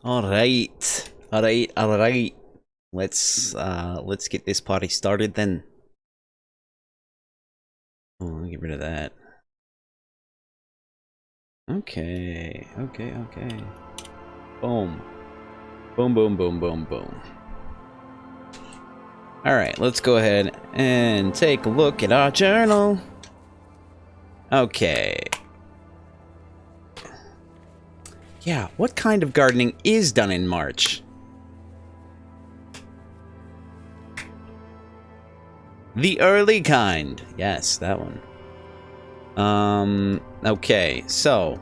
All right. All right. All right. Let's get this party started then. Oh, let me get rid of that. Okay. Okay. Okay. Boom. Boom. Boom. Boom. Boom. Boom. All right. Let's go ahead and take a look at our journal. Okay. Yeah. What kind of gardening is done in March? The early kind. Yes, that one. Okay, so.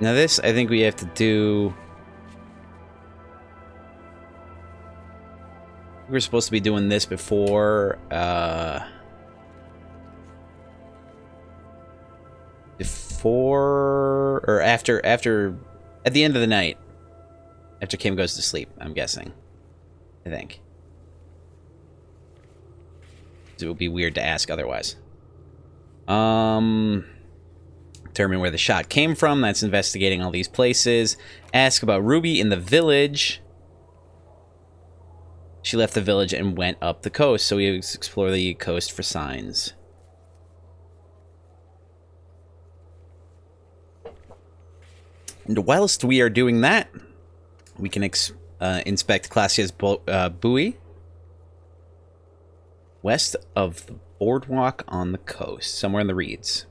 Now this, I think we have to do. We're supposed to be doing this before, or after, at the end of the night. After Kim goes to sleep, I'm guessing. I think. It would be weird to ask otherwise. Determine where the shot came from. That's investigating all these places. Ask about Ruby in the village. She left the village and went up the coast, so we explore the coast for signs. And whilst we are doing that, we can inspect Classia's buoy west of the boardwalk on the coast, somewhere in the reeds.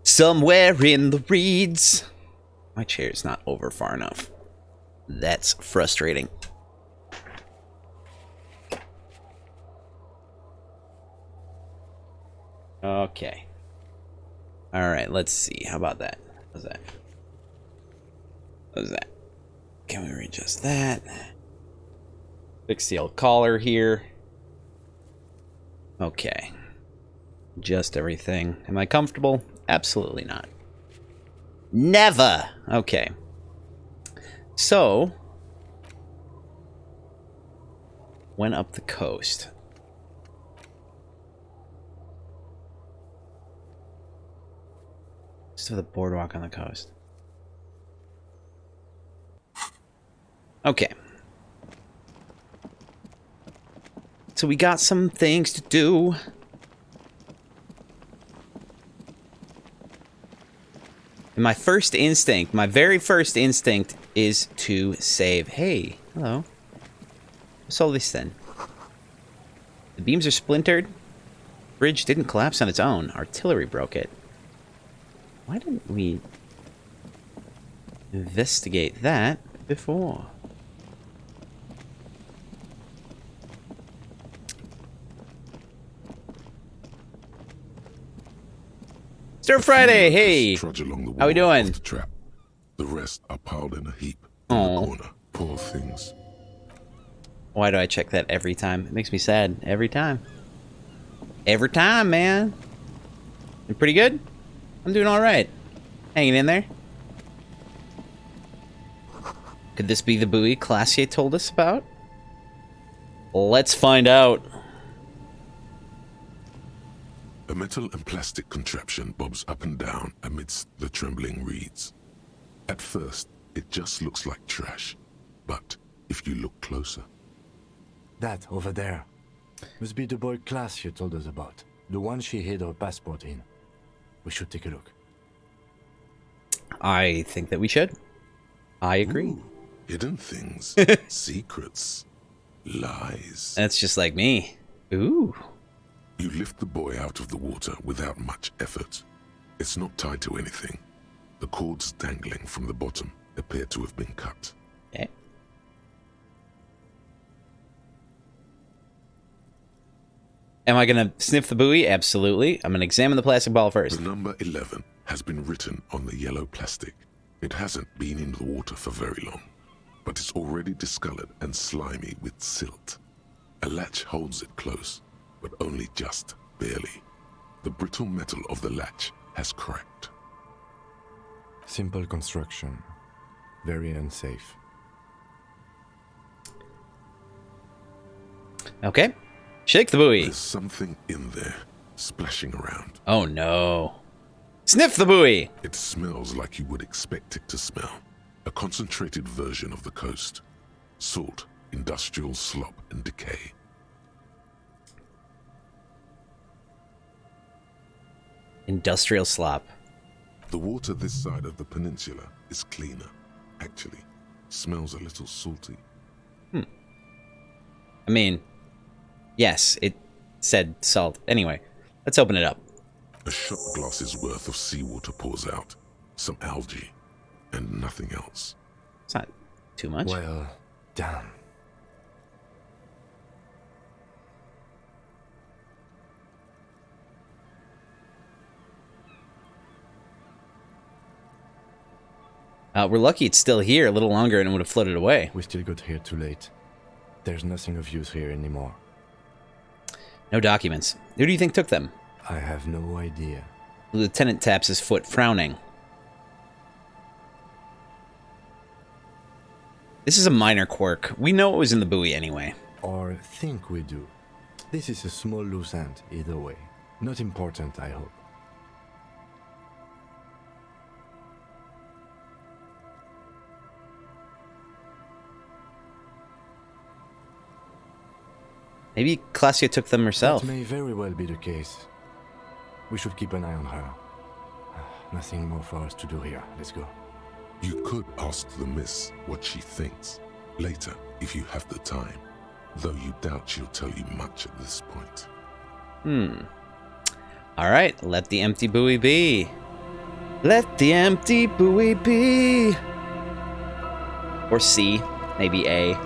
Somewhere in the reeds. My chair's not over far enough. That's frustrating. Okay. All right, let's see. How about that? How's that? How's that? Can we readjust that? Fix the old collar here. Okay. Adjust everything. Am I comfortable? Absolutely not. Never! Okay. So. Went up the coast. Just to the boardwalk on the coast. Okay. So we got some things to do. And my first instinct, my very first instinct is to save. Hey, hello. What's all this then? The beams are splintered. Bridge didn't collapse on its own. Artillery broke it. Why didn't we investigate that before? Stir Friday, hey! How we doing? The rest are piled in a heap in the corner. Poor things. Why do I check that every time? It makes me sad. Every time. Every time, man. You pretty good? I'm doing alright. Hanging in there. Could this be the buoy Classier told us about? Let's find out. A metal and plastic contraption bobs up and down amidst the trembling reeds. At first, it just looks like trash. But if you look closer... That over there must be the boy Class you told us about. The one she hid her passport in. We should take a look. I think that we should. I agree. Ooh, hidden things. Secrets. Lies. That's just like me. Ooh. You lift the boy out of the water without much effort. It's not tied to anything. The cords dangling from the bottom appear to have been cut. Okay. Am I going to sniff the buoy? Absolutely. I'm going to examine the plastic ball first. The number 11 has been written on the yellow plastic. It hasn't been in the water for very long, but it's already discolored and slimy with silt. A latch holds it close, but only just barely. The brittle metal of the latch has cracked. Simple construction. Very unsafe. Okay. Shake the buoy. There's something in there. splashing around. Oh no. Sniff the buoy! It smells like you would expect it to smell. A concentrated version of the coast. Salt, industrial slop, and decay. Industrial slop. The water this side of the peninsula is cleaner. Actually, smells a little salty. I mean, yes, it said salt. Anyway, let's open it up. A shot glass's worth of seawater pours out. Some algae, and nothing else. It's not too much. Well, damn. We're lucky it's still here a little longer and it would have floated away. We still got here too late. There's nothing of use here anymore. No documents. Who do you think took them? I have no idea. The lieutenant taps his foot, frowning. This is a minor quirk. We know it was in the buoy anyway. Or think we do. This is a small loose end, either way. Not important, I hope. Maybe Klasia took them herself. That may very well be the case. We should keep an eye on her. Nothing more for us to do here. Let's go. You could ask the miss what she thinks. Later, if you have the time. Though you doubt she'll tell you much at this point. Alright, let the empty buoy be. Let the empty buoy be. Or C, maybe A.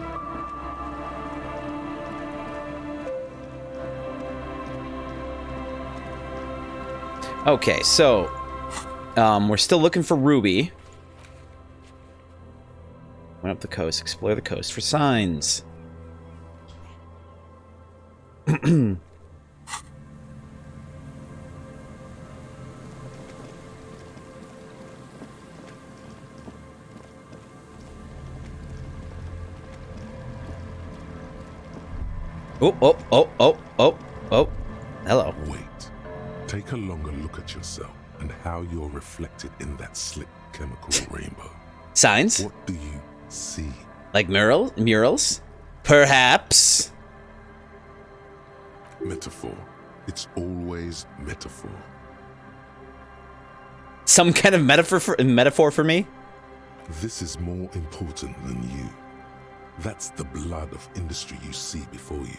Okay, so we're still looking for Ruby. Went up the coast, explore the coast for signs. Oh. Hello. Wait. Take a longer look at yourself and how you're reflected in that slick chemical rainbow. Signs? What do you see? Like murals? Perhaps. Metaphor. It's always metaphor. Some kind of metaphor for me? This is more important than you. That's the blood of industry you see before you.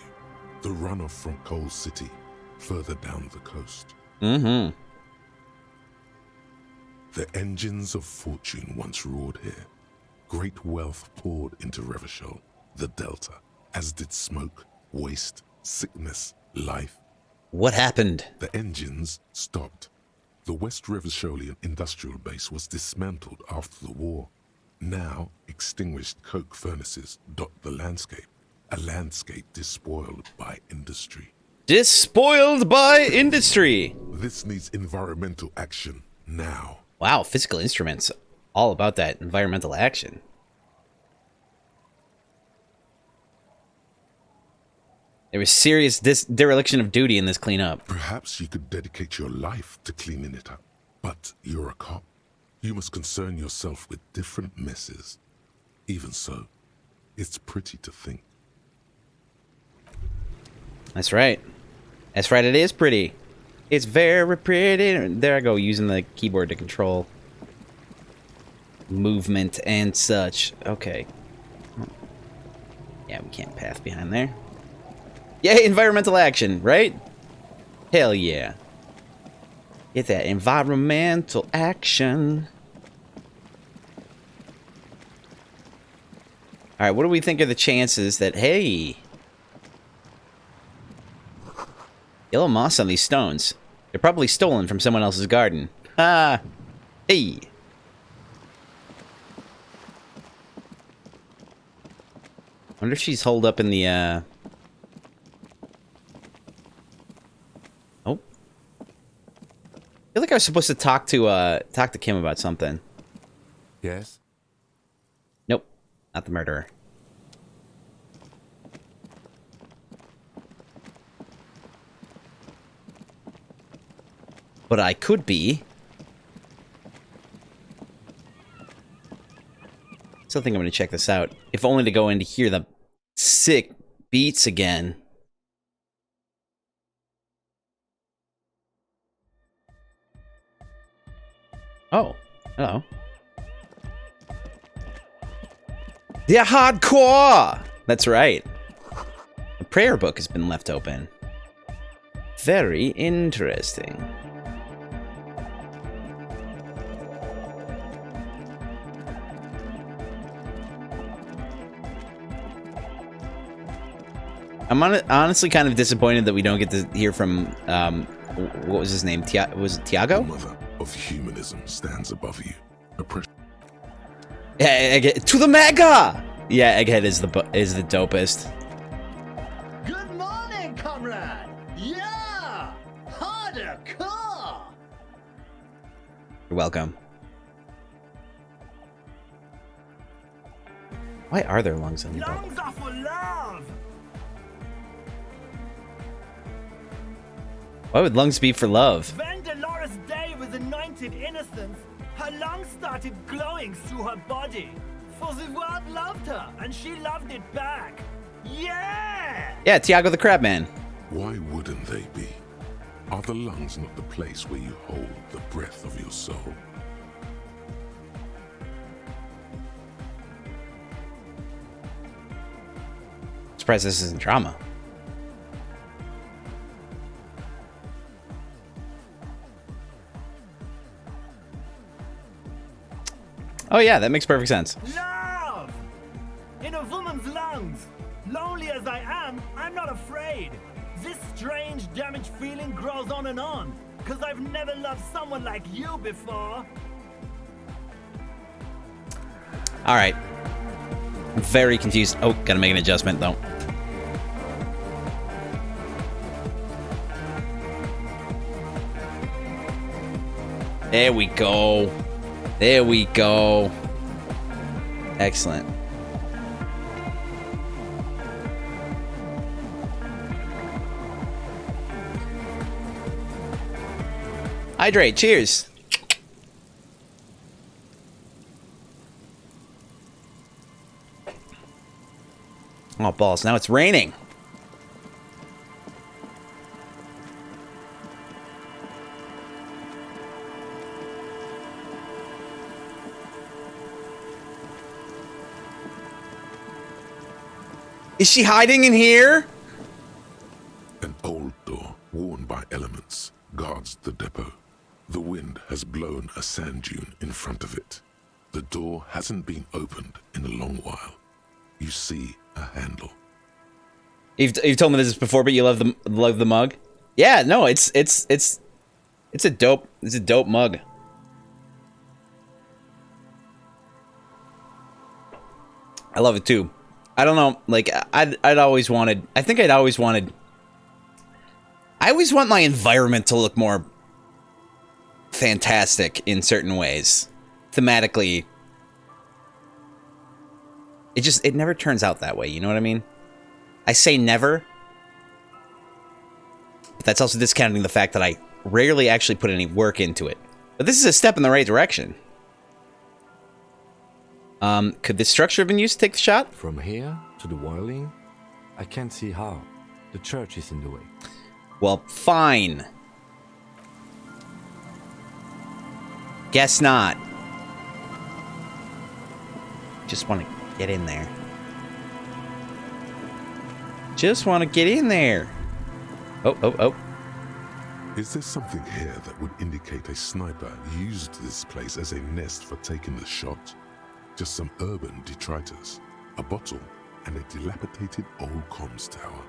The runoff from Coal City, further down the coast. Mm-hmm. The engines of fortune once roared here. Great wealth poured into Revachol, the Delta, as did smoke, waste, sickness, life. What happened? The engines stopped. The West Revacholian industrial base was dismantled after the war. Now, extinguished coke furnaces dot the landscape. A landscape despoiled by industry. Despoiled by industry! This needs environmental action now. Wow, physical instruments. All about that environmental action. There was serious dereliction of duty in this cleanup. Perhaps you could dedicate your life to cleaning it up. But you're a cop. You must concern yourself with different messes. Even so, it's pretty to think. That's right. That's right, it is pretty. It's very pretty. There I go, using the keyboard to control movement and such. Okay. Yeah, we can't path behind there. Yay, environmental action, right? Hell yeah. Get that environmental action. Alright, what do we think are the chances that, hey... Yellow moss on these stones. They're probably stolen from someone else's garden. Ah! Hey! Wonder if she's holed up in the, Oh. I feel like I was supposed to talk to Kim about something. Yes? Nope. Not the murderer. But I could be. Still think I'm going to check this out. If only to go in to hear the sick beats again. Oh, hello. They're hardcore! That's right. The prayer book has been left open. Very interesting. I'm honestly kind of disappointed that we don't get to hear from, what was his name? Was it Tiago? The mother of humanism stands above you. Yeah, Egghead, to the mega! Yeah, Egghead is the dopest. Good morning, comrade! Yeah! Harder car! You're welcome. Why are there lungs on your boat? Lungs are for love! Why would lungs be for love? When Dolores Day was anointed innocence, her lungs started glowing through her body. For the world loved her, and she loved it back. Yeah! Yeah, Tiago the Crabman. Why wouldn't they be? Are the lungs not the place where you hold the breath of your soul? Surprised this isn't drama. Oh yeah, that makes perfect sense. Love! In a woman's lungs. Lonely as I am, I'm not afraid. This strange, damaged feeling grows on and on. Cause I've never loved someone like you before. Alright. I'm very confused. Oh, gotta make an adjustment though. There we go. There we go. Excellent. Hydrate. Cheers. Oh, balls. Now it's raining. Is she hiding in here? An old door, worn by elements, guards the depot. The wind has blown a sand dune in front of it. The door hasn't been opened in a long while. You see a handle. You've told me this before, but you love the mug. Yeah, no, it's a dope mug. I love it too. I don't know, like I always want my environment to look more fantastic in certain ways. Thematically. It never turns out that way, you know what I mean? I say never, but that's also discounting the fact that I rarely actually put any work into it. But this is a step in the right direction. Could this structure have been used to take the shot? From here to the whirling, I can't see how. The church is in the way. Well, fine. Guess not. Just want to get in there. Just want to get in there. Oh. Is there something here that would indicate a sniper used this place as a nest for taking the shot? Just some urban detritus, a bottle, and a dilapidated old comms tower.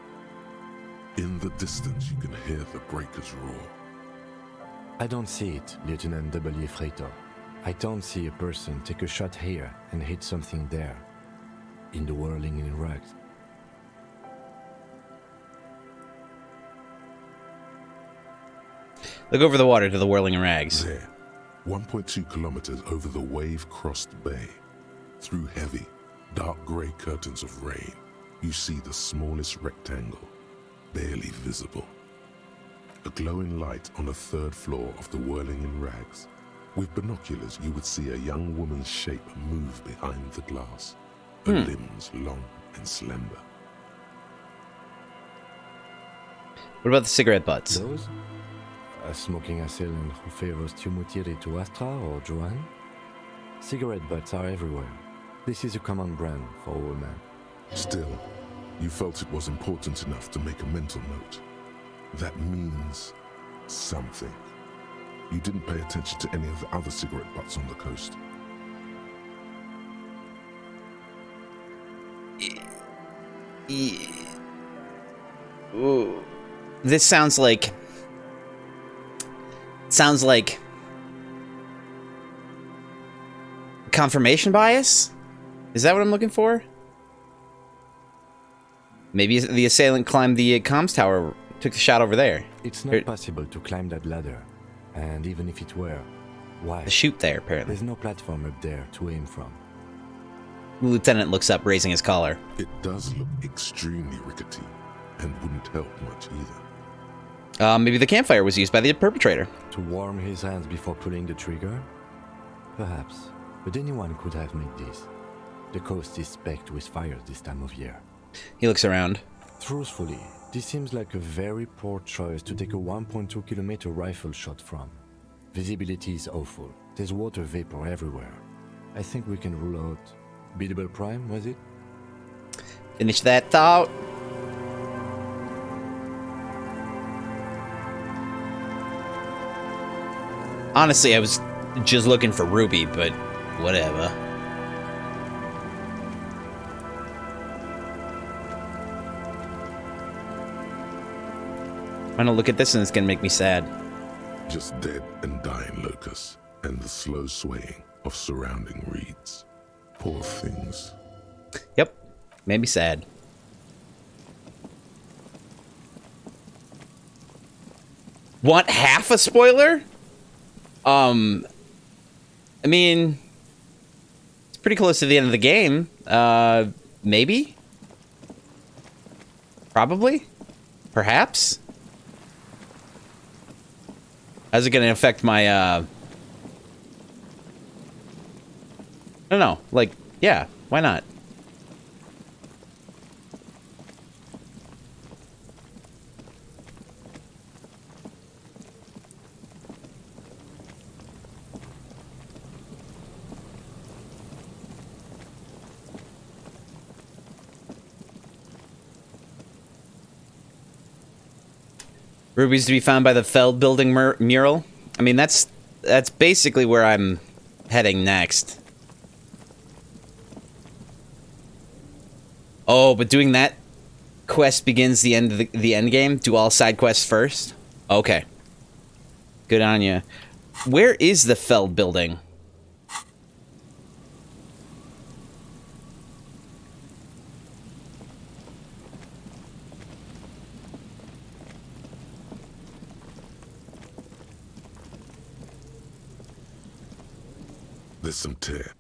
In the distance, you can hear the breakers roar. I don't see it, Lieutenant W. Freighter. I don't see a person take a shot here and hit something there. In the whirling in rags. Look over the water to the whirling in rags. There, 1.2 kilometers over the wave-crossed bay, through heavy, dark grey curtains of rain, you see the smallest rectangle, barely visible. a glowing light on the third floor of the whirling in rags. With binoculars, you would see a young woman's shape move behind the glass, her limbs long and slender. What about the cigarette butts? Those? A smoking assailant who favors Tumutiri to Astra or Joanne? Cigarette butts are everywhere. This is a common brand for all men. Still, you felt it was important enough to make a mental note. That means something. You didn't pay attention to any of the other cigarette butts on the coast. Ooh. This sounds like confirmation bias? Is that what I'm looking for? Maybe the assailant climbed the comms tower, took the shot over there. It's not possible to climb that ladder. And even if it were, why? The chute there, apparently. There's no platform up there to aim from. The lieutenant looks up, raising his collar. It does look extremely rickety, and wouldn't help much either. Maybe the campfire was used by the perpetrator. To warm his hands before pulling the trigger? Perhaps. But anyone could have made this. The coast is specked with fires this time of year. He looks around. Truthfully, this seems like a very poor choice to take a 1.2 kilometer rifle shot from. Visibility is awful. There's water vapor everywhere. I think we can rule out Biddable Prime, was it? Finish that thought. Honestly, I was just looking for Ruby, but whatever. I'm gonna look at this and it's gonna make me sad. Just dead and dying locusts, and the slow swaying of surrounding reeds. Poor things. Yep, made me sad. Want half a spoiler? I mean, it's pretty close to the end of the game. Maybe? Probably? Perhaps? How's it gonna affect my, I don't know, like, yeah, why not? Rubies to be found by the Feld building mural. I mean, that's basically where I'm heading next. Oh, but doing that quest begins the end of the end game. Do all side quests first. Okay. Good on you. Where is the Feld building? There's some tear.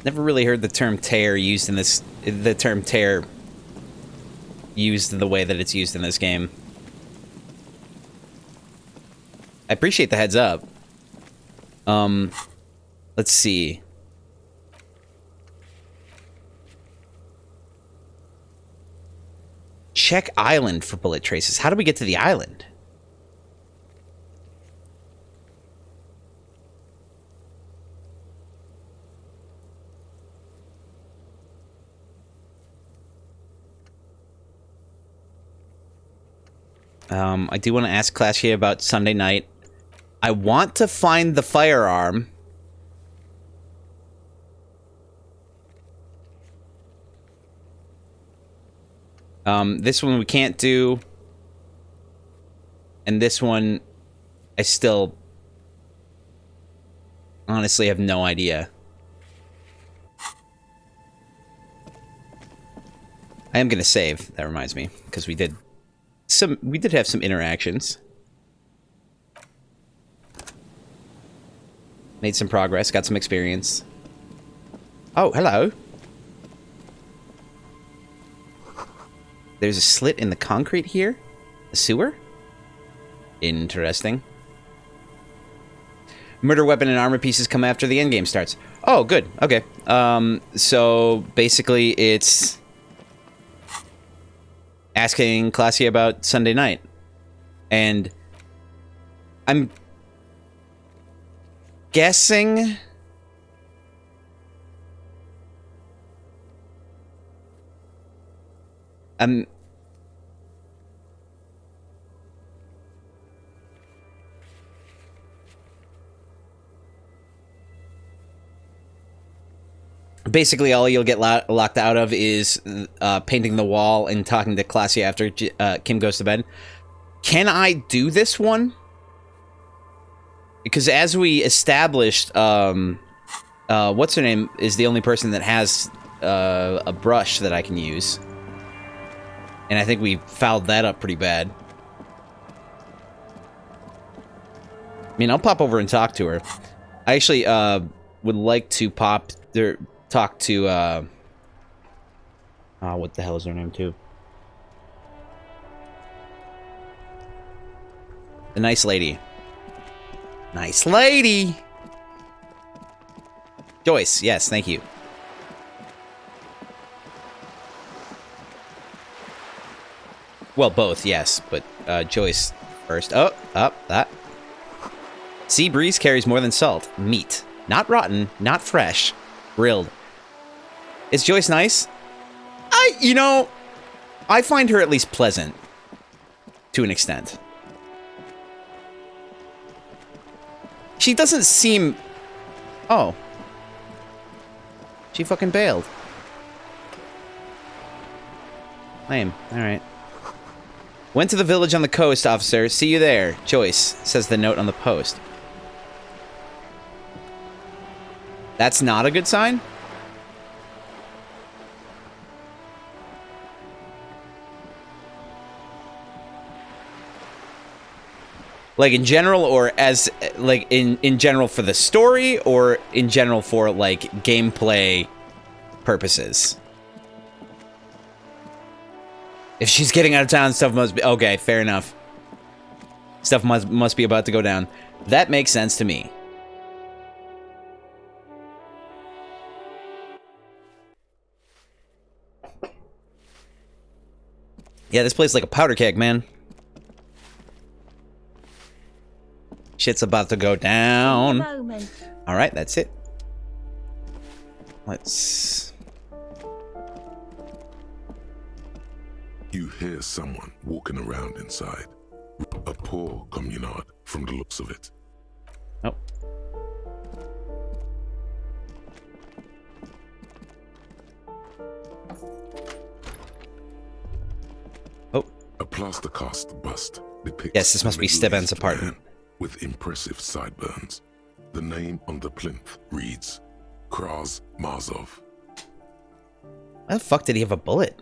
Never really heard the term tear used in this. The term tear used in the way that it's used in this game. I appreciate the heads up. Let's see. Check island for bullet traces. How do we get to the island? I do want to ask Clash here about Sunday night. I want to find the firearm. This one we can't do. And this one, I still honestly have no idea. I am gonna save. That reminds me, because we did have some interactions. Made some progress, got some experience. Oh, hello. There's a slit in the concrete here? A sewer? Interesting. Murder weapon and armor pieces come after the endgame starts. Oh, good. Okay. So basically it's asking Classy about Sunday night. And I'm guessing basically all you'll get locked out of is painting the wall and talking to Classy after Kim goes to bed. Can I do this one? Because as we established, what's her name is the only person that has a brush that I can use. And I think we fouled that up pretty bad. I mean, I'll pop over and talk to her. I actually would like to talk to what the hell is her name too? The nice lady. Nice lady! Joyce, yes, thank you. Well, both, yes, but Joyce first. Oh, up, that. Sea breeze carries more than salt. Meat. Not rotten, not fresh. Grilled. Is Joyce nice? You know, I find her at least pleasant. To an extent. She doesn't seem... Oh. She fucking bailed. Lame. Alright. Went to the village on the coast, officer. See you there. Joyce, says the note on the post. That's not a good sign? Like in general, or as like in general for the story, or in general for like gameplay purposes? If she's getting out of town, stuff must be okay. Fair enough. Stuff must be about to go down. That makes sense to me. Yeah, this place is like a powder keg, man. Shit's about to go down. Alright, that's it. Let's... You hear someone walking around inside. A poor communard from the looks of it. Oh. Oh. A plaster cast bust depicts... Yes, this must be Steban's apartment. With impressive sideburns. The name on the plinth reads Kraz Marzov. Why the fuck did he have a bullet?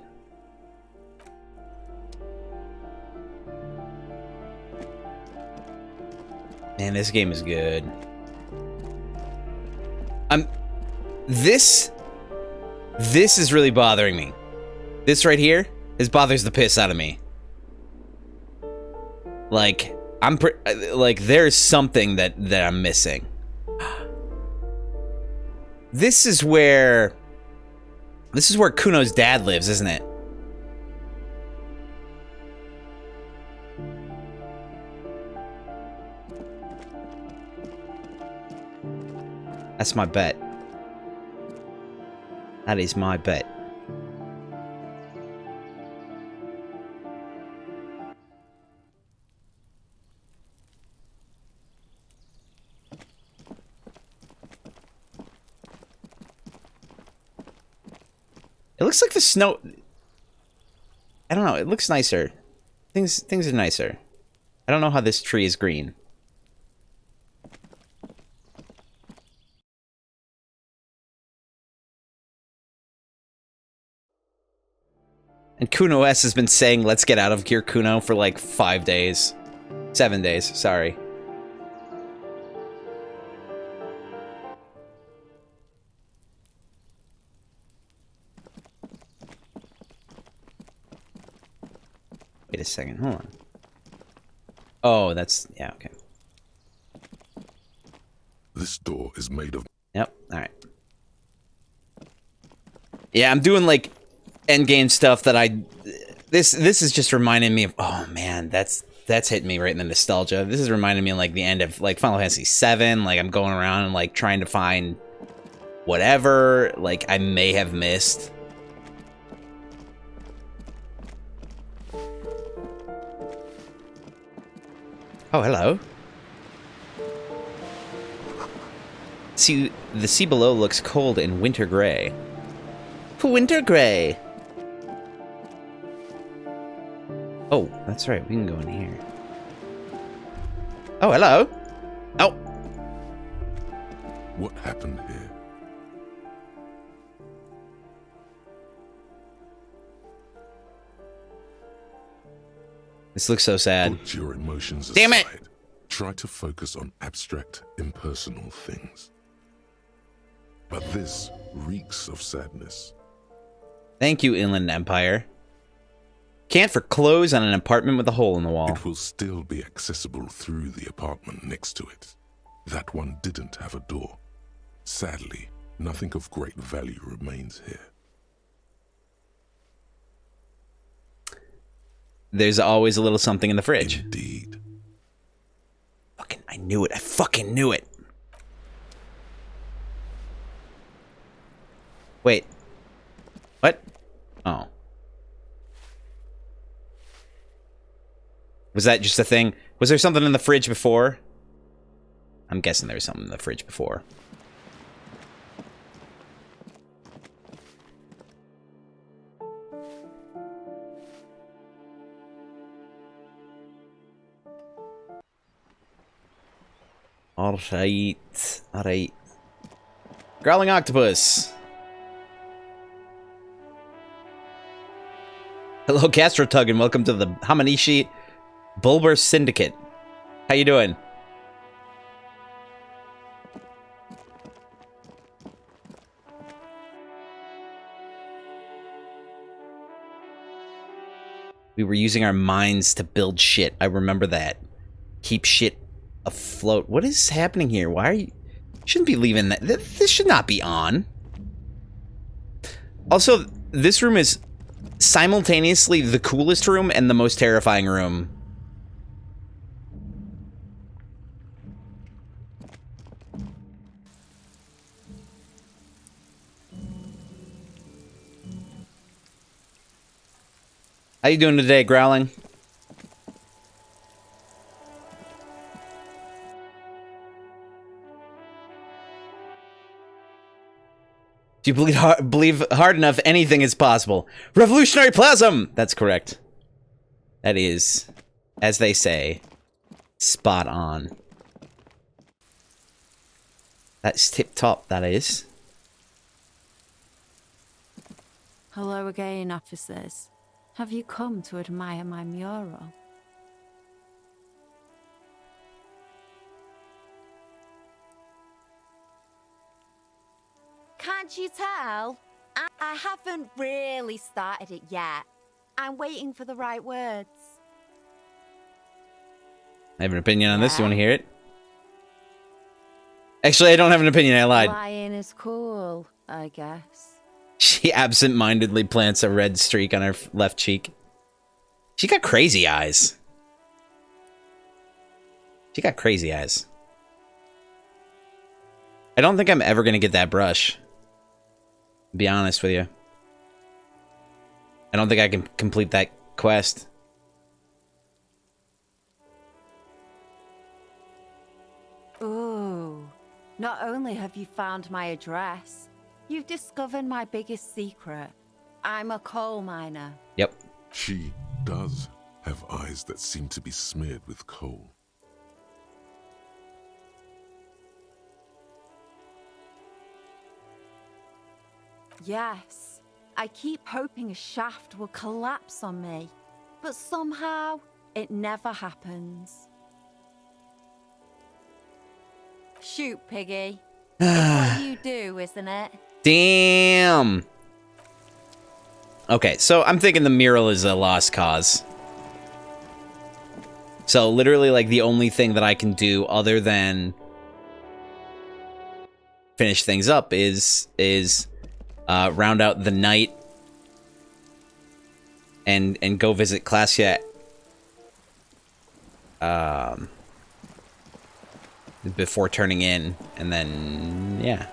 Man, this game is good. This is really bothering me. This right here, this bothers the piss out of me. Like, there's something that I'm missing. This is where Kuno's dad lives, isn't it? That's my bet. That is my bet. It looks like the snow... I don't know, it looks nicer. Things are nicer. I don't know how this tree is green. And Kuno S has been saying, let's get out of here, Kuno, for like 5 days. 7 days, sorry. Wait a second. Hold on. Oh, that's... Yeah, okay. This door is made of... Yep, alright. Yeah, I'm doing, like, endgame stuff that I... This is just reminding me of... Oh, man, that's hitting me right in the nostalgia. This is reminding me of, like, the end of, like, Final Fantasy VII. Like, I'm going around and, like, trying to find whatever, like, I may have missed. Oh, hello. See, the sea below looks cold and winter gray. Winter gray! Oh, that's right, we can go in here. Oh, hello! Oh! What happened here? This looks so sad. Put your emotions aside. Damn it! Try to focus on abstract, impersonal things. But this reeks of sadness. Thank you, Inland Empire. Can't for clothes on an apartment with a hole in the wall. It will still be accessible through the apartment next to it. That one didn't have a door. Sadly, nothing of great value remains here. There's always a little something in the fridge. Indeed. Fucking, I knew it. I fucking knew it. Wait. What? Oh. Was that just a thing? Was there something in the fridge before? I'm guessing there was something in the fridge before. Alright. Alright. Growling octopus. Hello, Castro Tug, and welcome to the Hamanishi Bulber Syndicate. How you doing? We were using our minds to build shit. I remember that. Keep shit afloat. What is happening here? Why are you... Shouldn't be leaving that. This should not be on. Also, this room is simultaneously the coolest room and the most terrifying room. How you doing today, Growling? Do you believe hard enough anything is possible? Revolutionary plasm! That's correct. That is, as they say, spot on. That's tip-top, that is. Hello again, officers. Have you come to admire my mural? Can't you tell? I haven't really started it yet. I'm waiting for the right words. I have an opinion on this. You want to hear it? Actually, I don't have an opinion. I lied. Lying is cool, I guess. She absent-mindedly plants a red streak on her left cheek. She got crazy eyes. She got crazy eyes. I don't think I'm ever going to get that brush. To be honest with you. I don't think I can complete that quest. Ooh. Not only have you found my address, you've discovered my biggest secret. I'm a coal miner. Yep. She does have eyes that seem to be smeared with coal. Yes. I keep hoping a shaft will collapse on me, but somehow it never happens. Shoot, Piggy. It's what you do, isn't it? Damn. Okay, so I'm thinking the mural is a lost cause. So literally, like, the only thing that I can do other than finish things up is round out the night and go visit Klasya before turning in, and then yeah,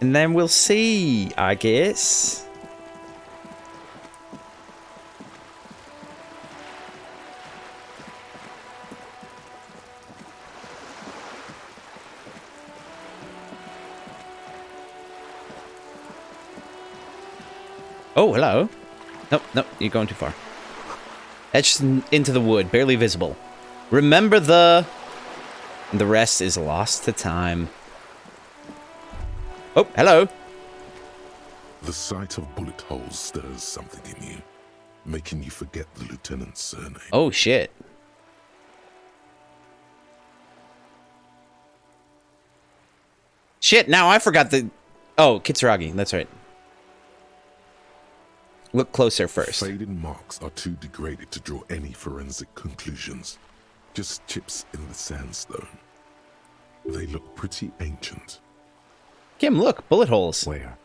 and then we'll see, I guess. Oh, hello. Nope, nope, you're going too far. Etched into the wood, barely visible. Remember the... The rest is lost to time. Oh, hello. The sight of bullet holes stirs something in you, making you forget the lieutenant's surname. Oh, shit. Shit, now I forgot the... Oh, Kitsuragi, that's right. Look closer first. Faded marks are too degraded to draw any forensic conclusions. Just chips in the sandstone. They look pretty ancient. Kim, look, bullet holes. Where?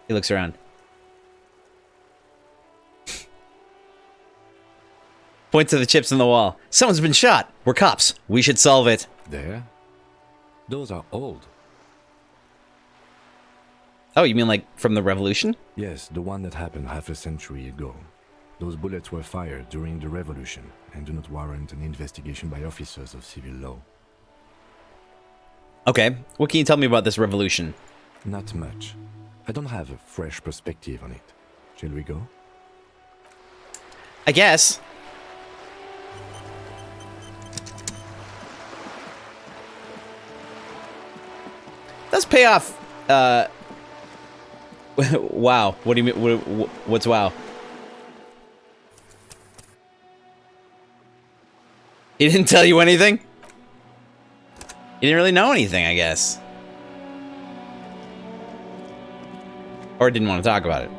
He looks around. Point to the chips in the wall. Someone's been shot. We're cops. We should solve it. There? Those are old. Oh, you mean like from the revolution? Yes, the one that happened half a century ago. Those bullets were fired during the revolution and do not warrant an investigation by officers of civil law. Okay, what can you tell me about this revolution? Not much. I don't have a fresh perspective on it. Shall we go? I guess. Does pay off. Wow. What do you mean? What's wow? He didn't tell you anything? He didn't really know anything, I guess. Or didn't want to talk about it.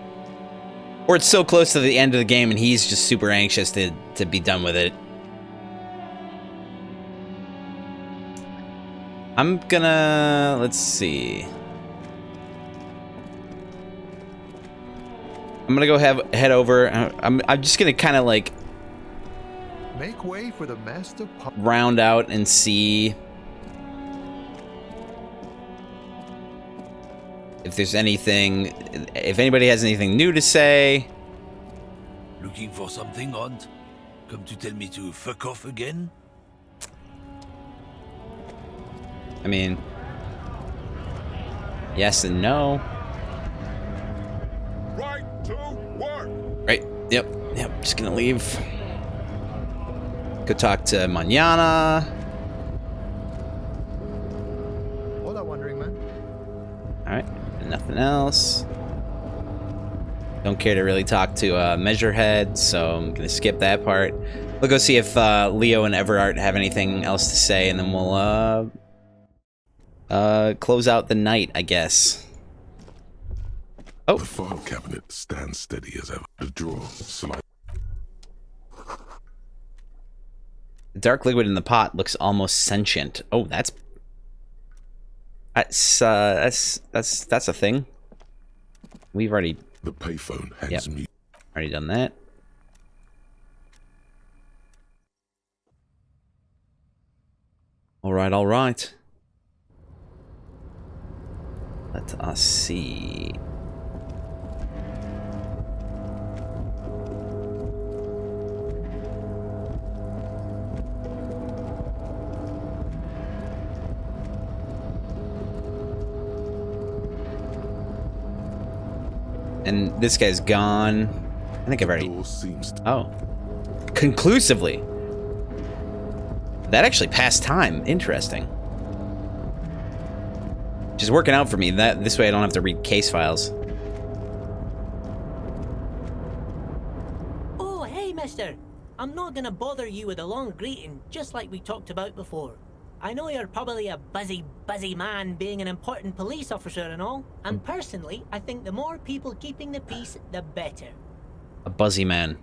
Or it's so close to the end of the game and he's just super anxious to be done with it. I'm gonna... Let's see. I'm gonna go head over. I'm just gonna kind of like Make way for the master round out and see if there's anything, if anybody has anything new to say. Looking for something, Aunt? Come to tell me to fuck off again? I mean, yes and no. Right to work! Right. Yep. Just gonna leave. Go talk to Mañana. Hola, wandering man. Alright. Nothing else. Don't care to really talk to Measurehead, so I'm gonna skip that part. We'll go see if Leo and Everart have anything else to say, and then we'll close out the night, I guess. Oh. The file cabinet stands steady as ever. The drawer slides. The dark liquid in the pot looks almost sentient. Oh, that's a thing. We've already... The payphone hangs mute. Already done that. All right. Let us see. And this guy's gone. I think I've already... Door seems to... Oh. Conclusively. That actually passed time. Interesting. Which is working out for me. This way I don't have to read case files. Oh, hey, mister. I'm not gonna bother you with a long greeting, just like we talked about before. I know you're probably a busy man being an important police officer and all, and personally, I think the more people keeping the peace, the better. A buzzy man.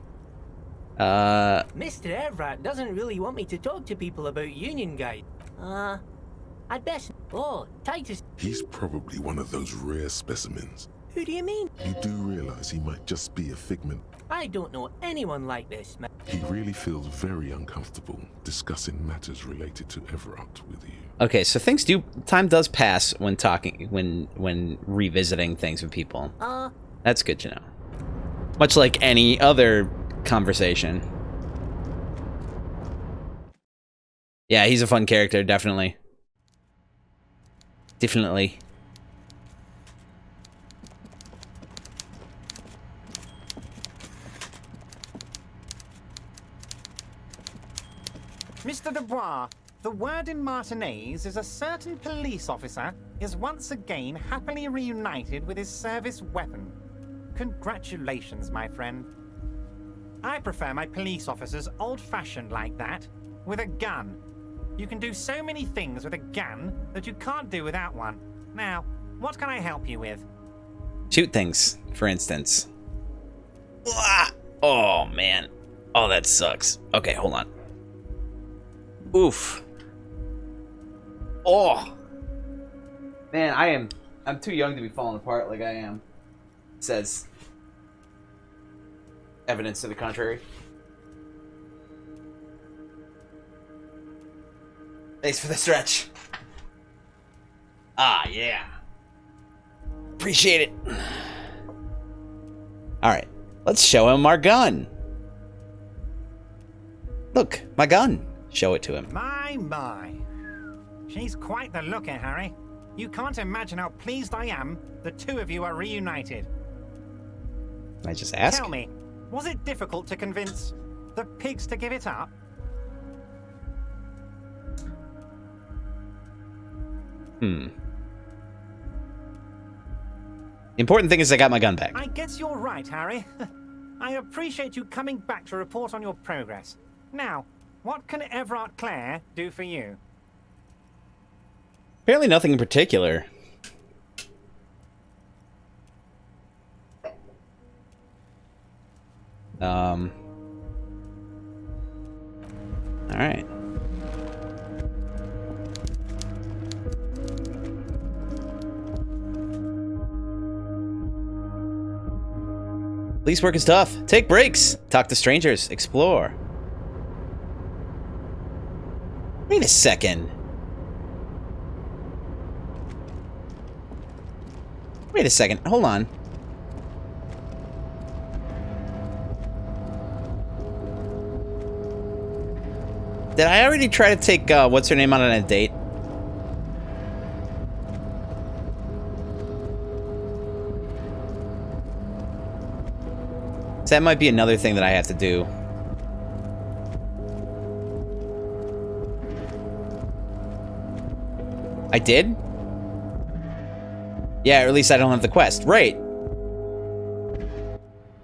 Mr. Everett doesn't really want me to talk to people about Union Guide. I'd best... Oh, Titus... He's probably one of those rare specimens. Who do you mean? You do realize he might just be a figment. I don't know anyone like this, man. He really feels very uncomfortable discussing matters related to Everett with you. Okay, so time does pass when talking, when revisiting things with people. That's good to know. Much like any other conversation. Yeah, he's a fun character, definitely. Definitely. Mr. Dubois, the word in Martinez is a certain police officer is once again happily reunited with his service weapon. Congratulations, my friend. I prefer my police officers old-fashioned like that, with a gun. You can do so many things with a gun that you can't do without one. Now, what can I help you with? Shoot things, for instance. Oh, man. Oh, that sucks. Okay, hold on. Oof. Oh. Man, I'm too young to be falling apart like I am. It says. Evidence to the contrary. Thanks for the stretch. Ah, yeah. Appreciate it. Alright, let's show him our gun. Look, my gun. Show it to him. My. She's quite the looker, Harry. You can't imagine how pleased I am the two of you are reunited. Can I just ask? Tell me, was it difficult to convince the pigs to give it up? The important thing is I got my gun back. I guess you're right, Harry. I appreciate you coming back to report on your progress. Now, what can Everett Clare do for you? Apparently nothing in particular. Alright. Police work is tough. Take breaks. Talk to strangers. Explore. Wait a second. Wait a second. Hold on. Did I already try to take, what's her name on a date? So that might be another thing that I have to do. I did? Yeah, or at least I don't have the quest. Right.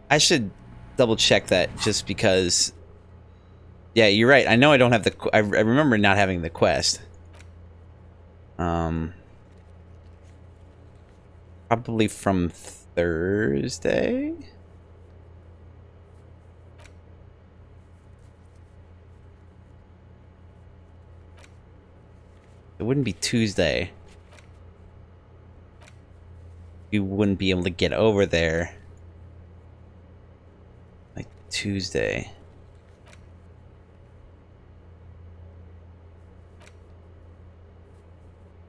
I should double check that just because... Yeah, you're right. I know I don't have the... I remember not having the quest. Probably from Thursday? It wouldn't be Tuesday. You wouldn't be able to get over there. Like Tuesday.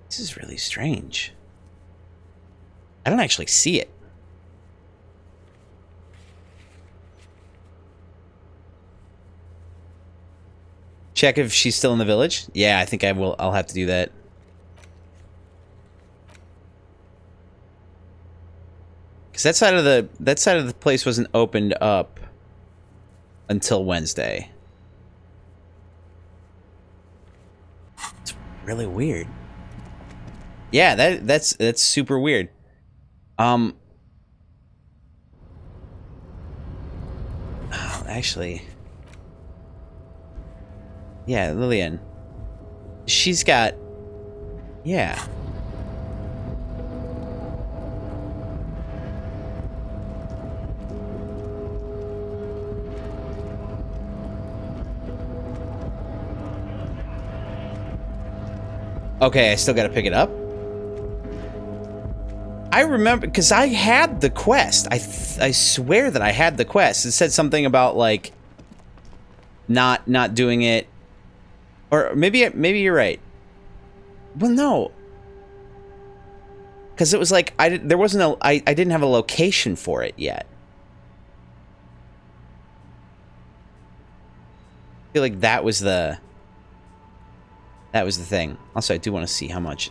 This is really strange. I don't actually see it. Check if she's still in the village. Yeah, I think I will. I'll have to do that. Because that side of the place wasn't opened up until Wednesday. It's really weird. Yeah, that's super weird. Oh, actually. Yeah, Lillian. She's got... Yeah. Okay, I still gotta pick it up? I remember, because I had the quest. I swear that I had the quest. It said something about, like, not doing it. Or maybe you're right. Well, no. Because it was like, I didn't have a location for it yet. I feel like that was the thing. Also, I do want to see how much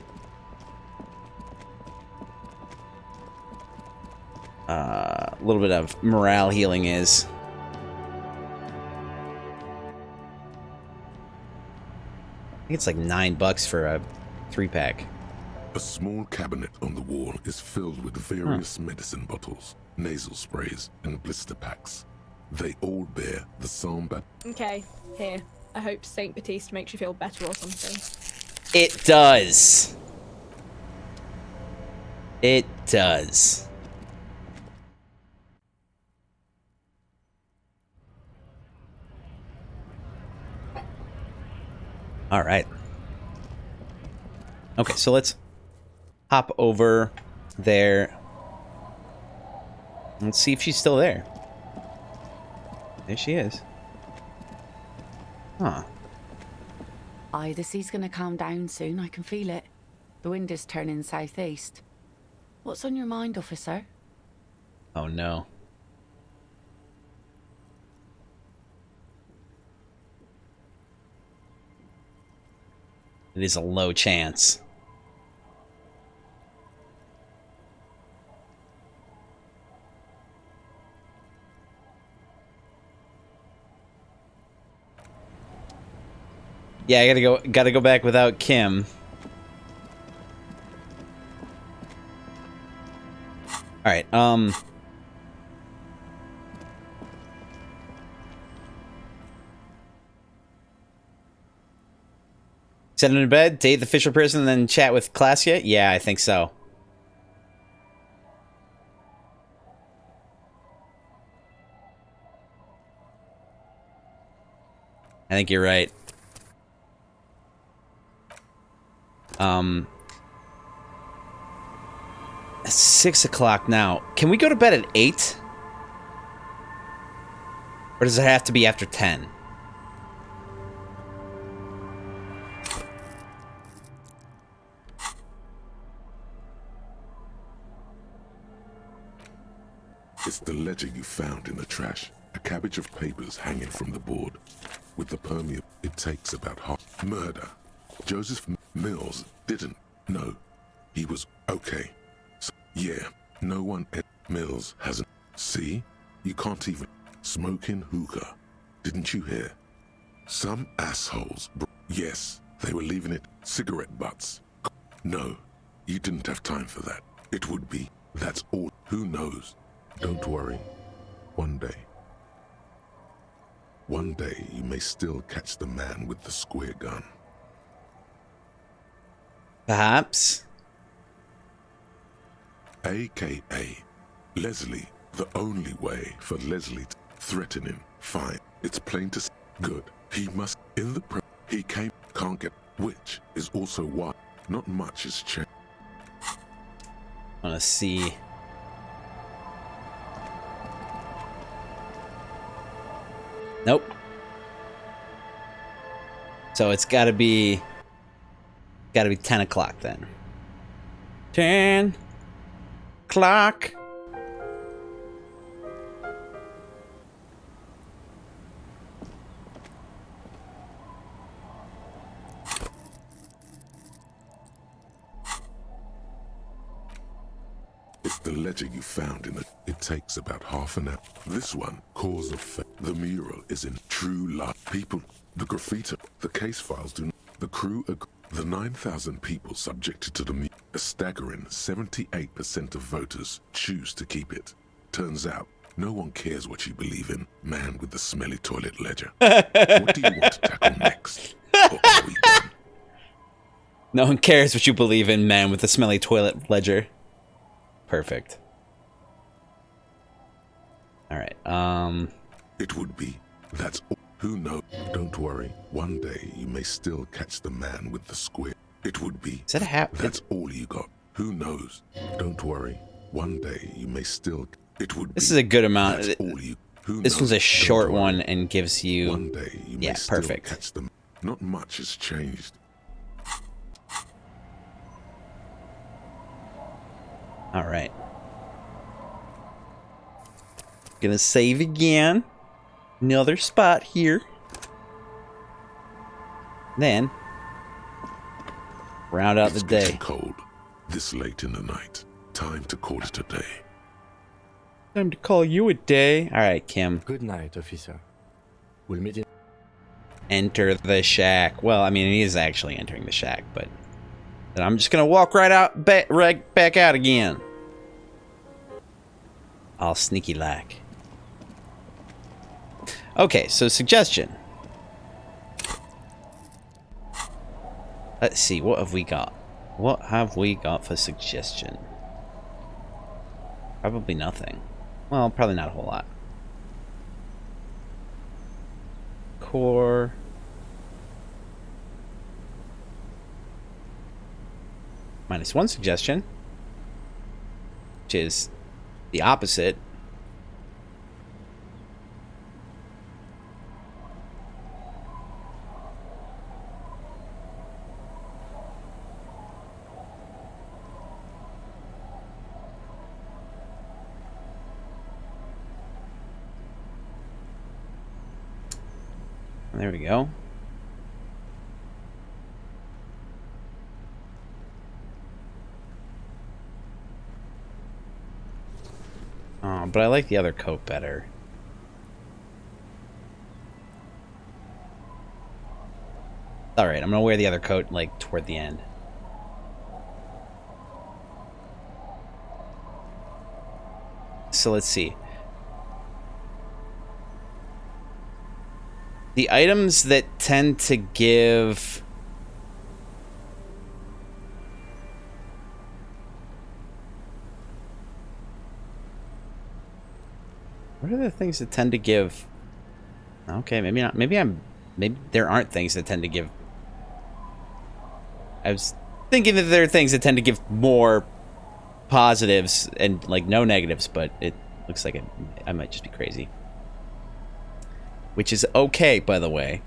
a little bit of morale healing is. I think it's like $9 for a 3-pack. A small cabinet on the wall is filled with various medicine bottles, nasal sprays, and blister packs. They all bear the Samba. Okay, here. I hope Saint Baptiste makes you feel better or something. It does. It does. All right. Okay, so let's hop over there. Let's see if she's still there. There she is. Huh. Aye, the sea's gonna calm down soon. I can feel it. The wind is turning southeast. What's on your mind, officer? Oh no. It is a low chance. Yeah, I gotta go back without Kim. Alright, Send him to bed, date the Fisher person, and then chat with Classia? Yeah, I think so. I think you're right. It's 6 o'clock now. Can we go to bed at 8? Or does it have to be after 10? It's the ledger you found in the trash. A cabbage of papers hanging from the board. With the permeable, it takes about half. Murder. Joseph Mills didn't know. He was okay. So, yeah, no one at Mills hasn't. See? You can't even. Smoking hookah. Didn't you hear? Some assholes. Yes, they were leaving it. Cigarette butts. No, you didn't have time for that. It would be. That's all. Who knows? Don't worry. One day you may still catch the man with the square gun. Perhaps. AKA Leslie. The only way for Leslie to threatening. Fine. It's plain to see. Good. He must. In the he can't get. Which is also why not much has changed. I want to see. Nope. So it's gotta be 10 o'clock then. 10 o'clock. It's the ledger you found in the. It takes about half an hour. This one, cause of fate. The mural is in true love. People, the graffiti, the case files do not. The crew, the 9,000 people subjected to the mural. A staggering 78% of voters choose to keep it. Turns out, no one cares what you believe in, man with the smelly toilet ledger. What do you want to tackle next? Or are we done? No one cares what you believe in, man with the smelly toilet ledger. Perfect. Alright, It would be. That's all. Who knows? Don't worry. One day you may still catch the man with the square. It would be. Is that a hat? That's all you got. Who knows? Don't worry. One day you may still. It would. This is a good amount. That's all you. Who This knows? one's a short Don't worry. one and gives you. One day you Yeah, may still perfect. catch them. Not much has changed. All right. Gonna save again. Another spot here. Then round out It's the day. getting cold. This late in the night. Time to call it a day. Time to call you a day. All right, Kim. Good night, officer. We'll meet in. Enter the shack. Well, I mean, he is actually entering the shack, but then I'm just gonna walk right out, right back out again. All sneaky like. Okay, so suggestion. Let's see, what have we got? What have we got for suggestion? Probably nothing. Well, probably not a whole lot. Core. -1 suggestion, which is the opposite. There we go. Oh, but I like the other coat better. Alright, I'm gonna wear the other coat, like, toward the end. So let's see. The items that tend to give... What are the things that tend to give... Okay, maybe not. Maybe there aren't things that tend to give... I was thinking that there are things that tend to give more positives and, like, no negatives, but it looks like I might just be crazy. Which is okay, by the way.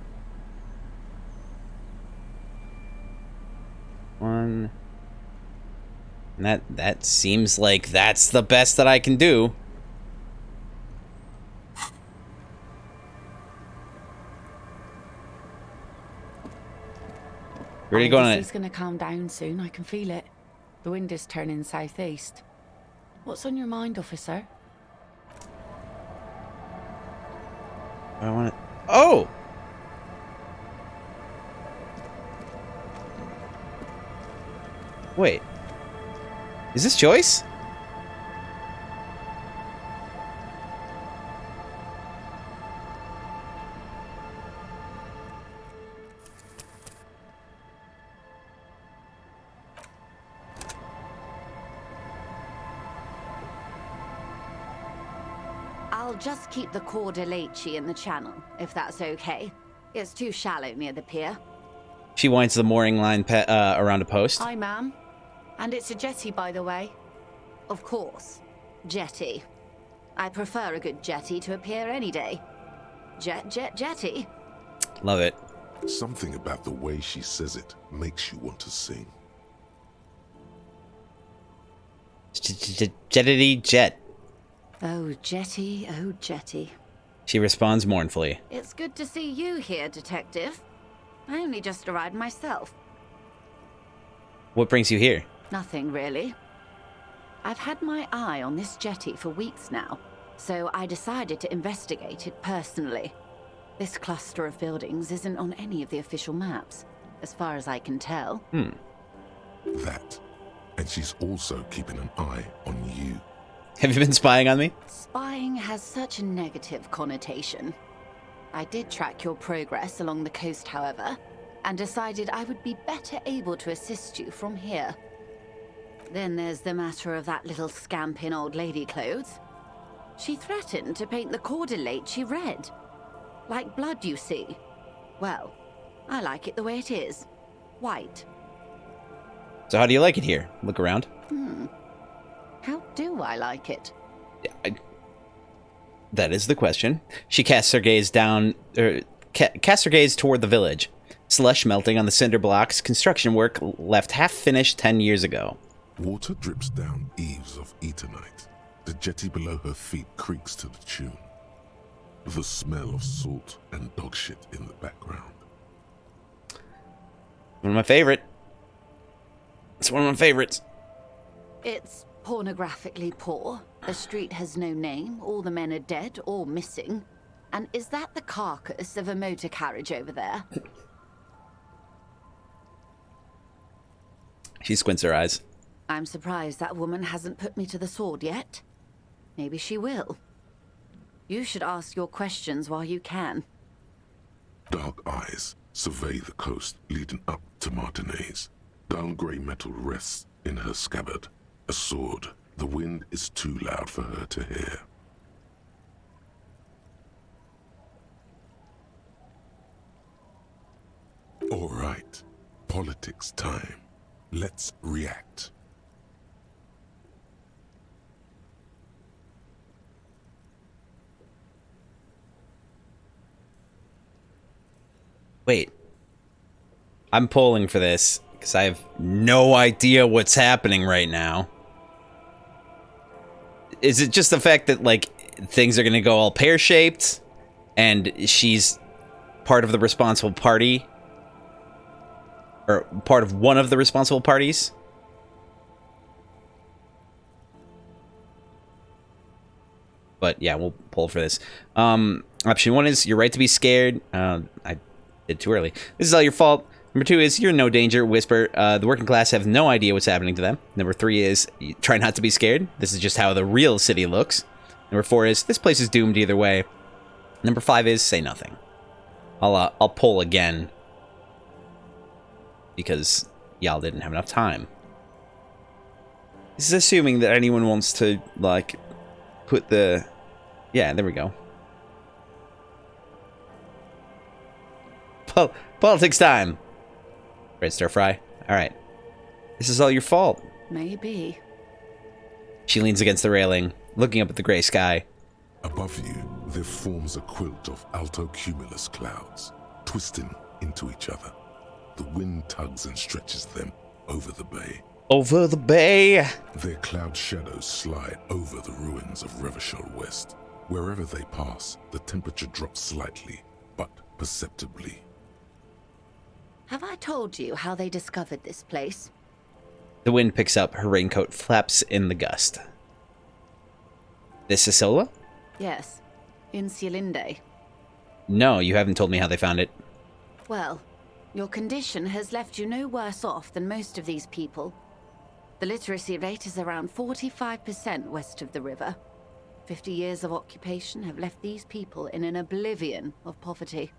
One. And that seems like that's the best that I can do. Ready to go on it? It's gonna calm down soon. I can feel it. The wind is turning southeast. What's on your mind, officer? I want to. Oh! Wait. Is this Joyce? I'll just keep the Cordelechi in the channel, if that's okay. It's too shallow near the pier. She winds the mooring line around a post. Hi, ma'am. And it's a jetty, by the way. Of course. Jetty. I prefer a good jetty to a pier any day. Jetty. Love it. Something about the way she says it makes you want to sing. Jettity jet. Oh, jetty, oh, jetty. She responds mournfully. It's good to see you here, Detective. I only just arrived myself. What brings you here? Nothing, really. I've had my eye on this jetty for weeks now, so I decided to investigate it personally. This cluster of buildings isn't on any of the official maps, as far as I can tell. That. And she's also keeping an eye on you. Have you been spying on me? Spying has such a negative connotation. I did track your progress along the coast, however, and decided I would be better able to assist you from here. Then there's the matter of that little scamp in old lady clothes. She threatened to paint the Cordelechi red. Like blood, you see. Well, I like it the way it is. White. So how do you like it here? Look around. How do I like it? That is the question. She casts her gaze down, casts her gaze toward the village. Slush melting on the cinder blocks. Construction work left half finished 10 years ago. Water drips down eaves of Eternite. The jetty below her feet creaks to the tune. The smell of salt and dog shit in the background. One of my favorite. It's one of my favorites. It's pornographically poor. The street has no name. All the men are dead or missing. And is that the carcass of a motor carriage over there? She squints her eyes. I'm surprised that woman hasn't put me to the sword yet. Maybe she will. You should ask your questions while you can. Dark eyes survey the coast leading up to Martinez. Dull grey metal rests in her scabbard. A sword. The wind is too loud for her to hear. All right. Politics time. Let's react. Wait. I'm polling for this because I have no idea what's happening right now. Is it just the fact that, like, things are going to go all pear-shaped and she's part of the responsible party? Or part of one of the responsible parties? But yeah, we'll poll for this. Option 1 is you're right to be scared. I did too early. This is all your fault. Number 2 is you're in no danger. Whisper. The working class have no idea what's happening to them. Number 3 is try not to be scared. This is just how the real city looks. Number 4 is this place is doomed either way. Number 5 is say nothing. I'll poll again because y'all didn't have enough time. This is assuming that anyone wants to, like, put the... Yeah, there we go. Politics time! Right, stir fry. Alright. This is all your fault. Maybe. She leans against the railing, looking up at the gray sky. Above you, there forms a quilt of altocumulus clouds, twisting into each other. The wind tugs and stretches them over the bay. Over the bay! Their cloud shadows slide over the ruins of Revachol West. Wherever they pass, the temperature drops slightly, but perceptibly. Have I told you how they discovered this place? The wind picks up, her raincoat flaps in the gust. This is Sola? Yes, in Cielinde. No, you haven't told me how they found it. Well, your condition has left you no worse off than most of these people. The literacy rate is around 45% west of the river. 50 years of occupation have left these people in an oblivion of poverty.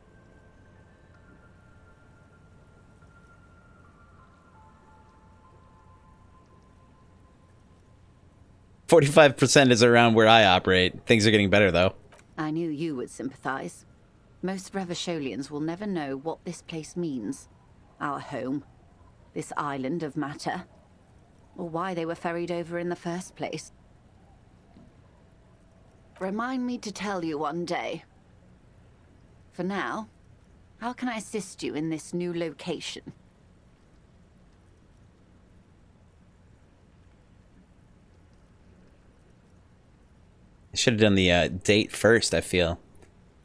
%45 is around where I operate. Things are getting better, though. I knew you would sympathize. Most Revacholians will never know what this place means. Our home. This island of matter. Or why they were ferried over in the first place. Remind me to tell you one day. For now, how can I assist you in this new location? I should have done the date first, I feel.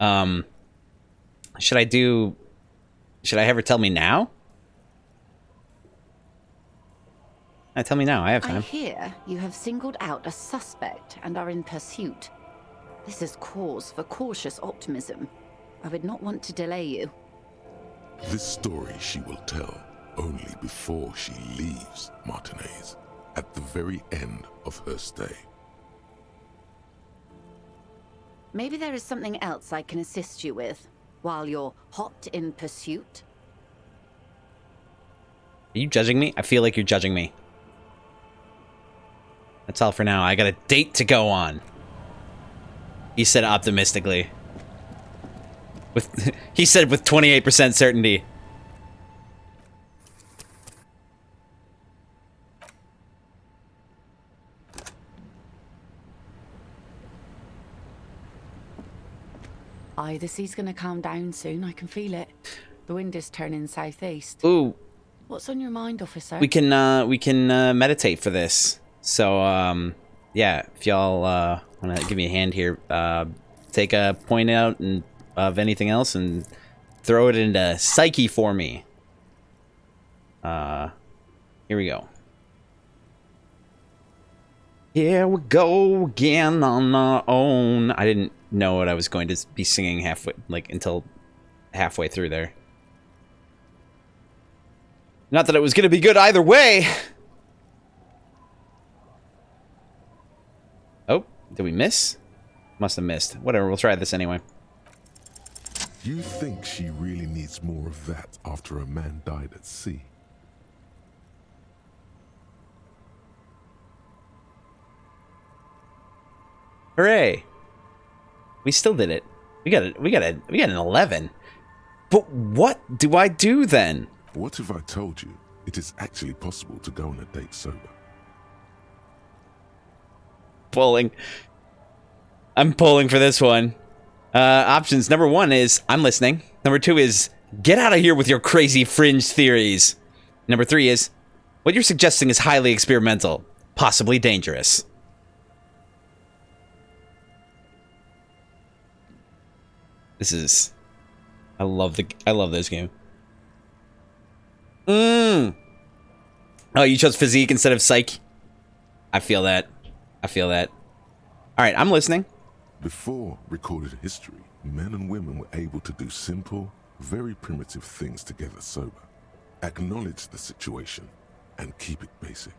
Should I have her tell me now? Tell me now, I have time. I hear you have singled out a suspect and are in pursuit. This is cause for cautious optimism. I would not want to delay you. This story she will tell only before she leaves Martinez, at the very end of her stay. Maybe there is something else I can assist you with, while you're hot in pursuit. Are you judging me? I feel like you're judging me. That's all for now. I got a date to go on. He said optimistically. He said with 28% certainty. Aye, the sea's gonna calm down soon. I can feel it. The wind is turning southeast. Ooh. What's on your mind, officer? We can meditate for this. So, yeah, if y'all want to give me a hand here, take a point out and of anything else and throw it into psyche for me. Here we go. Here we go again on our own. I didn't know what I was going to be singing halfway, like until halfway through there. Not that it was going to be good either way. Oh, did we miss? Must have missed. Whatever, we'll try this anyway. You think she really needs more of that after a man died at sea? Hooray. We still did it. We got an 11. But what do I do then? What if I told you it is actually possible to go on a date sober? Polling. I'm polling for this one. Options. Number 1 is, I'm listening. Number 2 is, get out of here with your crazy fringe theories. Number 3 is, what you're suggesting is highly experimental, possibly dangerous. This is... I love this game. Oh, you chose physique instead of psych? I feel that. Alright, I'm listening. Before recorded history, men and women were able to do simple, very primitive things together sober. Acknowledge the situation and keep it basic.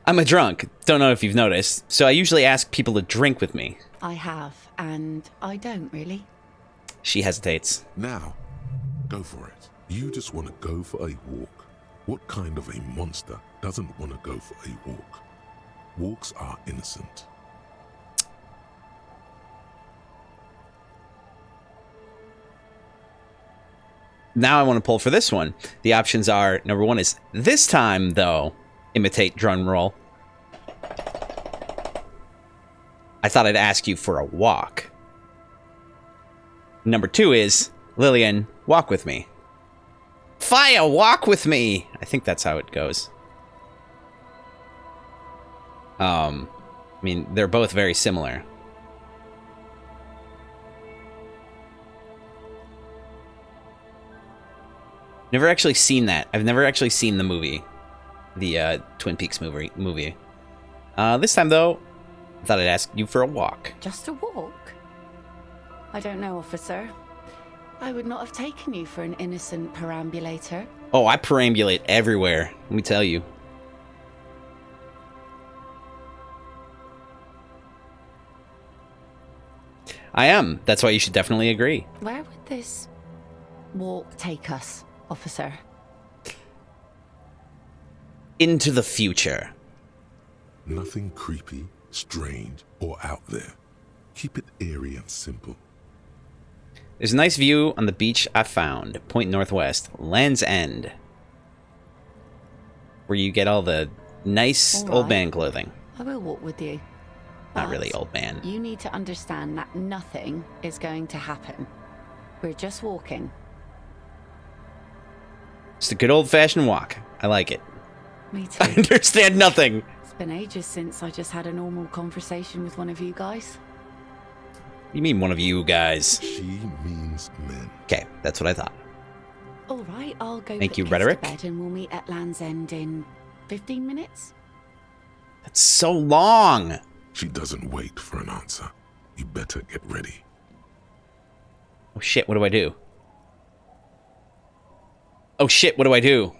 I'm a drunk. Don't know if you've noticed. So I usually ask people to drink with me. I have, and I don't really. She hesitates. Now, go for it. You just want to go for a walk. What kind of a monster doesn't want to go for a walk? Walks are innocent. Now I want to pull for this one. The options are, number 1 is, this time, though, imitate drum roll. I thought I'd ask you for a walk. Number 2 is, Lillian, walk with me. Fire, walk with me! I think that's how it goes. I mean, they're both very similar. Never actually seen that. I've never actually seen the movie. The Twin Peaks movie. This time, though, I thought I'd ask you for a walk. Just a walk? I don't know, officer. I would not have taken you for an innocent perambulator. Oh, I perambulate everywhere, let me tell you. I am. That's why you should definitely agree. Where would this walk take us, officer? Into the future. Nothing creepy, strange, or out there. Keep it airy and simple. There's a nice view on the beach I found. Point northwest. Land's End. Where you get all the nice old man clothing. I will walk with you. Not really old man. You need to understand that nothing is going to happen. We're just walking. Just a good old-fashioned walk. I like it. Me too. I understand nothing. It's been ages since I just had a normal conversation with one of you guys. You mean one of you guys? She means men. Okay, that's what I thought. All right, I'll go Thank put you, the kids Rhetoric. to bed and we'll meet at Land's End in 15 minutes. That's so long. She doesn't wait for an answer. You better get ready. Oh shit, what do I do? Oh shit, what do I do?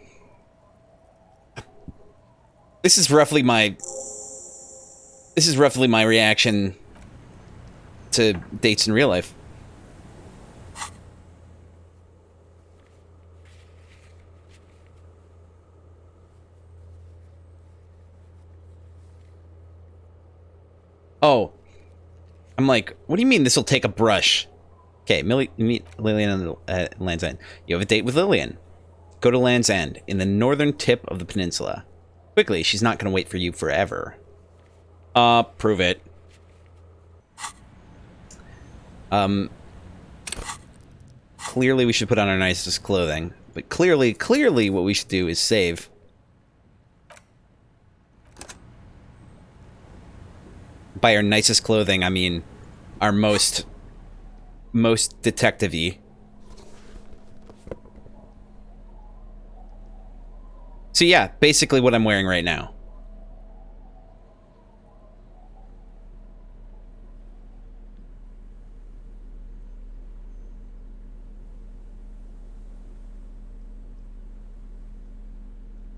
This is roughly my reaction to dates in real life. Oh. I'm like, what do you mean this will take a brush? Okay, meet Lillian at Land's End. You have a date with Lillian. Go to Land's End, in the northern tip of the peninsula. Quickly, she's not going to wait for you forever. Prove it. Clearly we should put on our nicest clothing. But clearly what we should do is save. By our nicest clothing, I mean our most detective-y. So yeah, basically what I'm wearing right now.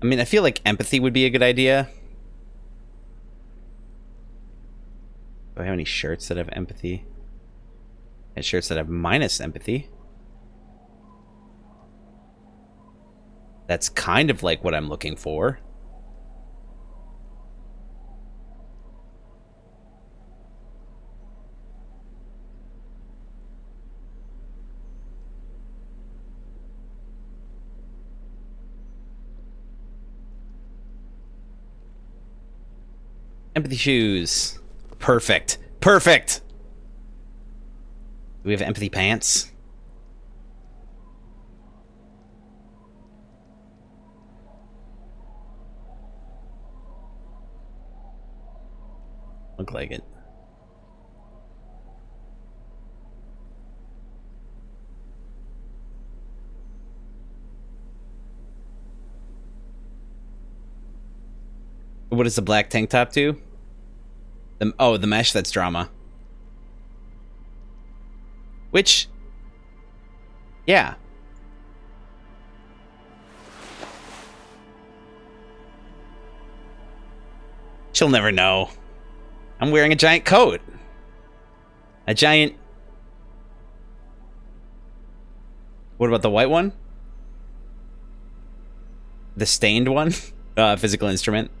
I mean, I feel like empathy would be a good idea. Do I have any shirts that have empathy? And shirts that have minus empathy. That's kind of like what I'm looking for. Empathy shoes. Perfect. Perfect! Do we have empathy pants? Look like it. What does the black tank top do? Oh, the mesh, that's drama. Which, yeah. She'll never know. I'm wearing a giant coat. A giant... What about the white one? The stained one? Physical instrument.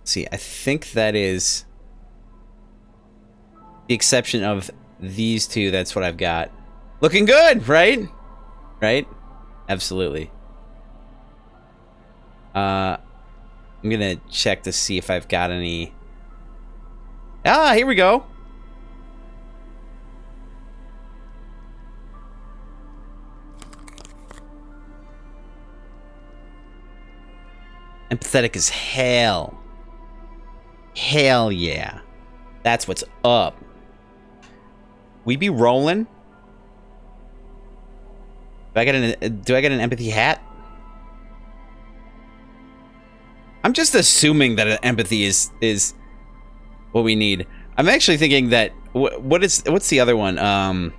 See, I think that is the exception of these two. That's what I've got. Looking good, right? Right? Absolutely. I'm gonna check to see if I've got any. Ah, here we go. Empathetic as hell. Hell yeah. That's what's up. We be rolling. Do I get an empathy hat? I'm just assuming that empathy is what we need. I'm actually thinking that what's the other one? Oh,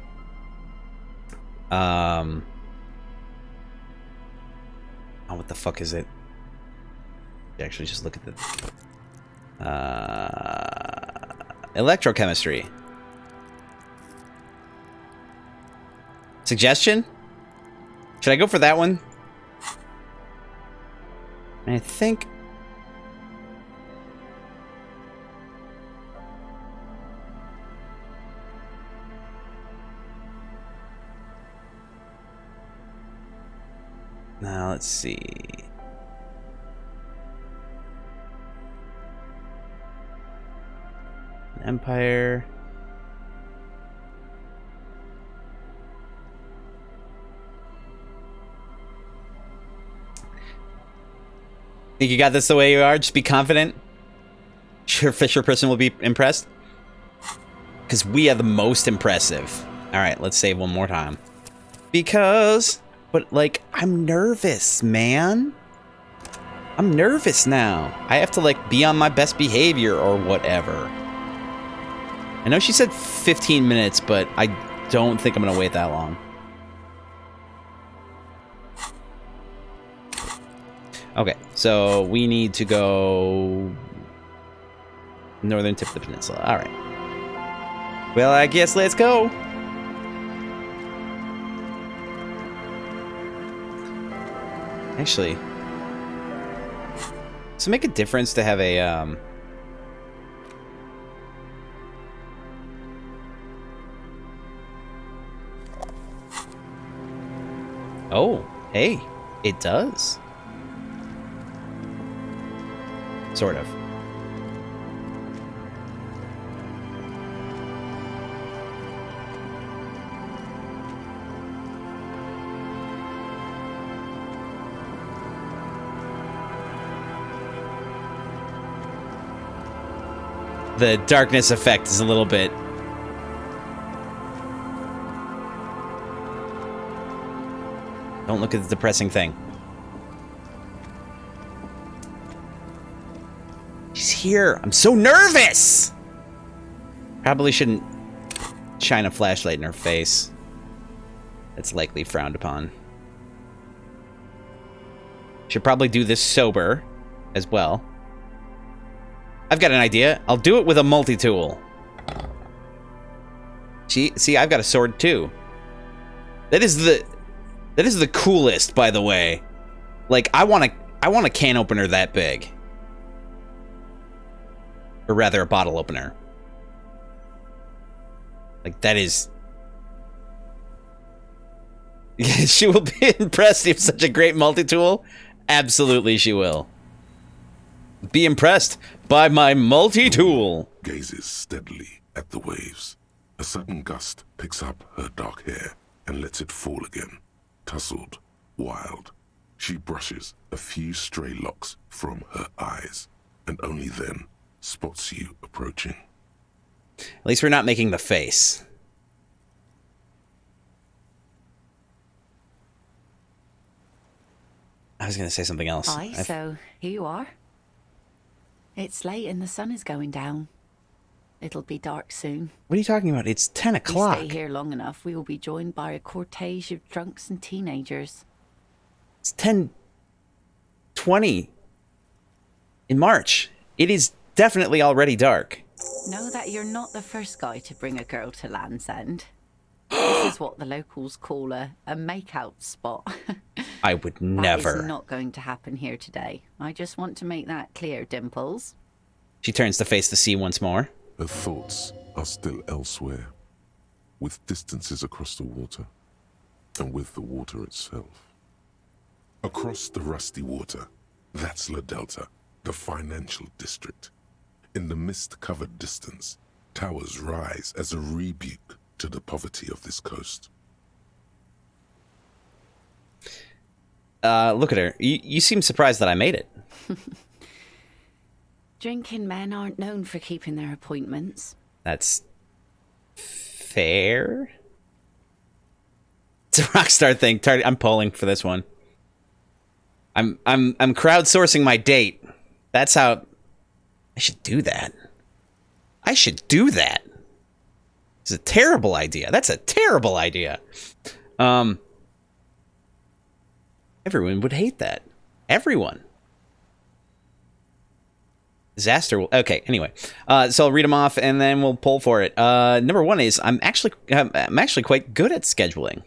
what the fuck is it? Actually, just look at the electrochemistry. Suggestion? Should I go for that one? I think. Now let's see. Empire. Think you got this the way you are? Just be confident. Sure, Fisher person will be impressed. Because we are the most impressive. Alright, let's save one more time. Because, but like, I'm nervous, man. I'm nervous now. I have to like be on my best behavior or whatever. I know she said 15 minutes, but I don't think I'm gonna wait that long. Okay, so we need to go northern tip of the peninsula. All right. Well, I guess let's go. Actually, does it make a difference to have a Oh, hey, it does. Sort of. The darkness effect is a little bit... Don't look at the depressing thing. She's here. I'm so nervous! Probably shouldn't shine a flashlight in her face. That's likely frowned upon. Should probably do this sober as well. I've got an idea. I'll do it with a multi-tool. See, I've got a sword too. That is the coolest, by the way. Like, I want a can opener that big. Or rather, a bottle opener. Like, that is... She will be impressed if such a great multi-tool. Absolutely, she will. Be impressed by my multi-tool. Gazes steadily at the waves. A sudden gust picks up her dark hair and lets it fall again. Tousled, wild. She brushes a few stray locks from her eyes, and only then spots you approaching. At least we're not making the face. I was going to say something else. Aye, so here you are. It's late and the sun is going down. It'll be dark soon. What are you talking about? It's 10 o'clock. If we stay here long enough, we will be joined by a cortege of drunks and teenagers. It's 10:20 in March. It is definitely already dark. Know that you're not the first guy to bring a girl to Land's End. This is what the locals call a make-out spot. I would never. That is not going to happen here today. I just want to make that clear, Dimples. She turns to face the sea once more. Her thoughts are still elsewhere, with distances across the water, and with the water itself. Across the rusty water, that's La Delta, the financial district. In the mist-covered distance, towers rise as a rebuke to the poverty of this coast. Look at her. You seem surprised that I made it. Drinking men aren't known for keeping their appointments. That's fair. It's a Rockstar thing. I'm polling for this one. I'm crowdsourcing my date. That's how. I should do that. I should do that. It's a terrible idea. That's a terrible idea. Everyone would hate that. Everyone. Disaster will... Okay, anyway. So I'll read them off, and then we'll pull for it. Number one is, I'm actually quite good at scheduling.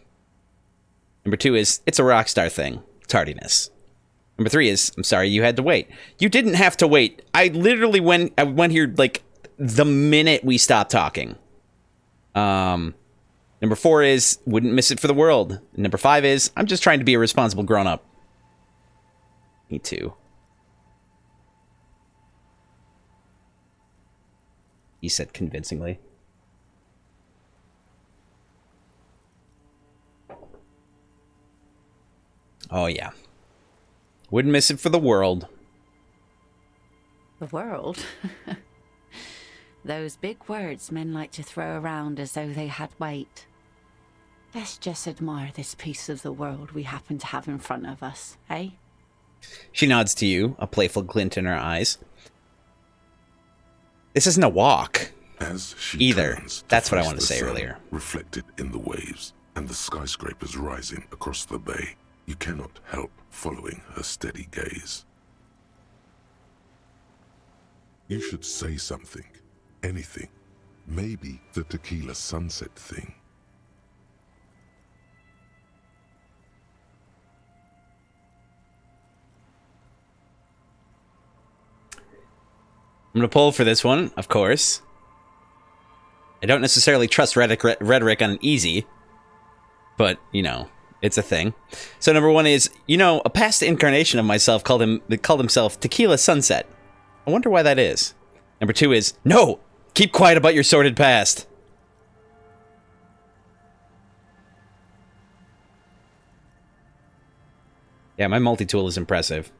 Number two is, it's a Rockstar thing. Tardiness. Number three is, I'm sorry you had to wait. You didn't have to wait. I literally went here, like, the minute we stopped talking. Number four is, wouldn't miss it for the world. Number five is, I'm just trying to be a responsible grown-up. Me too. He said convincingly. Oh, yeah. Wouldn't miss it for the world. The world? Those big words men like to throw around as though they had weight. Let's just admire this piece of the world we happen to have in front of us, eh? She nods to you, a playful glint in her eyes. This isn't a walk. As she either. Turns That's what I face wanted to the say sun earlier. Reflected in the waves and the skyscrapers rising across the bay, you cannot help following her steady gaze. You should say something. Anything. Maybe the tequila sunset thing. I'm going to pull for this one, of course. I don't necessarily trust rhetoric on easy, but, you know, it's a thing. So number one is, you know, a past incarnation of myself called himself Tequila Sunset. I wonder why that is. Number 2 is, no! Keep quiet about your sordid past. Yeah, my multi-tool is impressive.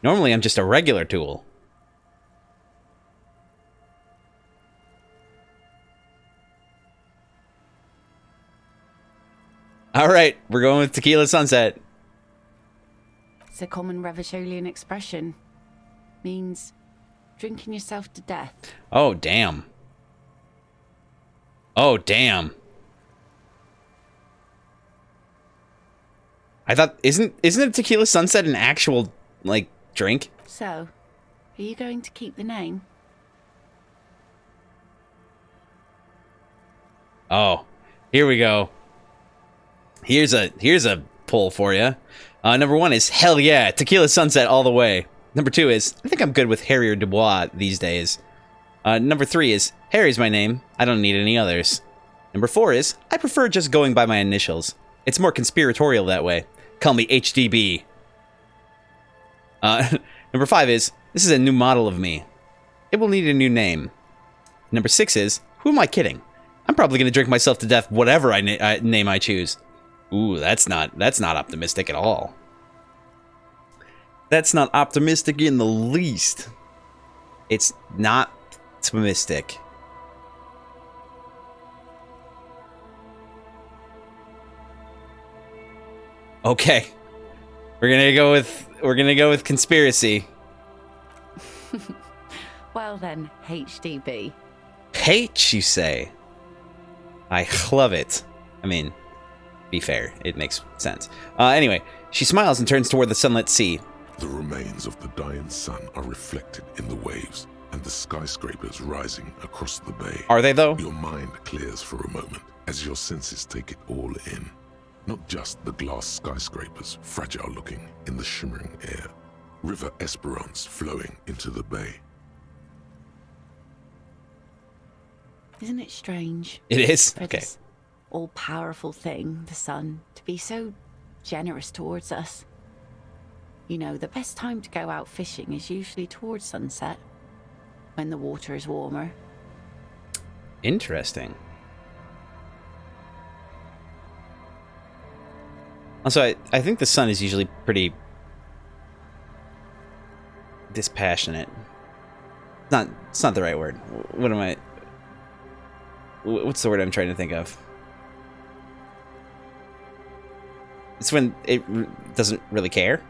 Normally, I'm just a regular tool. Alright, we're going with Tequila Sunset. It's a common Revacholian expression. Means drinking yourself to death. Oh, damn. Oh, damn. I thought, isn't a Tequila Sunset an actual, like, drink? So, are you going to keep the name? Oh, here we go. Here's a pull for you. Number 1 is, hell yeah, Tequila Sunset all the way. Number 2 is, I think I'm good with Harry or Dubois these days. Number 3 is, Harry's my name. I don't need any others. Number 4 is, I prefer just going by my initials. It's more conspiratorial that way. Call me HDB. Number 5 is, this is a new model of me. It will need a new name. Number 6 is, who am I kidding? I'm probably going to drink myself to death whatever name I choose. Ooh, that's not optimistic at all. That's not optimistic in the least. It's not optimistic. Okay. We're gonna go with conspiracy. Well then, HDB. Hate, you say? I love it. I mean, be fair, it makes sense. Anyway, she smiles and turns toward the sunlit sea. The remains of the dying sun are reflected in the waves and the skyscrapers rising across the bay. Are they, though? Your mind clears for a moment as your senses take it all in. Not just the glass skyscrapers, fragile looking in the shimmering air. River Esperance flowing into the bay. Isn't it strange? It is? For Okay. this all-powerful thing, the sun, to be so generous towards us. You know, the best time to go out fishing is usually towards sunset, when the water is warmer. Interesting. Also, I think the sun is usually pretty dispassionate. It's not the right word. What's the word I'm trying to think of? It's when it doesn't really care.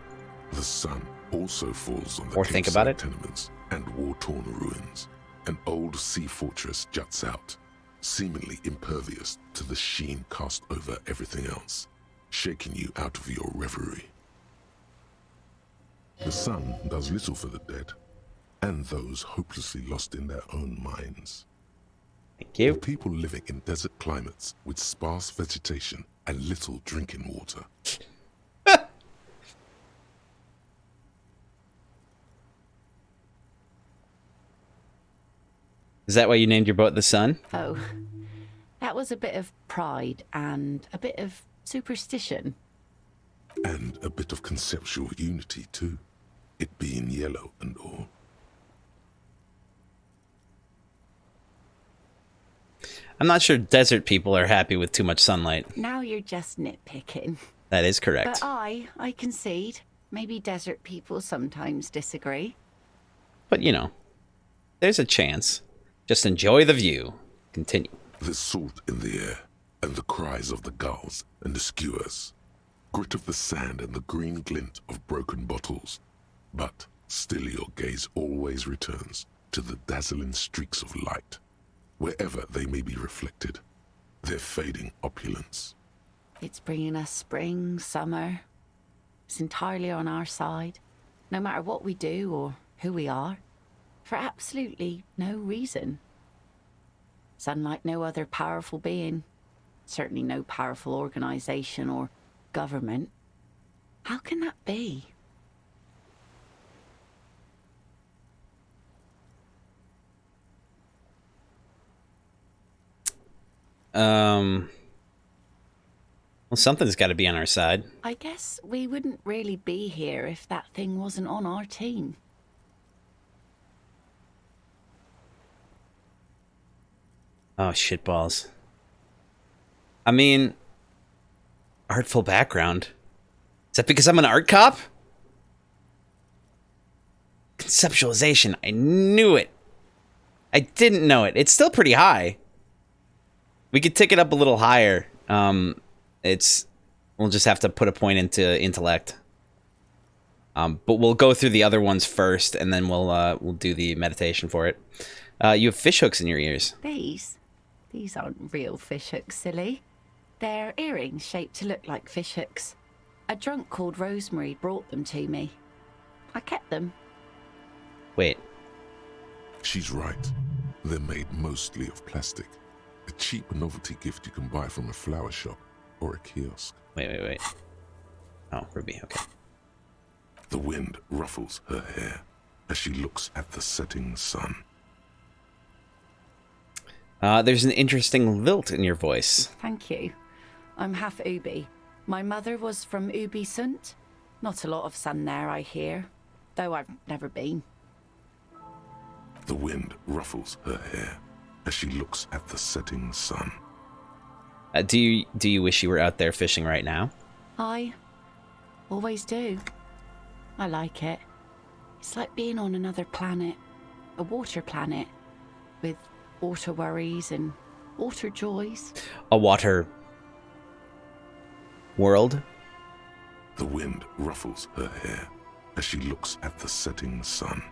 The sun also falls on the Or think about it. tenements and war-torn ruins. An old sea fortress juts out, seemingly impervious to the sheen cast over everything else, shaking you out of your reverie. The sun does little for the dead, and those hopelessly lost in their own minds. Thank you. For people living in desert climates with sparse vegetation and little drinking water. Is that why you named your boat the Sun? Oh, that was a bit of pride and a bit of superstition. And a bit of conceptual unity too, it being yellow and all. I'm not sure desert people are happy with too much sunlight. Now you're just nitpicking. That is correct. But I concede. Maybe desert people sometimes disagree. But, you know, there's a chance. Just enjoy the view. Continue. There's salt in the air, and the cries of the gulls and the skuas. Grit of the sand and the green glint of broken bottles. But still your gaze always returns to the dazzling streaks of light, wherever they may be reflected, their fading opulence. It's bringing us spring, summer. It's entirely on our side, no matter what we do or who we are, for absolutely no reason. It's unlike no other powerful being, certainly no powerful organization or government. How can that be? Well, something's got to be on our side. I guess we wouldn't really be here if that thing wasn't on our team. Oh, shitballs. I mean, artful background. Is that because I'm an art cop? Conceptualization. I knew it. I didn't know it. It's still pretty high. We could tick it up a little higher. We'll just have to put a point into intellect. But we'll go through the other ones first, and then we'll do the meditation for it. You have fish hooks in your ears. These aren't real fish hooks, silly. They're earrings shaped to look like fish hooks. A drunk called Rosemary brought them to me. I kept them. Wait. She's right. They're made mostly of plastic. A cheap novelty gift you can buy from a flower shop or a kiosk. Wait. Oh, Ruby, okay. The wind ruffles her hair as she looks at the setting sun. There's an interesting lilt in your voice. Thank you. I'm half Ubi. My mother was from Ubi Sunt. Not a lot of sun there, I hear. Though I've never been. The wind ruffles her hair as she looks at the setting sun. Do you wish you were out there fishing right now? I always do. I like it. It's like being on another planet. A water planet. With water worries and water joys. A water world? The wind ruffles her hair as she looks at the setting sun.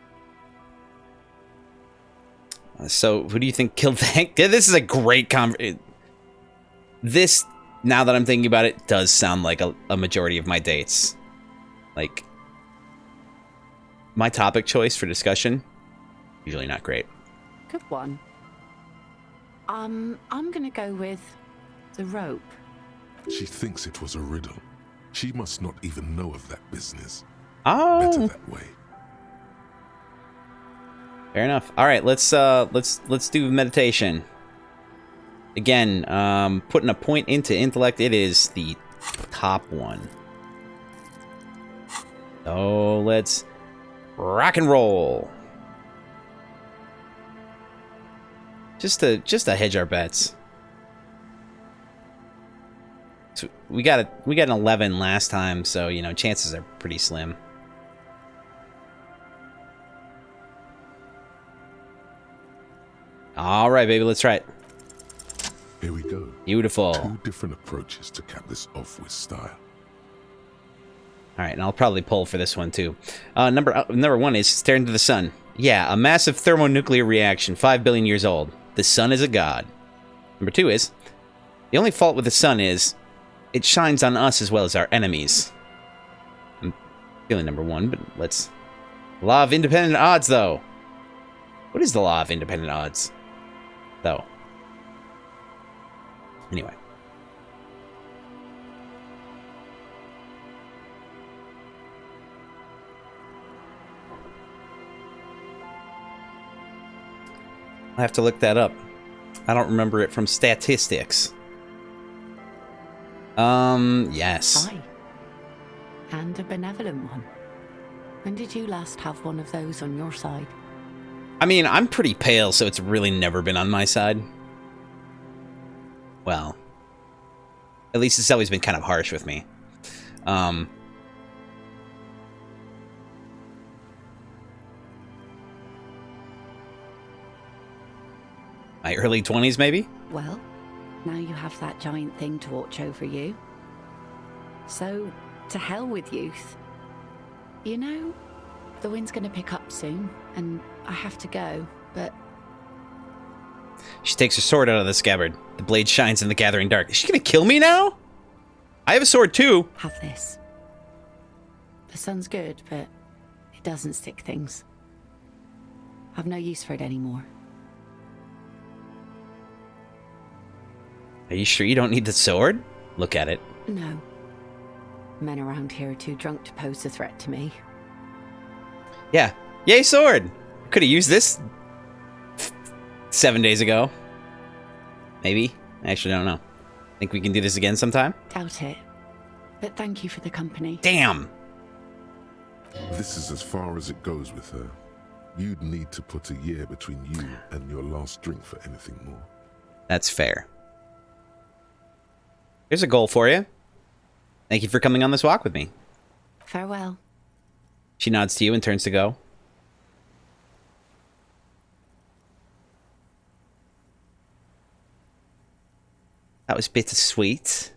So, who do you think killed Hank? This is a great This, now that I'm thinking about it, does sound like a majority of my dates. Like, my topic choice for discussion, usually not great. Good one. I'm gonna go with the rope. She thinks it was a riddle. She must not even know of that business. Oh. Better that way. Fair enough. All right, let's do meditation. Again, putting a point into intellect. It is the top one. So let's rock and roll. Just to hedge our bets. So we got an 11 last time, so you know chances are pretty slim. All right, baby, let's try it. Here we go. Beautiful. 2 different approaches to cap this off with style. All right, and I'll probably pull for this one too. Number 1 is stare into the sun. Yeah, a massive thermonuclear reaction, 5 billion years old. The sun is a god. Number 2 is the only fault with the sun is it shines on us as well as our enemies. I'm feeling number 1, but let's. Law of independent odds, though. What is the law of independent odds, though? Anyway. I have to look that up. I don't remember it from statistics. Yes. Hi. And a benevolent one. When did you last have one of those on your side? I mean, I'm pretty pale, so it's really never been on my side. Well, at least it's always been kind of harsh with me. My early 20s, maybe? Well, now you have that giant thing to watch over you. So, to hell with youth. You know, the wind's gonna pick up soon, and I have to go, but... She takes her sword out of the scabbard. The blade shines in the gathering dark. Is she gonna kill me now? I have a sword too. Have this. The sun's good, but it doesn't stick things. I've no use for it anymore. Are you sure you don't need the sword? Look at it. No. Men around here are too drunk to pose a threat to me. Yeah. Yay, sword! Could have used this 7 days ago. Maybe. I actually don't know. Think we can do this again sometime? Doubt it. But thank you for the company. Damn! This is as far as it goes with her. You'd need to put a year between you and your last drink for anything more. That's fair. Here's a goal for you. Thank you for coming on this walk with me. Farewell. She nods to you and turns to go. That was bittersweet.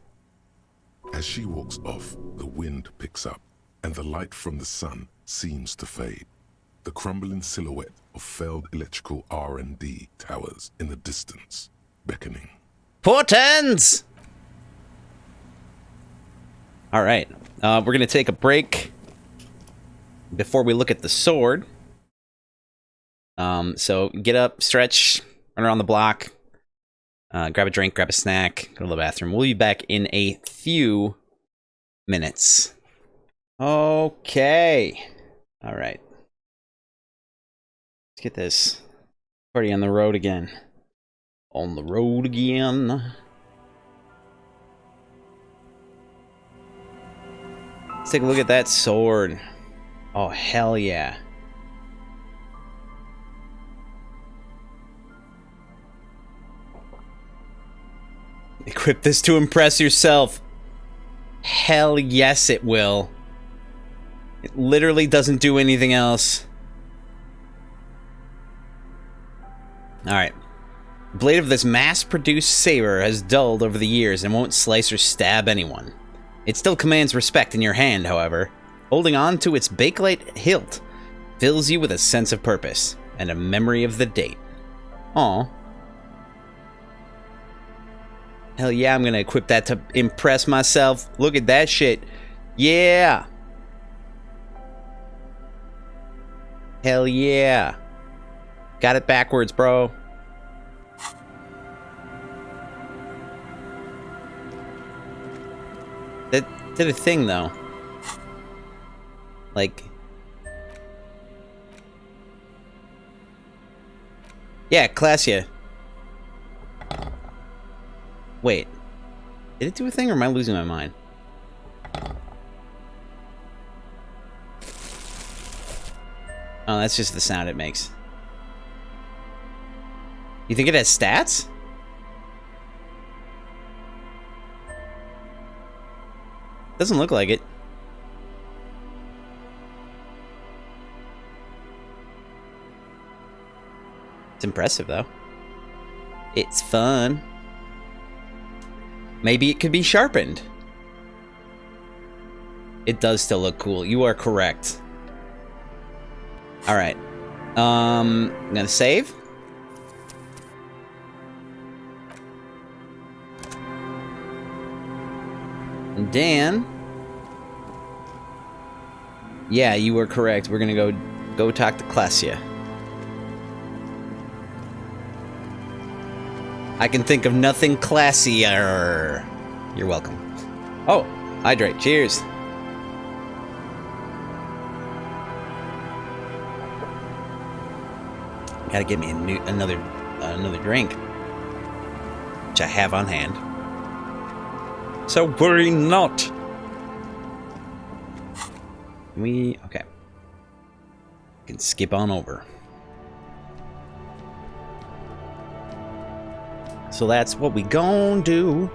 As she walks off, the wind picks up, and the light from the sun seems to fade. The crumbling silhouette of failed electrical R&D towers in the distance, beckoning. Portents! All right. We're going to take a break before we look at the sword. So get up, stretch, run around the block, grab a drink, grab a snack, go to the bathroom. We'll be back in a few minutes. Okay. All right. Let's get this party on the road again. On the road again. Let's take a look at that sword. Oh, hell yeah. Equip this to impress yourself. Hell yes, it will. It literally doesn't do anything else. Alright. The blade of this mass-produced saber has dulled over the years and won't slice or stab anyone. It still commands respect in your hand, however. Holding on to its bakelite hilt fills you with a sense of purpose and a memory of the date. Aw. Hell yeah, I'm gonna equip that to impress myself. Look at that shit. Yeah! Hell yeah. Got it backwards, bro. That did a thing, though. Like... Yeah, Classia. Wait. Did it do a thing, or am I losing my mind? Oh, that's just the sound it makes. You think it has stats? Doesn't look like it. It's impressive, though. It's fun. Maybe it could be sharpened. It does still look cool. You are correct. Alright. I'm gonna save. And Dan. Yeah, you were correct. We're gonna go talk to Classia. I can think of nothing classier. You're welcome. Oh, hydrate. Cheers. Gotta get me another drink, which I have on hand. So worry not. Okay. Can skip on over. So that's what we gon' do.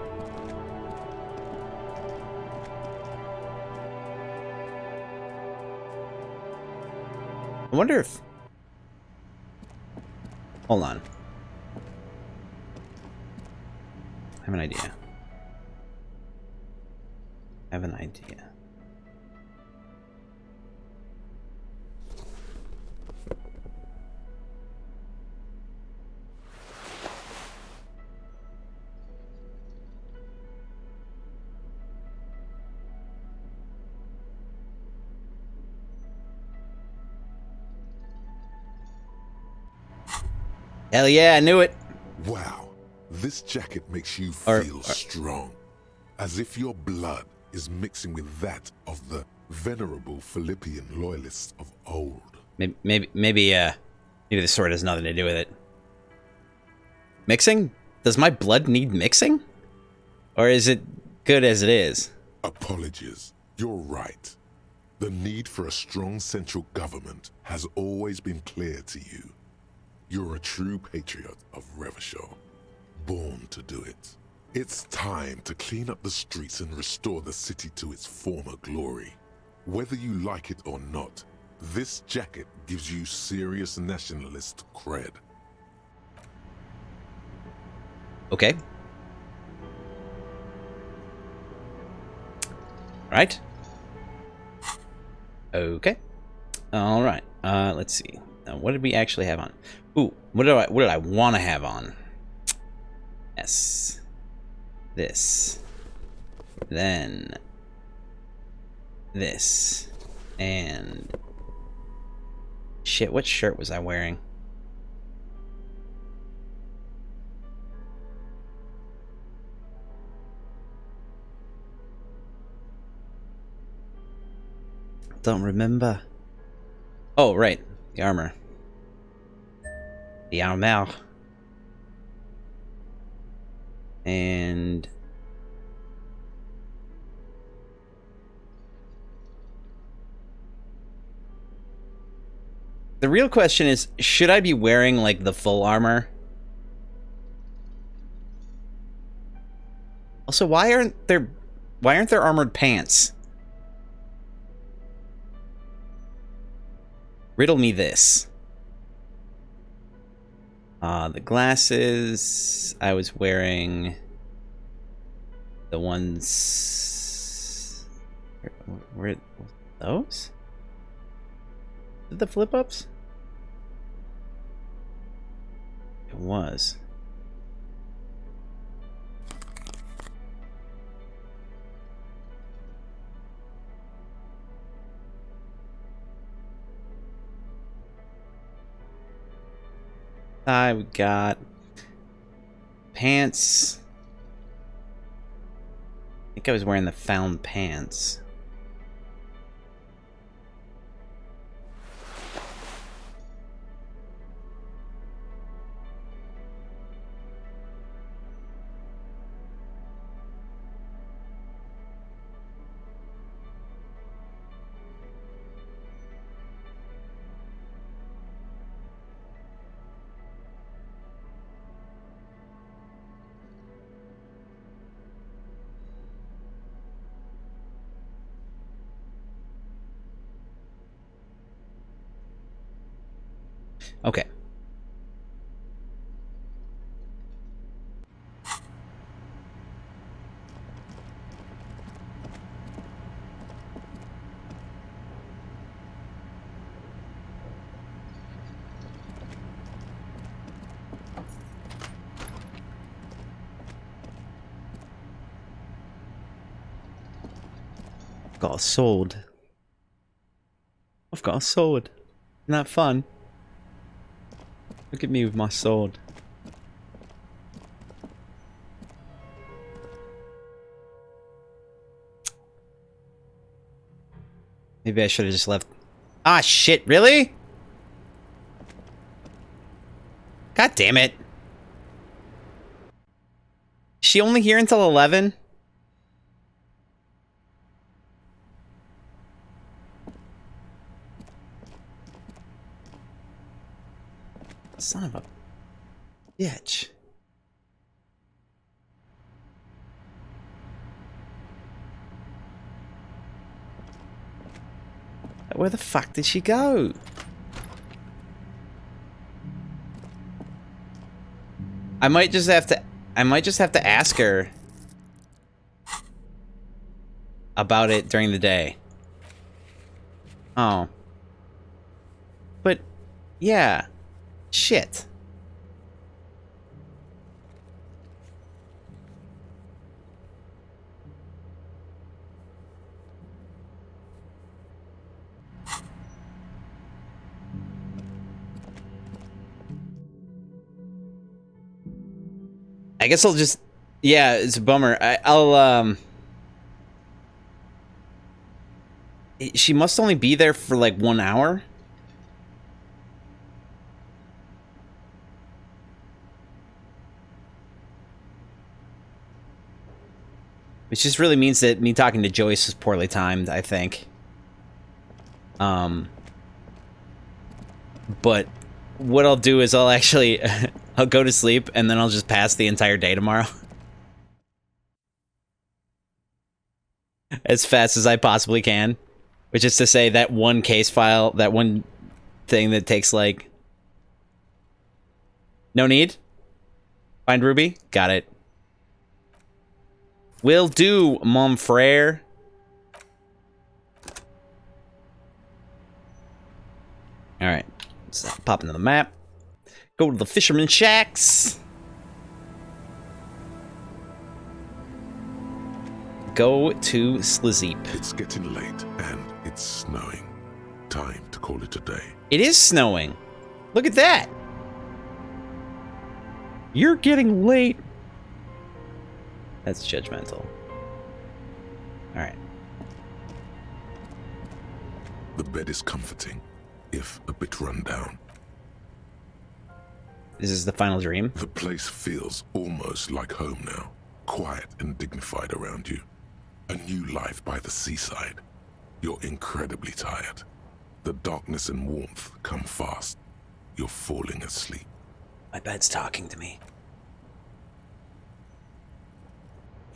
I wonder if... Hold on. I have an idea. Hell yeah, I knew it. Wow, this jacket makes you feel strong. As if your blood is mixing with that of the venerable Philippian loyalists of old. Maybe the sword has nothing to do with it. Mixing? Does my blood need mixing? Or is it good as it is? Apologies. You're right. The need for a strong central government has always been clear to you. You're a true patriot of Revachol. born to do it. It's time to clean up the streets and restore the city to its former glory. Whether you like it or not, this jacket gives you serious nationalist cred. Okay. Right. Okay. All right. Let's see. Now, what did we actually have on? Ooh, what did I want to have on? Yes. This. Then this. And shit, what shirt was I wearing? Don't remember. Oh, right. The armor. The armor. And the real question is, should I be wearing like the full armor? Also, why aren't there armored pants? Riddle me this. The glasses, I was wearing the ones... Where those? Did the flip-ups? It was. We got pants. I think I was wearing the found pants. Okay. Got a sword. I've got a sword. Isn't that fun? Look at me with my sword. Maybe I should have just left. Ah, shit, really? God damn it. Is she only here until 11? Son of a bitch. Where the fuck did she go? I might just have to ask her about it during the day. Oh. But yeah. Shit. I guess I'll just... Yeah, it's a bummer. I'll she must only be there for like 1 hour? Which just really means that me talking to Joyce was poorly timed, I think. But what I'll do is I'll actually... I'll go to sleep, and then I'll just pass the entire day tomorrow. As fast as I possibly can. Which is to say, that one case file, that one thing that takes, like... No need? Find Ruby? Got it. Will do, mon frere. Alright. Let's pop into the map. Go to the fisherman shacks. Go to sleep. It's getting late and it's snowing. Time to call it a day. It is snowing. Look at that. You're getting late. That's judgmental. Alright. The bed is comforting, if a bit run down. This is the final dream. The place feels almost like home now. Quiet and dignified around you. A new life by the seaside. You're incredibly tired. The darkness and warmth come fast. You're falling asleep. My bed's talking to me.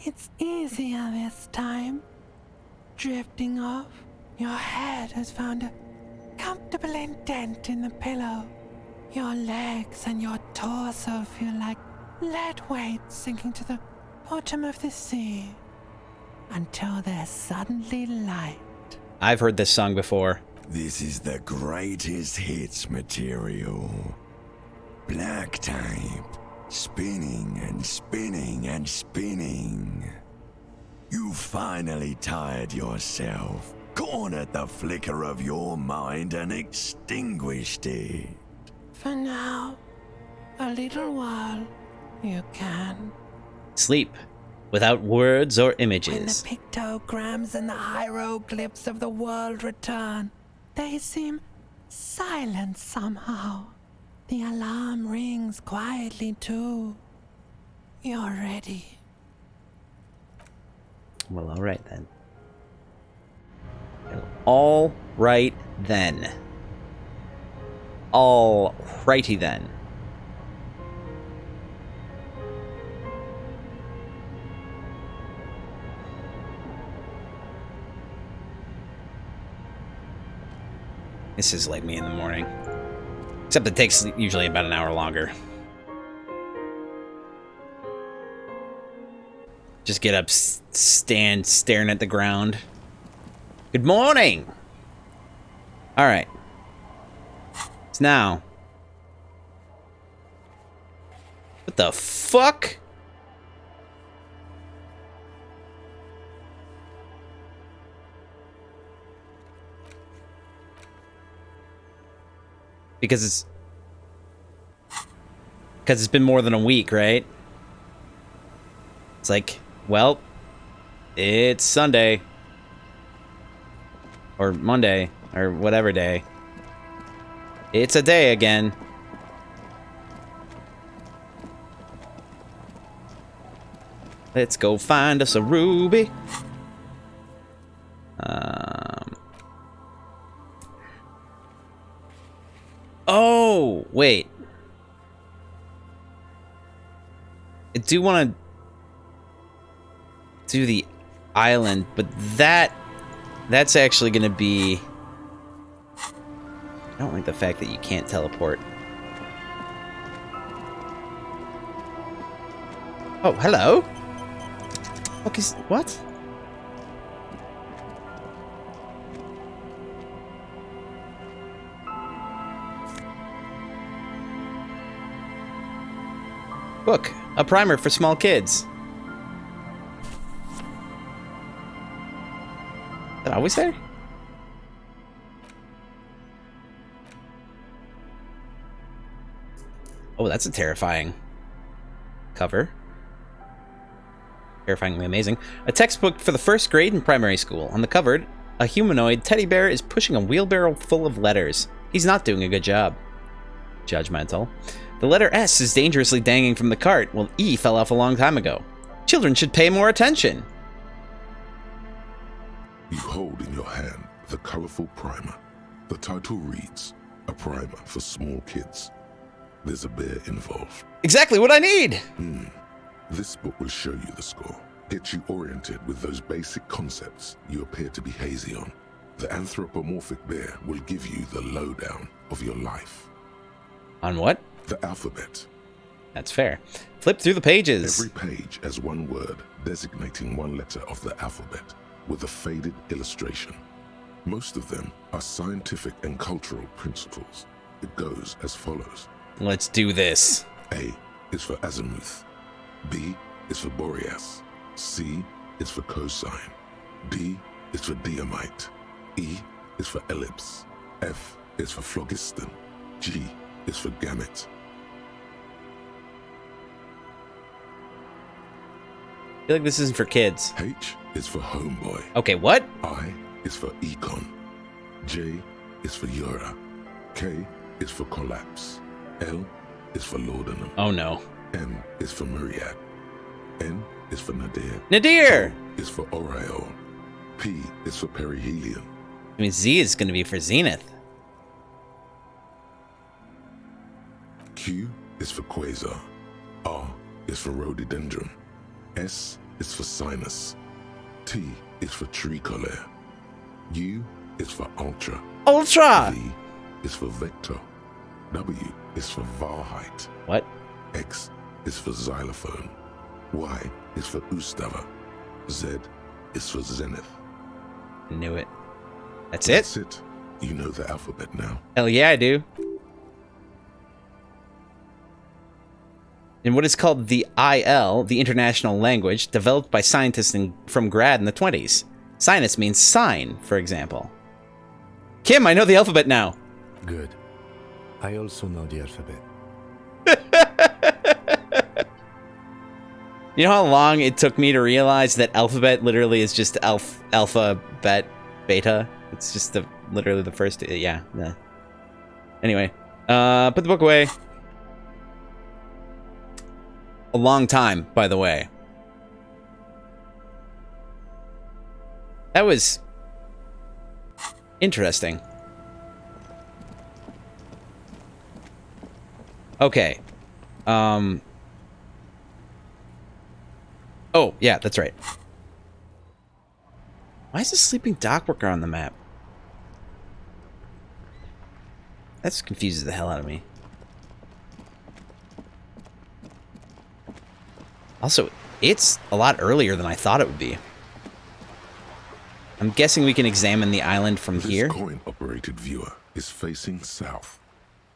It's easier this time. Drifting off, your head has found a comfortable indent in the pillow. Your legs and your torso feel like lead weights sinking to the bottom of the sea. Until there's suddenly light. I've heard this song before. This is the greatest hits material. Black type. Spinning and spinning and spinning. You finally tired yourself, cornered the flicker of your mind and extinguished it. For now, a little while, you can. Sleep. Without words or When the images. pictograms and the hieroglyphs of the world return, they seem silent somehow. The alarm rings quietly too. You're ready. Well, alright then. All right then. All righty then. This is like me in the morning. Except it takes usually about an hour longer. Just get up, stand staring at the ground. Good morning! Alright. It's now. What the fuck? Because it's been more than a week, right? It's like, well, it's Sunday. Or Monday, or whatever day. It's a day again. Let's go find us a ruby. Oh, wait. I do want to do the island, but that's actually going to be... I don't like the fact that you can't teleport. Oh, hello? Fuck is... What? Book, a primer for small kids. Is that always there? Oh, that's a terrifying cover. Terrifyingly amazing. A textbook for the first grade in primary school. On the cover, a humanoid teddy bear is pushing a wheelbarrow full of letters. He's not doing a good job. Judgmental. The letter S is dangerously dangling from the cart, while E fell off a long time ago. Children should pay more attention. You hold in your hand the colorful primer. The title reads, A Primer for Small Kids. there's a bear involved. Exactly what I need! This book will show you the score. Get you oriented with those basic concepts you appear to be hazy on. The anthropomorphic bear will give you the lowdown of your life. On what? The alphabet. That's fair. Flip through the pages. Every page has one word designating one letter of the alphabet with a faded illustration. Most of them are scientific and cultural principles. It goes as follows. Let's do this. A is for azimuth. B is for Boreas. C is for cosine. D is for diamite. E is for ellipse. F is for phlogiston. G is for gamete. I feel like this isn't for kids. H is for homeboy. Okay, what? I is for econ. J is for Yura. K is for collapse. L is for laudanum. Oh no. M is for myriad. N is for nadir. Nadir! O is for aureole. P is for perihelion. I mean, Z is going to be for zenith. Q is for quasar. R is for rhododendron. S is for sinus. T is for tricolor. U is for ultra. Ultra! V is for vector. W is for Varheit. What? X is for xylophone. Y is for Ustava. Z is for zenith. Knew it. That's it? You know the alphabet now. Hell yeah, I do. In what is called the IL, the international language, developed by scientists from grad in the 20s. Sinus means sign, for example. Kim, I know the alphabet now. Good. I also know the alphabet. You know how long it took me to realize that alphabet literally is just alpha, bet, beta? It's just literally the first, yeah. Anyway, put the book away. A long time, by the way. That was interesting. Okay. Oh, yeah, that's right. Why is the sleeping dockworker on the map? That confuses the hell out of me. Also, it's a lot earlier than I thought it would be. I'm guessing we can examine the island from here. This coin-operated viewer is facing south.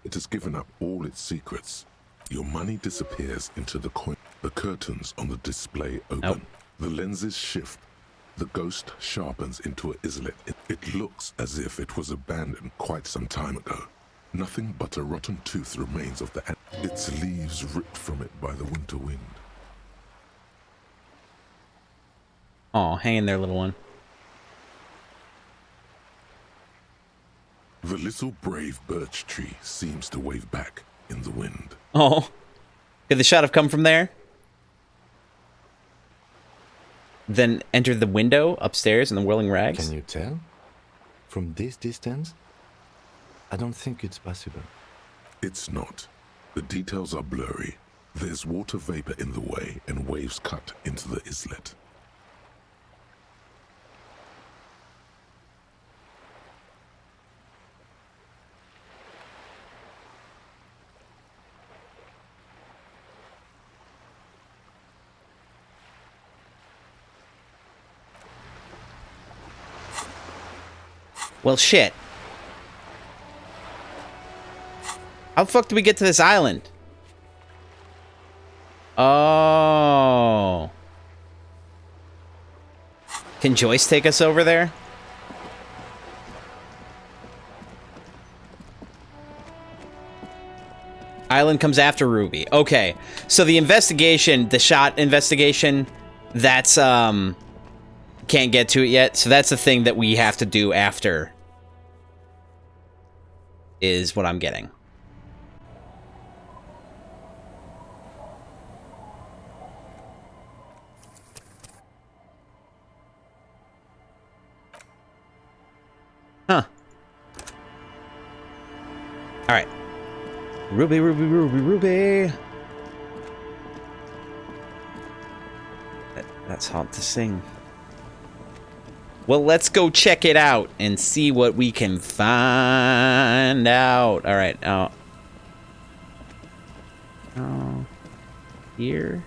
It has given up all its secrets. Your money disappears into the coin. The curtains on the display open. Oh. The lenses shift. The ghost sharpens into an islet. It looks as if it was abandoned quite some time ago. Nothing but a rotten tooth remains of the its leaves ripped from it by the winter wind. Oh, hang in there, little one. The little brave birch tree seems to wave back in the wind. Oh. Could the shot have come from there? Then enter the window upstairs in the whirling rags? Can you tell? From this distance? I don't think it's possible. It's not. The details are blurry. There's water vapor in the way and waves cut into the islet. Well, shit. How the fuck do we get to this island? Oh. Can Joyce take us over there? Island comes after Ruby. Okay. So the investigation, the shot investigation, that's, can't get to it yet. So that's the thing that we have to do after. Is what I'm getting. Huh. Alright. Ruby, Ruby, Ruby, Ruby. That's hard to sing. Well, let's go check it out and see what we can find out. All right. Here.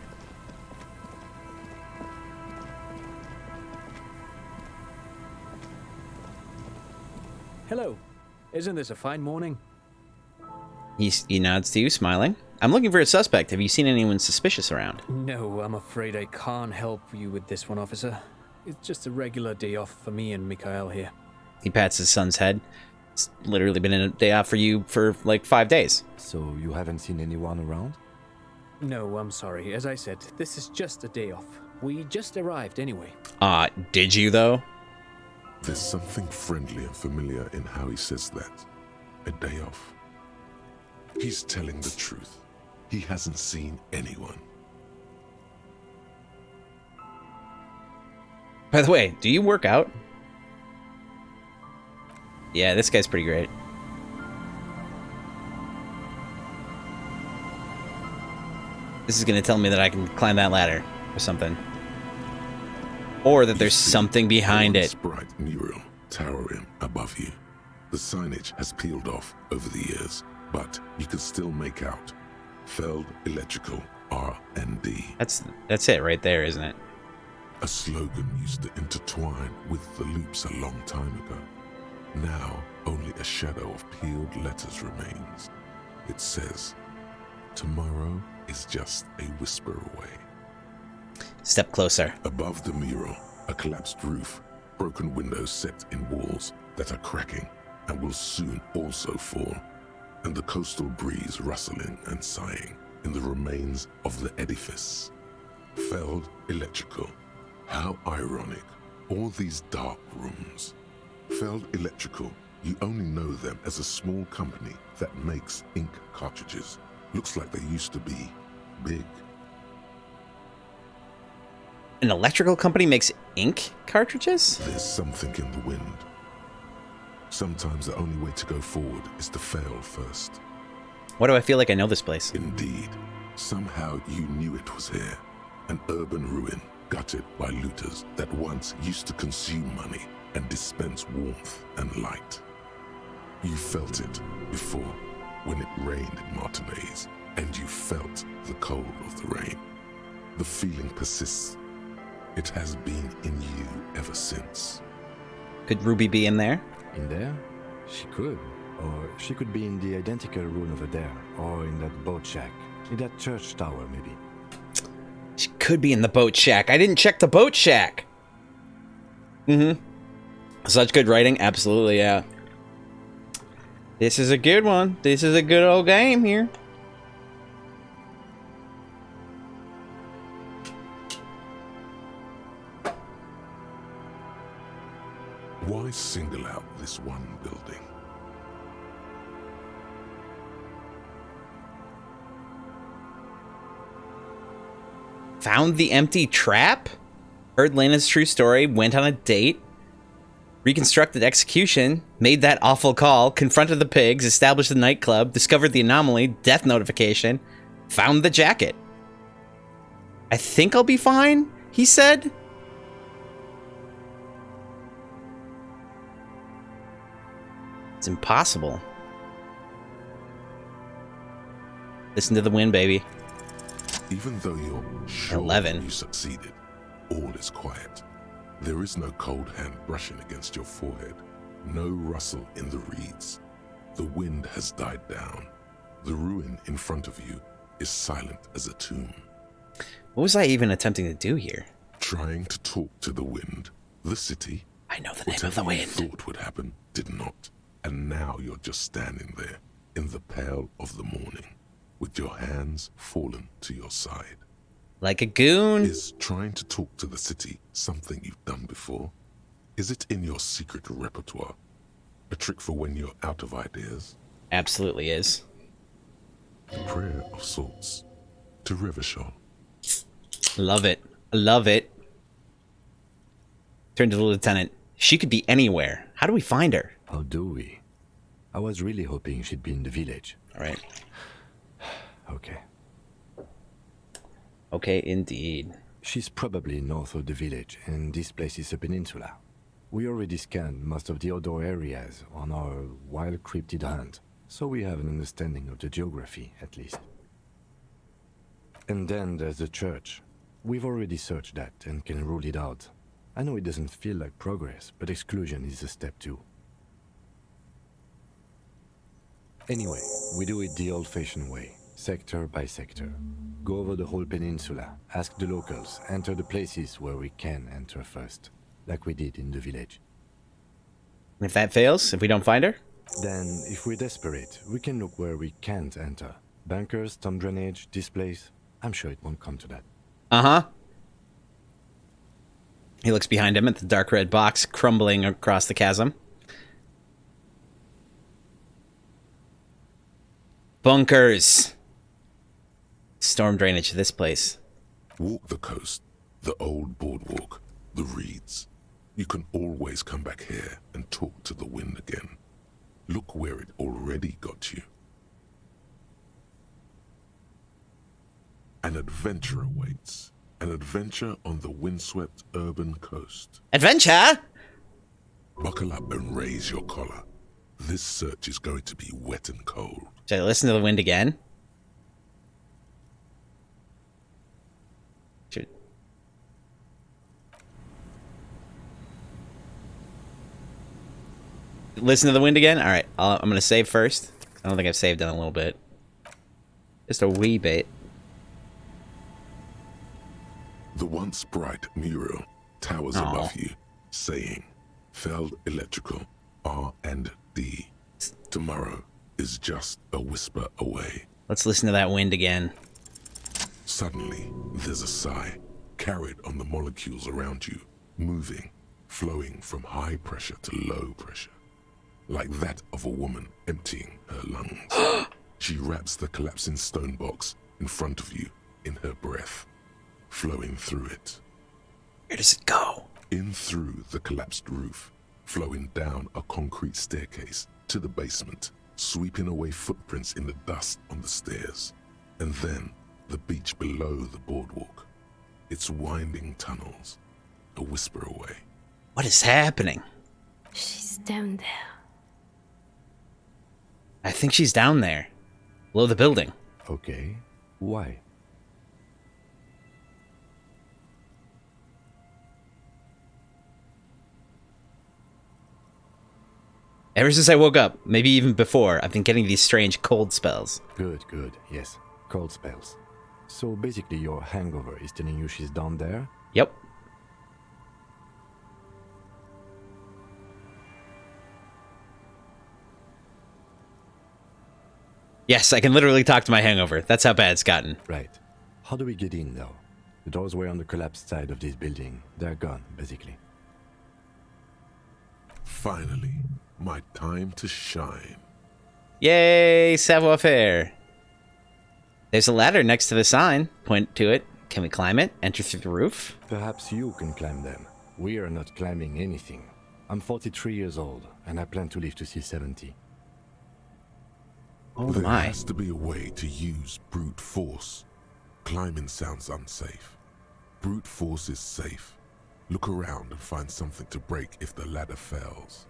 Hello. Isn't this a fine morning? He nods to you, smiling. I'm looking for a suspect. Have you seen anyone suspicious around? No, I'm afraid I can't help you with this one, officer. It's just a regular day off for me and Mikhail here. He pats his son's head. It's literally been a day off for you for like 5 days. So you haven't seen anyone around? No, I'm sorry. As I said, this is just a day off. We just arrived anyway. Did you though? There's something friendly and familiar in how he says that. A day off. He's telling the truth. He hasn't seen anyone. By the way, do you work out? Yeah, this guy's pretty great. This is gonna tell me that I can climb that ladder or something. Or that there's something behind it. Bright mural towering above you. The signage has peeled off over the years, but you can still make out Feld Electrical R&D. That's it right there, isn't it? A slogan used to intertwine with the loops a long time ago. Now, only a shadow of peeled letters remains. It says, "Tomorrow is just a whisper away." Step closer. Above the mural, a collapsed roof, broken windows set in walls that are cracking and will soon also fall, and the coastal breeze rustling and sighing in the remains of the edifice. Feld Electrical. How ironic. All these dark rooms. Feld Electrical, you only know them as a small company that makes ink cartridges. Looks like they used to be big. An electrical company makes ink cartridges? There's something in the wind. Sometimes the only way to go forward is to fail first. Why do I feel like I know this place? Indeed. Somehow you knew it was here. An urban ruin, gutted by looters that once used to consume money and dispense warmth and light. You felt it before, when it rained in Martinez, and you felt the cold of the rain. The feeling persists. It has been in you ever since. Could Ruby be in there? In there? She could. Or she could be in the identical room over there. Or in that boat shack. In that church tower, maybe. She could be in the boat shack. I didn't check the boat shack. Such good writing. Absolutely, yeah. This is a good one. This is a good old game here. Why single out this one building? Found the empty trap? Heard Lena's true story, went on a date, reconstructed execution, made that awful call, confronted the pigs, established the nightclub, discovered the anomaly, death notification, found the jacket. I think I'll be fine, he said. It's impossible. Listen to the wind, baby. Even though you're sure 11. You succeeded, all is quiet. There is no cold hand brushing against your forehead, no rustle in the reeds. The wind has died down. The ruin in front of you is silent as a tomb. What was I even attempting to do here? Trying to talk to the wind, the city. I know the name of the wind. Whatever you thought would happen did not. And now you're just standing there in the pale of the morning, with your hands fallen to your side. Like a goon. Is trying to talk to the city something you've done before? Is it in your secret repertoire? A trick for when you're out of ideas? Absolutely is. A prayer of sorts. To Revachol. Love it. Love it. Turn to the lieutenant. She could be anywhere. How do we find her? How do we? I was really hoping she'd be in the village. All right. Okay. Okay, indeed. She's probably north of the village, and this place is a peninsula. We already scanned most of the outdoor areas on our wild cryptid hunt, so we have an understanding of the geography, at least. And then there's the church. We've already searched that and can rule it out. I know it doesn't feel like progress, but exclusion is a step too. Anyway, we do it the old-fashioned way, sector by sector. Go over the whole peninsula, ask the locals, enter the places where we can enter first, like we did in the village. If that fails, if we don't find her? Then, if we're desperate, we can look where we can't enter. Bunkers, storm drainage, displays. I'm sure it won't come to that. Uh-huh. He looks behind him at the dark red box crumbling across the chasm. Bunkers. Storm drainage to this place. Walk the coast, the old boardwalk, the reeds. You can always come back here and talk to the wind again. Look where it already got you. An adventure awaits. An adventure on the windswept urban coast. Adventure? Buckle up and raise your collar. This search is going to be wet and cold. Should I listen to the wind again? Should... Listen to the wind again? Alright, I'm going to save first. I don't think I've saved in a little bit. Just a wee bit. The once bright mural towers above you, saying, Feld Electrical, R&D. Tomorrow is just a whisper away. Let's listen to that wind again. Suddenly, there's a sigh, carried on the molecules around you, moving, flowing from high pressure to low pressure, like that of a woman emptying her lungs. She wraps the collapsing stone box in front of you in her breath, flowing through it. Where does it go? In through the collapsed roof, flowing down a concrete staircase to the basement, sweeping away footprints in the dust on the stairs, and then the beach below the boardwalk, its winding tunnels, a whisper away. What is happening? She's down there. I think she's down there, below the building. Okay, why? Ever since I woke up, maybe even before, I've been getting these strange cold spells. Good, yes. Cold spells. So basically your hangover is telling you she's down there? Yep. Yes, I can literally talk to my hangover. That's how bad it's gotten. Right. How do we get in, though? The doors were on the collapsed side of this building. They're gone, basically. Finally, my time to shine. Yay, savoir-faire. There's a ladder next to the sign. Point to it. Can we climb it? Enter through the roof? Perhaps you can climb them. We are not climbing anything. I'm 43 years old, and I plan to live to see 70. Oh there my. has to be a way to use brute force. Climbing sounds unsafe. Brute force is safe. Look around and find something to break if the ladder fails.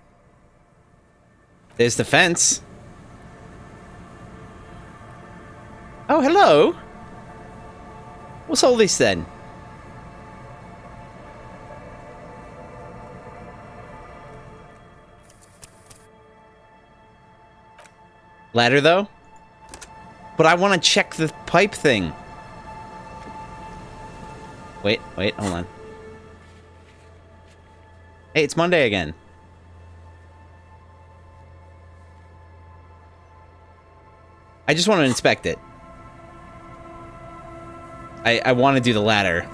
There's the fence. Oh, hello. What's all this then? Ladder, though? But I want to check the pipe thing. Wait, hold on. Hey, it's Monday again. I just want to inspect it. I want to do the ladder.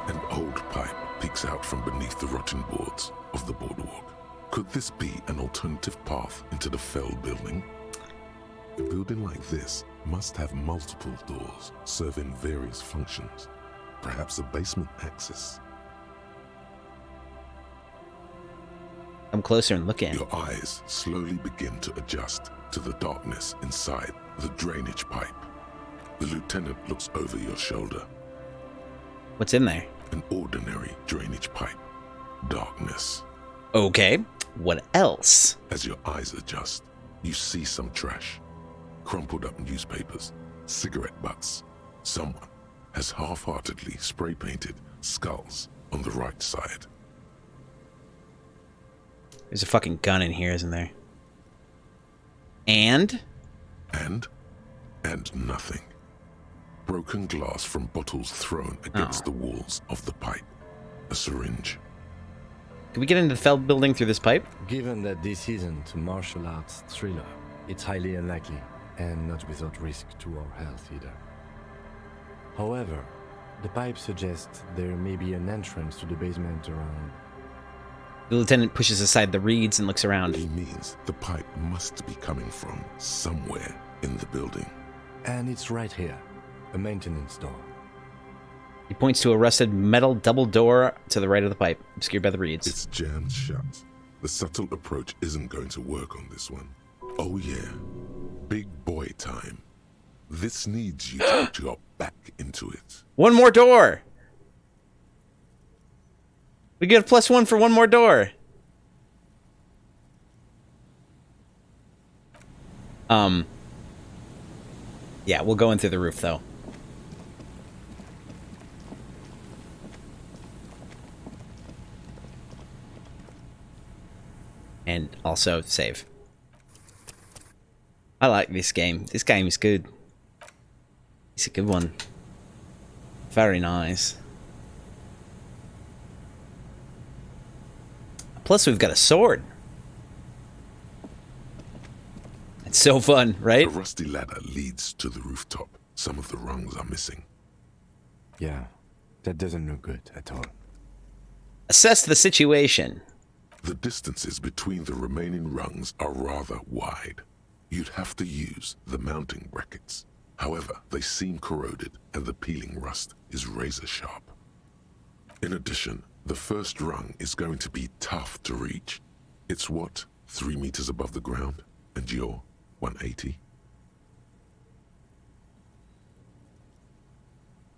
An old pipe peeks out from beneath the rotting boards of the boardwalk. Could this be an alternative path into the Feld building? A building like this must have multiple doors serving various functions. Perhaps a basement access. Come closer and look in. Your eyes slowly begin to adjust to the darkness inside the drainage pipe. The lieutenant looks over your shoulder. What's in there? An ordinary drainage pipe. Darkness. Okay. What else? As your eyes adjust, you see some trash. Crumpled up newspapers, cigarette butts. Someone has half-heartedly spray-painted skulls on the right side. There's a fucking gun in here, isn't there? And nothing. Broken glass from bottles thrown against the walls of the pipe. A syringe. Can we get into the Feld building through this pipe? Given that this isn't a martial arts thriller, it's highly unlikely, and not without risk to our health either. However, the pipe suggests there may be an entrance to the basement around. The lieutenant pushes aside the reeds and looks around. He means the pipe must be coming from somewhere in the building. And it's right here, a maintenance door. He points to a rusted metal double door to the right of the pipe, obscured by the reeds. It's jammed shut. The subtle approach isn't going to work on this one. Oh yeah, big boy time. This needs you to put your back into it. One more door! We get a +1 for one more door. Yeah, we'll go in through the roof, though. And also save. I like this game. This game is good. It's a good one. Very nice. Plus, we've got a sword. It's so fun, right? A rusty ladder leads to the rooftop. Some of the rungs are missing. Yeah, that doesn't look good at all. Assess the situation. The distances between the remaining rungs are rather wide. You'd have to use the mounting brackets. However, they seem corroded and the peeling rust is razor sharp. In addition, the first rung is going to be tough to reach. It's what, 3 meters above the ground, and you're 180?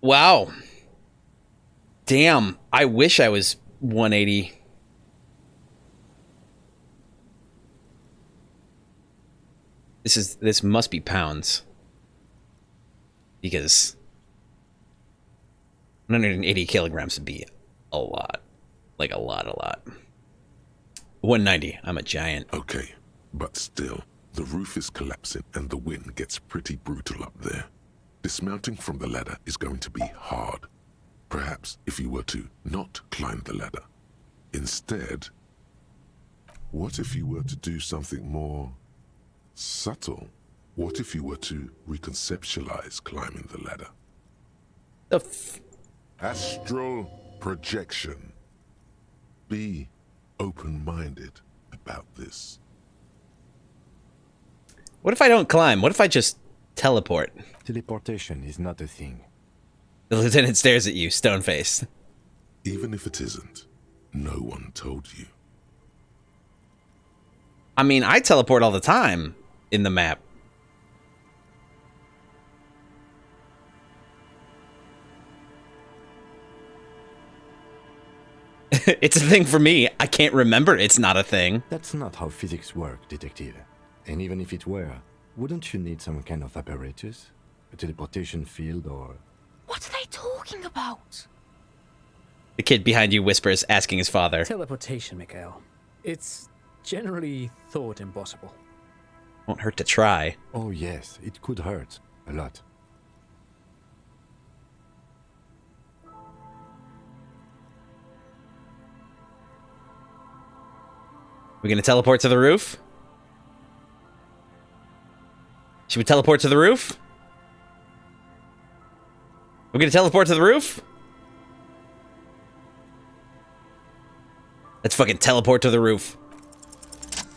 Wow. Damn, I wish I was 180. This must be pounds. Because 180 kilograms would be a lot. Like a lot. 190. I'm a giant. Okay, but still, the roof is collapsing and the wind gets pretty brutal up there. Dismounting from the ladder is going to be hard. Perhaps if you were to not climb the ladder. Instead, what if you were to do something more subtle? What if you were to reconceptualize climbing the ladder? Astral projection. Be open-minded about this. What if I don't climb? What if I just teleport? Teleportation is not a thing. The lieutenant stares at you, stone-faced. Even if it isn't, no one told you. I mean, I teleport all the time in the map. It's a thing for me. I can't remember it's not a thing. That's not how physics work, detective. And even if it were, wouldn't you need some kind of apparatus? A teleportation field or... What are they talking about? The kid behind you whispers, asking his father. Teleportation, Mikhail. It's generally thought impossible. Won't hurt to try. Oh yes, it could hurt. A lot. We're gonna teleport to the roof? Should we teleport to the roof? We're gonna teleport to the roof? Let's fucking teleport to the roof.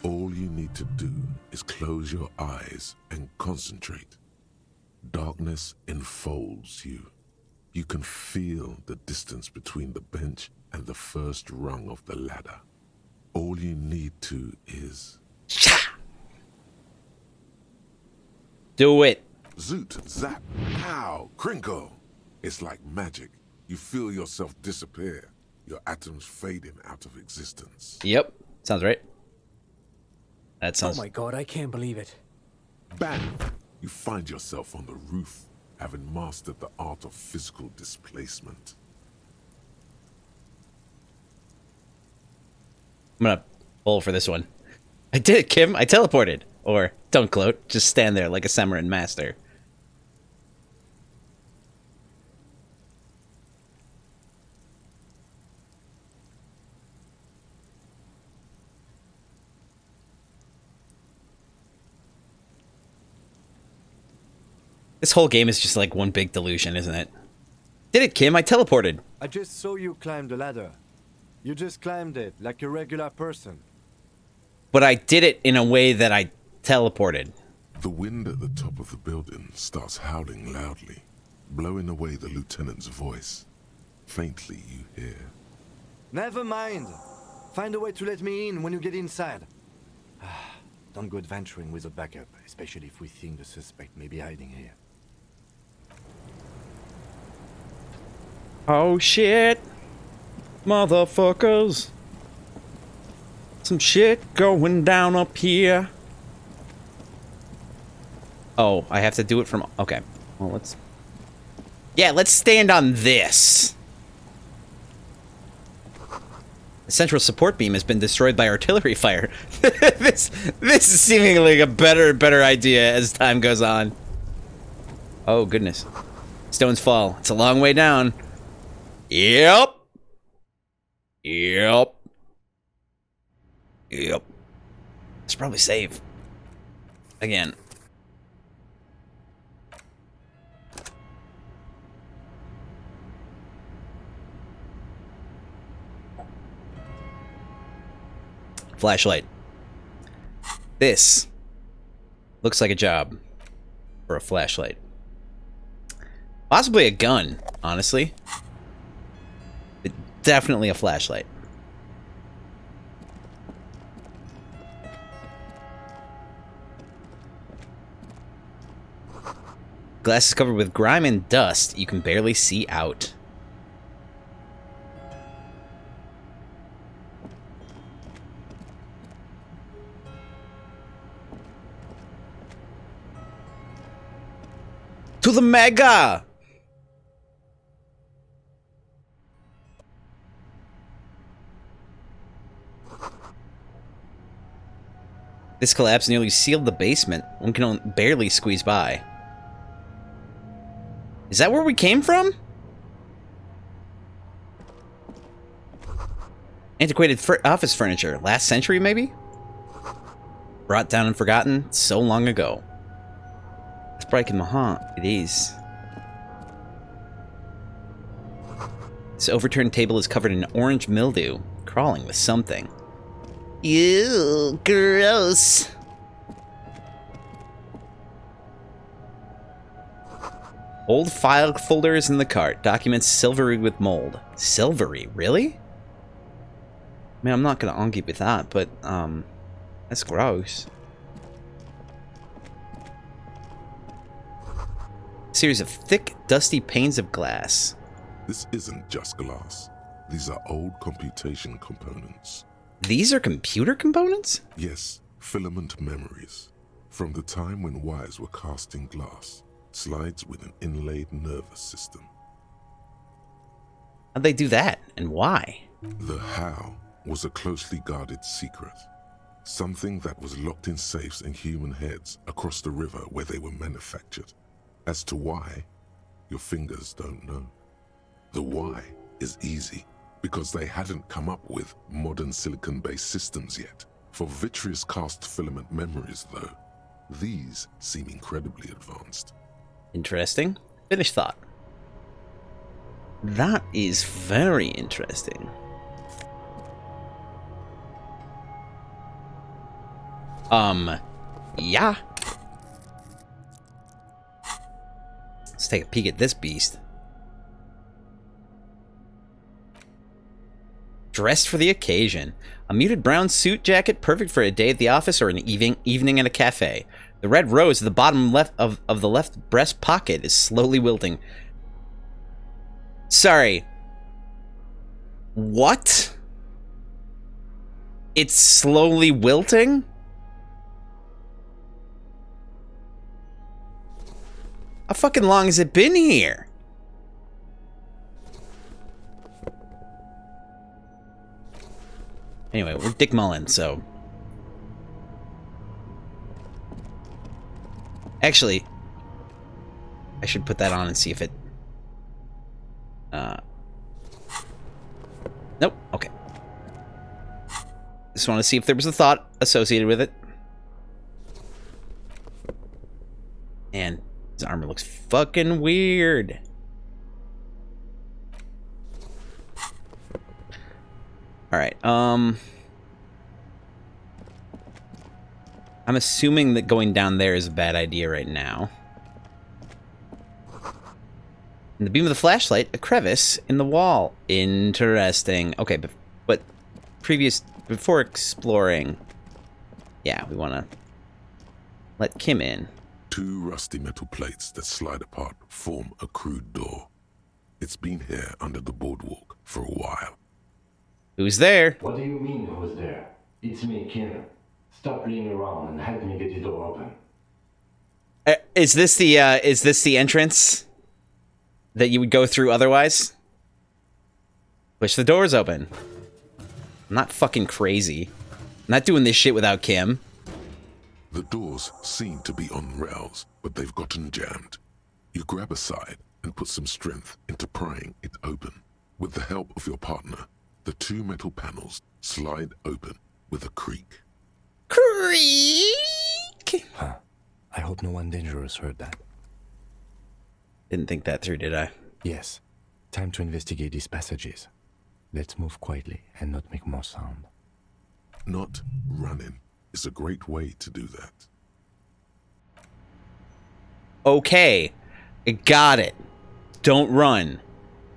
All you need to do is close your eyes and concentrate. Darkness enfolds you. You can feel the distance between the bench and the first rung of the ladder. All you need to is... Do it. Zoot, zap, pow, crinkle. It's like magic. You feel yourself disappear, your atoms fading out of existence. Yep. Sounds right. That sounds... Oh my god, I can't believe it. Bang! You find yourself on the roof, having mastered the art of physical displacement. I'm gonna pull for this one. I did it, Kim. I teleported. Or, don't gloat. Just stand there like a Samarin master. This whole game is just like one big delusion, isn't it? Did it, Kim. I teleported. I just saw you climb the ladder. You just climbed it like a regular person. But I did it in a way that I teleported. The wind at the top of the building starts howling loudly, blowing away the lieutenant's voice. Faintly you hear. Never mind. Find a way to let me in when you get inside. Don't go adventuring with a backup, especially if we think the suspect may be hiding here. Oh shit. Motherfuckers. Some shit going down up here. Oh, I have to do it from... Okay. Well, let's... Yeah, let's stand on this. The central support beam has been destroyed by artillery fire. This is seeming like a better idea as time goes on. Oh, goodness. Stones fall. It's a long way down. Yep. Yep. Yep. Let's probably save. Again. Flashlight. This looks like a job for a flashlight. Possibly a gun, honestly. But definitely a flashlight. Glass is covered with grime and dust. You can barely see out. To the mega! This collapse nearly sealed the basement. One can barely squeeze by. Is that where we came from? Antiquated office furniture. Last century, maybe? Brought down and forgotten so long ago. It's breaking my heart. It is. This overturned table is covered in orange mildew, crawling with something. Ew, gross. Old file folders in the cart. Documents silvery with mold. Silvery? Really? I mean, I'm not gonna argue with that, but, that's gross. Series of thick, dusty panes of glass. This isn't just glass. These are old computation components. These are computer components? Yes, filament memories. From the time when wires were cast in glass. Slides with an inlaid nervous system. How'd they do that, and why? The how was a closely guarded secret. Something that was locked in safes in human heads across the river where they were manufactured. As to why, your fingers don't know. The why is easy, because they hadn't come up with modern silicon-based systems yet. For vitreous cast filament memories, though, these seem incredibly advanced. Interesting. Finished thought. That is very interesting. Yeah. Let's take a peek at this beast. Dressed for the occasion. A muted brown suit jacket, perfect for a day at the office or an evening at a cafe. The red rose at the bottom left of the left breast pocket is slowly wilting. Sorry. What? It's slowly wilting? How fucking long has it been here? Anyway, we're Dick Mullen, so... Actually, I should put that on and see if it... Nope, okay. Just want to see if there was a thought associated with it. And his armor looks fucking weird. Alright, I'm assuming that going down there is a bad idea right now. In the beam of the flashlight, a crevice in the wall. Interesting. Okay, but before exploring, yeah, we want to let Kim in. 2 rusty metal plates that slide apart form a crude door. It's been here under the boardwalk for a while. Who's there? What do you mean, who's there? It's me, Kim. Stop playing around and help me get the door open. Is this the entrance that you would go through otherwise? Push the doors open. I'm not fucking crazy. I'm not doing this shit without Kim. The doors seem to be on rails, but they've gotten jammed. You grab a side and put some strength into prying it open. With the help of your partner, the 2 metal panels slide open with a creak. Creak! Huh. I hope no one dangerous heard that. Didn't think that through, did I? Yes. Time to investigate these passages. Let's move quietly and not make more sound. Not running is a great way to do that. Okay. Got it. Don't run.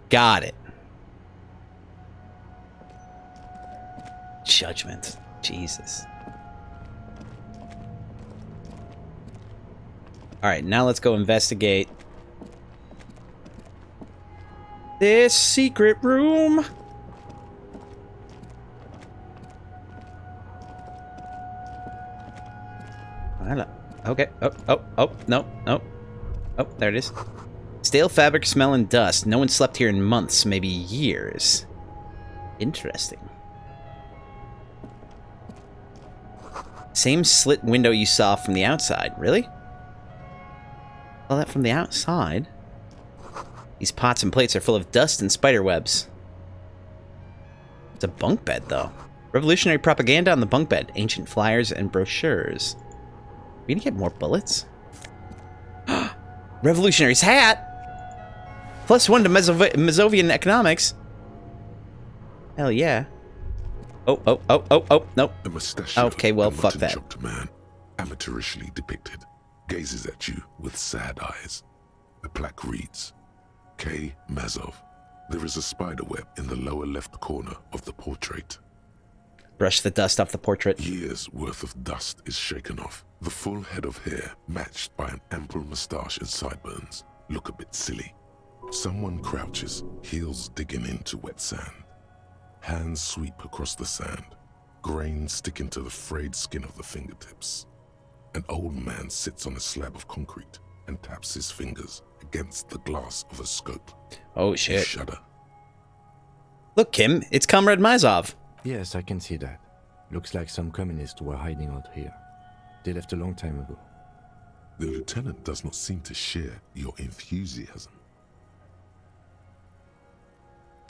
Got it. Judgment. Jesus. Alright, now let's go investigate this secret room. Okay. Oh, no. Oh, there it is. Stale fabric, smell, and dust. No one slept here in months, maybe years. Interesting. Same slit window you saw from the outside. Really? All that from the outside? These pots and plates are full of dust and spider webs. It's a bunk bed, though. Revolutionary propaganda on the bunk bed. Ancient flyers and brochures. Are we gonna get more bullets? Revolutionary's hat! +1 to Mesovian economics. Hell yeah. Oh, nope. A mustache. Okay, well, fuck that. Man, amateurishly depicted, gazes at you with sad eyes. The plaque reads, K. Mazov. There is a spider web in the lower left corner of the portrait. Brush the dust off the portrait. Years' worth of dust is shaken off. The full head of hair, matched by an ample moustache and sideburns, look a bit silly. Someone crouches, heels digging into wet sand. Hands sweep across the sand, grains sticking to the frayed skin of the fingertips. An old man sits on a slab of concrete and taps his fingers against the glass of a scope. Oh shit. You shudder. Look, Kim, it's Comrade Mazov. Yes, I can see that. Looks like some communists were hiding out here. They left a long time ago. The lieutenant does not seem to share your enthusiasm.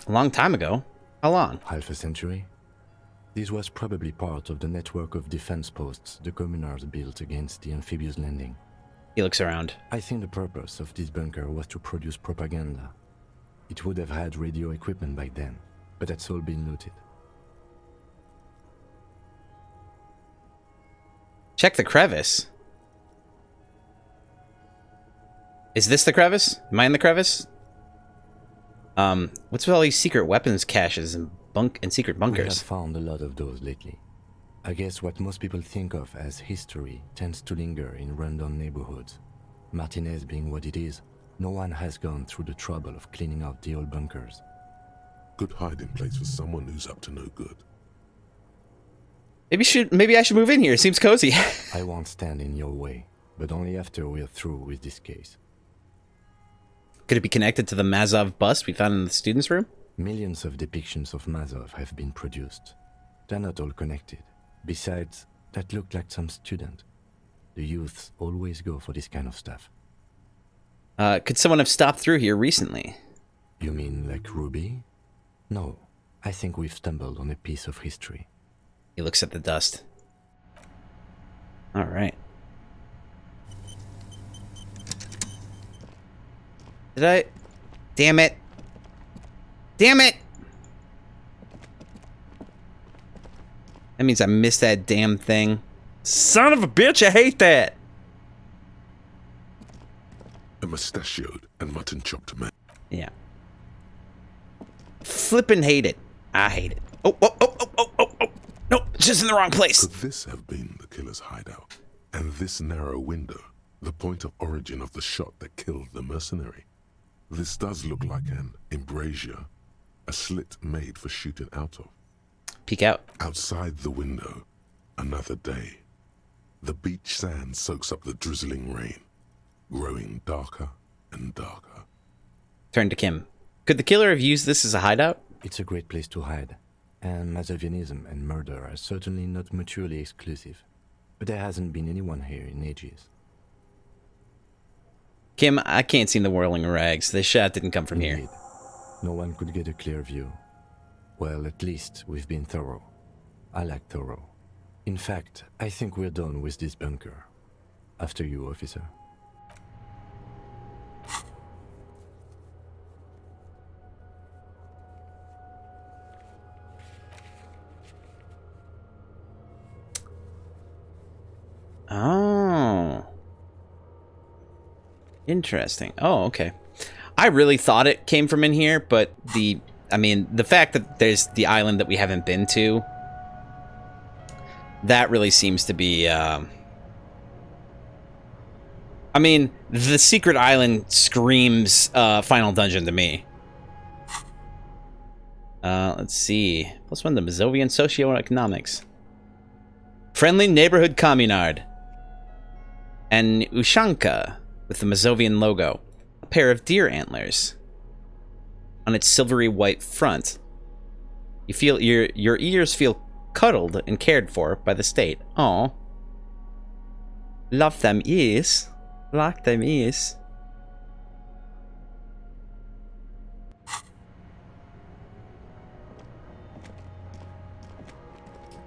A long time ago? How long? Half a century. This was probably part of the network of defense posts the communards built against the amphibious landing. He looks around. I think the purpose of this bunker was to produce propaganda. It would have had radio equipment back then, but that's all been looted. Check the crevice. Is this the crevice? Am I in the crevice? What's with all these secret weapons caches and secret We bunkers. have found a lot of those lately. I guess what most people think of as history tends to linger in rundown neighborhoods. Martinez being what it is, no one has gone through the trouble of cleaning out the old bunkers. Good hiding place for someone who's up to no good. Maybe I should move in here. It seems cozy. I won't stand in your way, but only after we're through with this case. Could it be connected to the Mazov bust we found in the students' room? Millions of depictions of Mazov have been produced. They're not all connected. Besides, that looked like some student. The youths always go for this kind of stuff. Could someone have stopped through here recently? You mean like Ruby? No, I think we've stumbled on a piece of history. He looks at the dust. All right. Did I? Damn it. Damn it! That means I missed that damn thing. Son of a bitch, I hate that! A mustachioed and mutton-chopped man. Yeah. Flippin' hate it. I hate it. Oh, oh, oh, oh, oh, oh, oh. Nope, it's just in the wrong place. Could this have been the killer's hideout? And this narrow window, the point of origin of the shot that killed the mercenary? This does look like an embrasure, a slit made for shooting out of. Peek out. Outside the window, another day. The beach sand soaks up the drizzling rain, growing darker and darker. Turn to Kim. Could the killer have used this as a hideout? It's a great place to hide, and Mazovianism and murder are certainly not mutually exclusive. But there hasn't been anyone here in ages. Kim, I can't see the whirling rags. This shot didn't come from here. No one could get a clear view. Well, at least we've been thorough. I like thorough. In fact, I think we're done with this bunker. After you, officer. Oh. Interesting. Oh, okay. I really thought it came from in here, but the fact that there's the island that we haven't been to, that really seems to be, the secret island screams, Final Dungeon to me. Let's see. +1 to Mazovian socioeconomics. Friendly neighborhood communard. And Ushanka with the Mazovian logo. A pair of deer antlers on its silvery white front. You feel your ears feel cuddled and cared for by the state. Aw. Love them ears. Like them ears.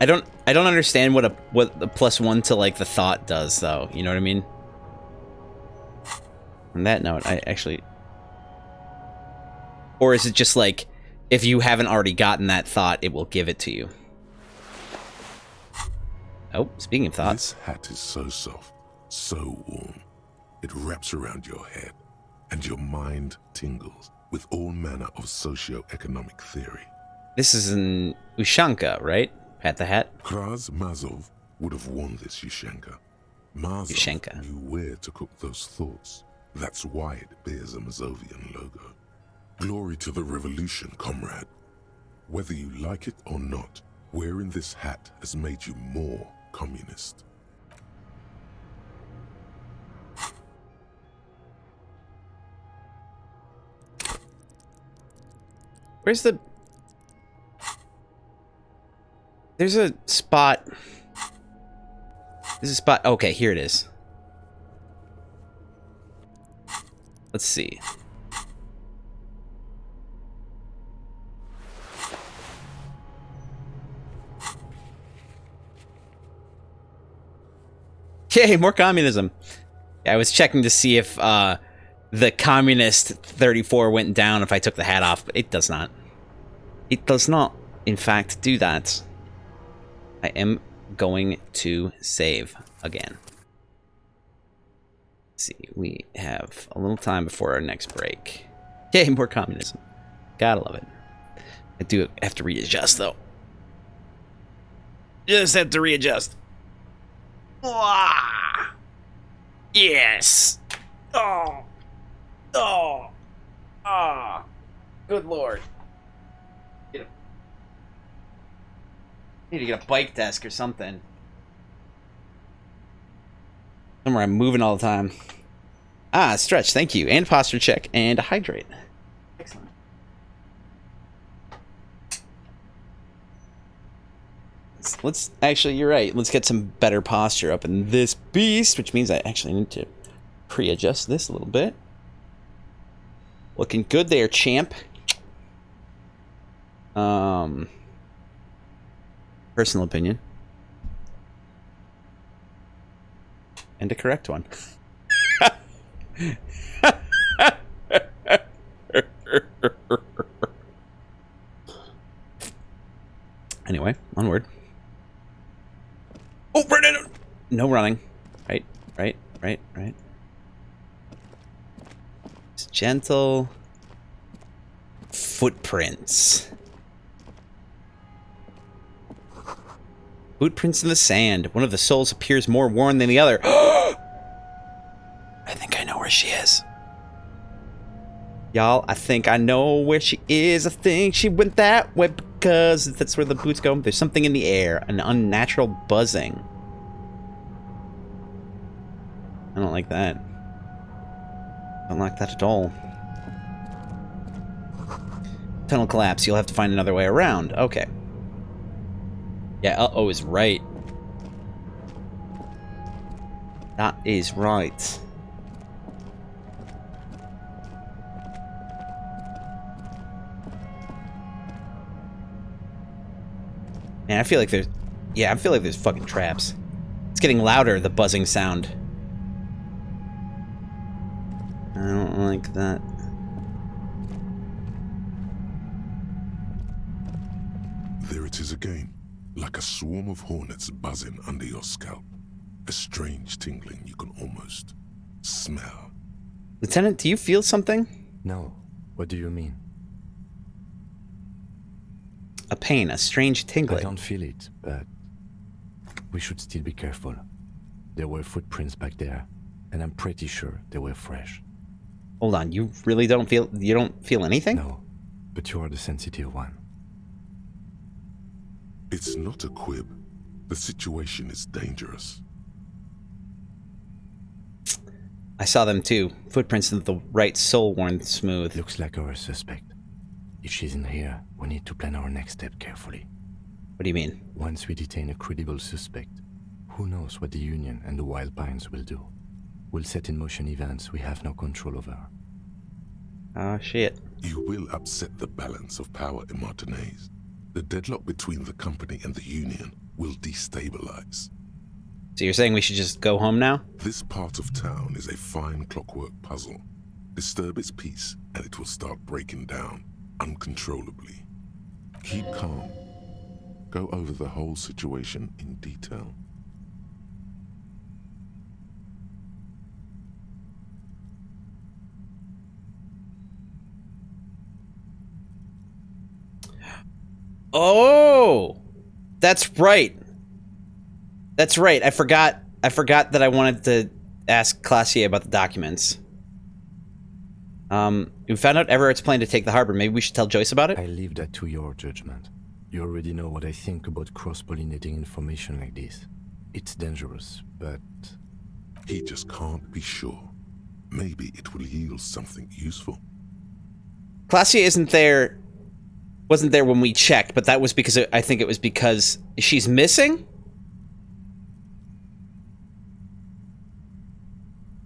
I don't understand what the +1 to like the thought does though. You know what I mean? On that note, I actually... Or is it just like, if you haven't already gotten that thought, it will give it to you? Oh, speaking of thoughts. This hat is so soft, so warm. It wraps around your head, and your mind tingles with all manner of socio-economic theory. This is an Ushanka, right? Pat the Hat? Kraz Mazov would have worn this Ushanka. Mazov knew where to cook those thoughts. That's why it bears a Mazovian logo. Glory to the revolution, comrade. Whether you like it or not, wearing this hat has made you more communist. Where's the... There's a spot... There's a spot... Okay, here it is. Let's see. Yay, more communism. Yeah, I was checking to see if the communist 34 went down if I took the hat off, but it does not. It does not, in fact, do that. I am going to save again. Let's see, we have a little time before our next break. Yay, more communism. Gotta love it. I do have to readjust, though. Just have to readjust. Ah! Yes! Oh! Oh! Ah! Good lord. Need to get a bike desk or something. Somewhere I'm moving all the time. Ah, stretch, thank you. And posture check and hydrate. Excellent. Let's actually, you're right. Let's get some better posture up in this beast, which means I actually need to pre-adjust this a little bit. Looking good there, champ. Personal opinion. And a correct one. Anyway, onward. Oh, no running. Right. It's gentle. Footprints. Footprints in the sand. One of the souls appears more worn than the other. I think I know where she is. Y'all, I think I know where she is. I think she went that way because that's where the boots go. There's something in the air. An unnatural buzzing. I don't like that. I don't like that at all. Tunnel collapse. You'll have to find another way around. Okay. Yeah, uh-oh is right. That is right. Man, I feel like there's... Yeah, I feel like there's fucking traps. It's getting louder, the buzzing sound. I don't like that. There it is again, like a swarm of hornets buzzing under your scalp. A strange tingling you can almost smell. Lieutenant, do you feel something? No. What do you mean? A pain, a strange tingling. I don't feel it, but we should still be careful. There were footprints back there, and I'm pretty sure they were fresh. Hold on, you really don't feel... You don't feel anything? No, but you are the sensitive one. It's not a quib. The situation is dangerous. I saw them too. Footprints of the right sole worn smooth. Looks like our suspect. If she's in here, we need to plan our next step carefully. What do you mean? Once we detain a credible suspect, who knows what the Union and the Wild Pines will do? We'll set in motion events we have no control over. Ah, shit. You will upset the balance of power in Martinez. The deadlock between the company and the Union will destabilize. So you're saying we should just go home now? This part of town is a fine clockwork puzzle. Disturb its peace, and it will start breaking down uncontrollably. Keep calm. Go over the whole situation in detail. Oh! That's right. That's right. I forgot that I wanted to ask Classier about the documents. We found out Everett's plan to take the harbor. Maybe we should tell Joyce about it? I leave that to your judgment. You already know what I think about cross-pollinating information like this. It's dangerous, but... He just can't be sure. Maybe it will yield something useful. Classier wasn't there when we checked, but that was because I think it was because she's missing?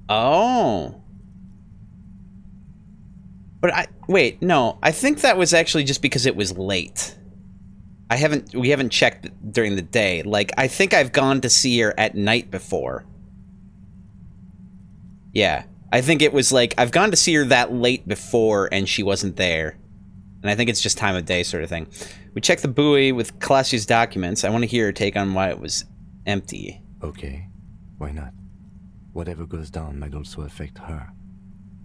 Oh. But wait, no. I think that was actually just because it was late. We haven't checked during the day. Like, I think I've gone to see her at night before. Yeah. I think it was like, I've gone to see her that late before and she wasn't there. And I think it's just time of day sort of thing. We checked the buoy with Classier's documents. I want to hear her take on why it was empty. Okay. Why not? Whatever goes down might also affect her.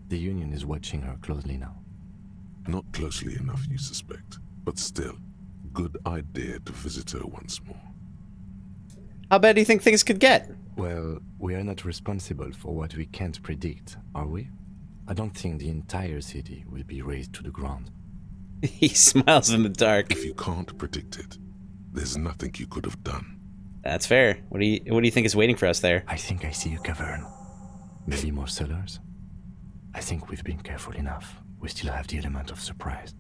The Union is watching her closely now. Not closely enough, you suspect. But still, good idea to visit her once more. How bad do you think things could get? Well, we are not responsible for what we can't predict, are we? I don't think the entire city will be razed to the ground. He smiles in the dark. If you can't predict it, there's nothing you could have done. That's fair. What do you think is waiting for us there? I think I see a cavern. Maybe more cellars? I think we've been careful enough. We still have the element of surprise.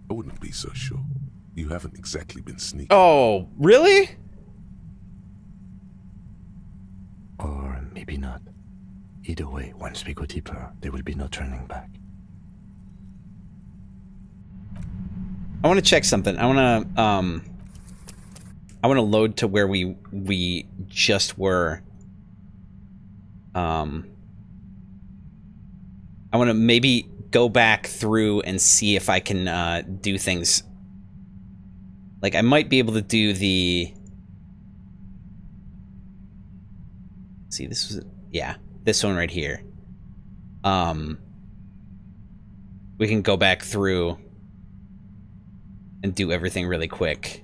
I wouldn't be so sure. You haven't exactly been sneaky. Oh, really? Or maybe not. Either way, once we go deeper, there will be no turning back. I want to check something. I want to load to where we just were. I want to maybe go back through and see if I can do things. Like, I might be able to do the... See, this was... Yeah, this one right here. We can go back through and do everything really quick.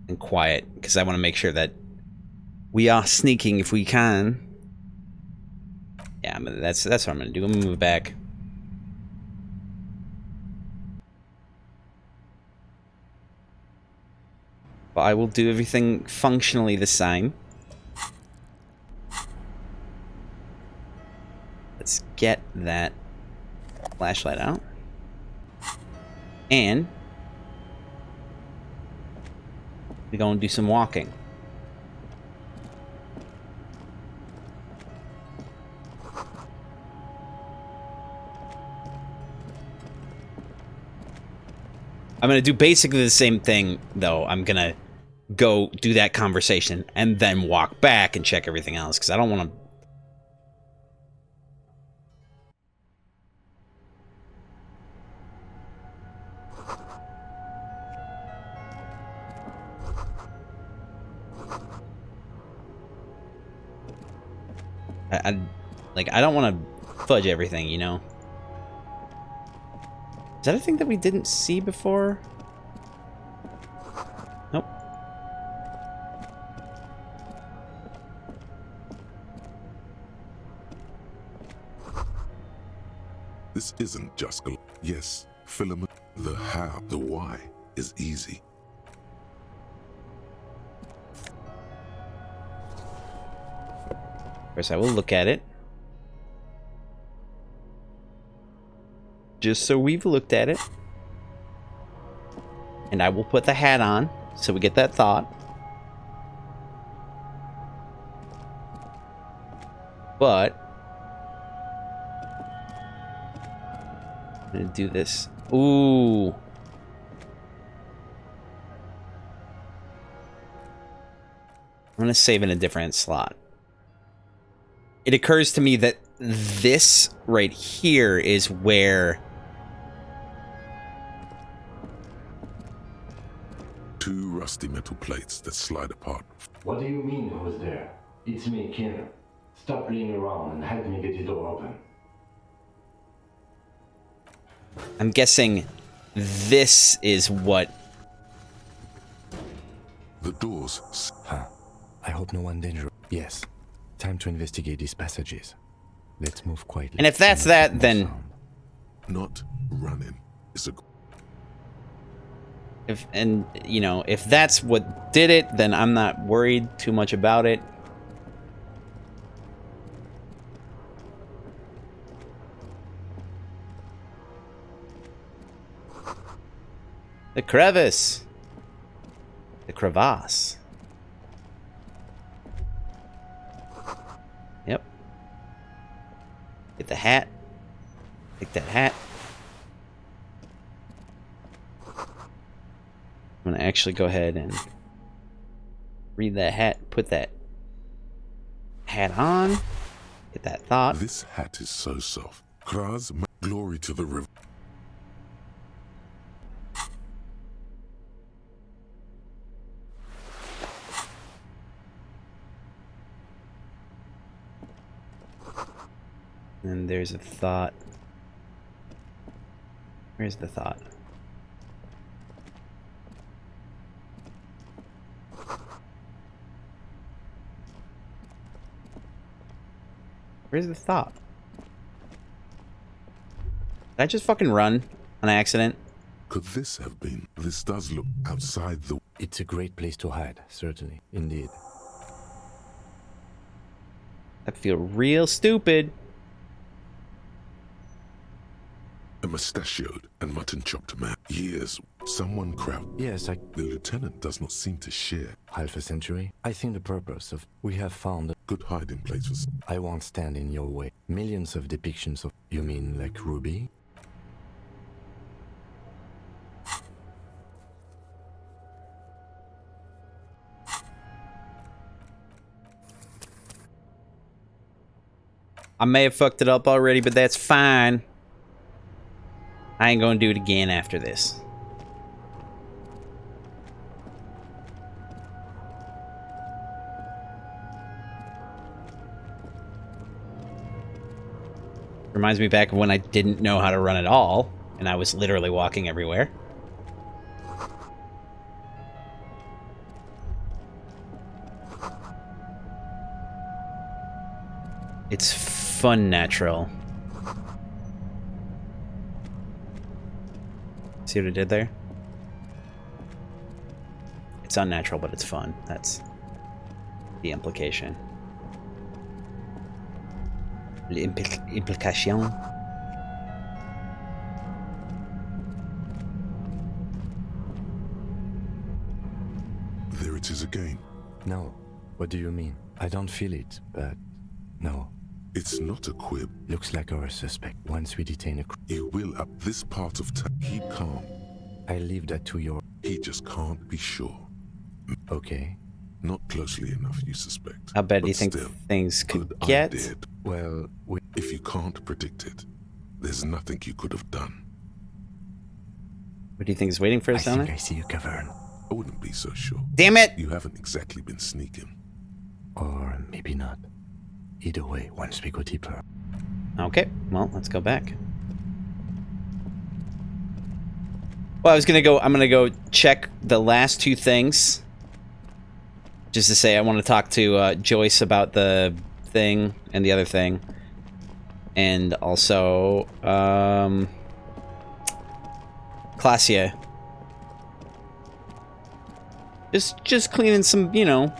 And quiet, because I want to make sure that we are sneaking if we can. Yeah, that's what I'm gonna do. I'm gonna move back. But I will do everything functionally the same. Let's get that flashlight out. And we're going to do some walking. I'm going to do basically the same thing, though. I'm going to go do that conversation and then walk back and check everything else, because I don't want to... I don't want to fudge everything, you know? Is that a thing that we didn't see before? Nope. This isn't just... Yes, filament. The how, the why is easy. Of course, I will look at it. Just so we've looked at it. And I will put the hat on, so we get that thought. But I'm gonna do this. Ooh. I'm gonna save in a different slot. It occurs to me that this right here is where... Two rusty metal plates that slide apart. What do you mean, who's there? It's me, Keener. Stop playing around and help me get the door open. I'm guessing this is what... The doors... Huh. I hope no one dangerous. Yes. Time to investigate these passages. Let's move quietly. And if that's that, then... Not running. It's a... If that's what did it, then I'm not worried too much about it. The crevice. The crevasse. Yep. Get the hat. Take that hat. I'm gonna actually go ahead and read that hat, put that hat on, get that thought. This hat is so soft. Kraz, glory to the river. And there's a thought. Where's the thought? Where's the thought? Did I just fucking run on accident? Could this have been? This does look outside the... It's a great place to hide, certainly. Indeed. I feel real stupid. A mustachioed and mutton-chopped man. Years. Someone crowd. Yes, The lieutenant does not seem to share. half a century. I think the purpose of... We have found... Good hiding places. I won't stand in your way. Millions of depictions of... You mean like Ruby? I may have fucked it up already, but that's fine. I ain't gonna do it again after this. Reminds me back of when I didn't know how to run at all, and I was literally walking everywhere. It's fun natural. See what I did there? It's unnatural, but it's fun. That's the implication. Implication. There it is again. No. What do you mean? I don't feel it, but... No. It's not a quib. Looks like our suspect. Once we detain a... He will up this part of town. Keep calm. I leave that to your... He just can't be sure. Okay. Not closely enough, you suspect. How bad do But you think still, things could good get? idea. Well, If you can't predict it, there's nothing you could have done. What do you think is waiting for us down I think there? I see a cavern. I wouldn't be so sure. Damn it! You haven't exactly been sneaking. Or maybe not. Either way, once we go deeper. Okay, well, let's go back. Well, I'm gonna go check the last two things. Just to say, I want to talk to Joyce about the thing and the other thing. And also, Clasia. Just cleaning some, you know,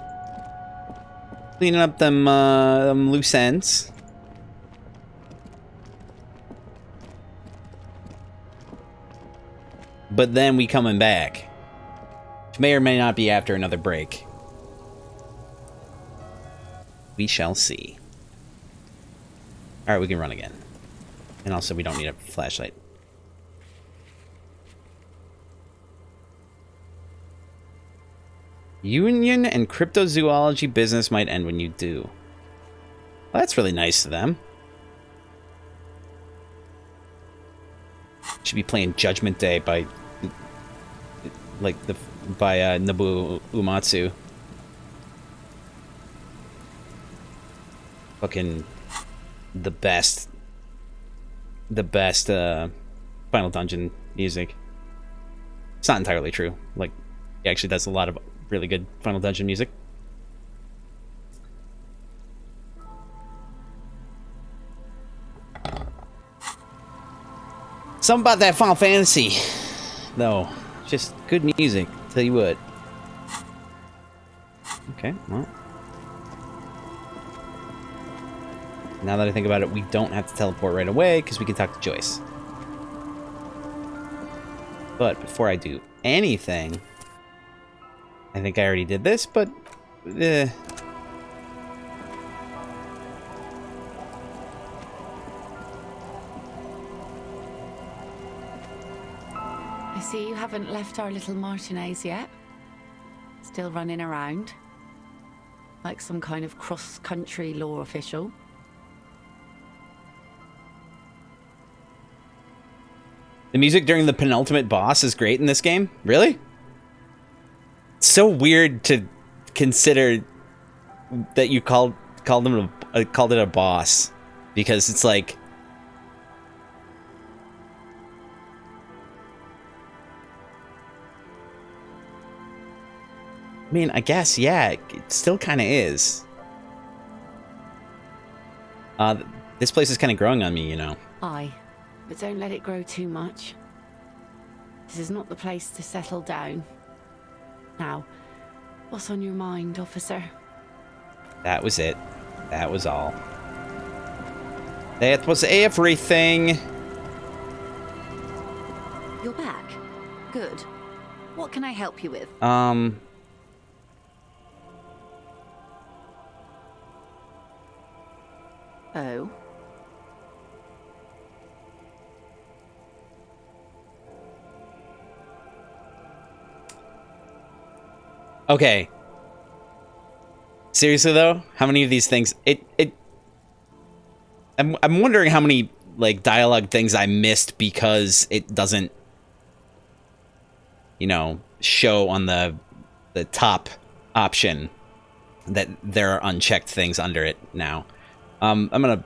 cleaning up them loose ends. But then we coming back. Which may or may not be after another break. We shall see. Alright, we can run again. And also, we don't need a flashlight. Union and cryptozoology business might end when you do. Well, that's really nice of them. Should be playing Judgment Day by... Nobuo Uematsu. Fucking... The best Final Dungeon music. It's not entirely true. Like, he actually does a lot of really good Final Dungeon music. Something about that Final Fantasy, though. Just good music, tell you what. Okay, well. Now that I think about it, we don't have to teleport right away, because we can talk to Joyce. But before I do anything... I think I already did this, but... I see you haven't left our little Martinez yet. Still running around. Like some kind of cross-country law official. The music during the penultimate boss is great in this game? Really? It's so weird to consider that you called it a boss, because it's like I mean, I guess, yeah, it still kind of is. This place is kind of growing on me, you know. Aye, but don't let it grow too much. This is not the place to settle down. Now, what's on your mind, officer? That was it. That was all. That was everything. You're back. Good. What can I help you with? Oh. Okay. Seriously though, how many of these things I'm wondering how many like dialogue things I missed because it doesn't, you know, show on the top option that there are unchecked things under it now. I'm gonna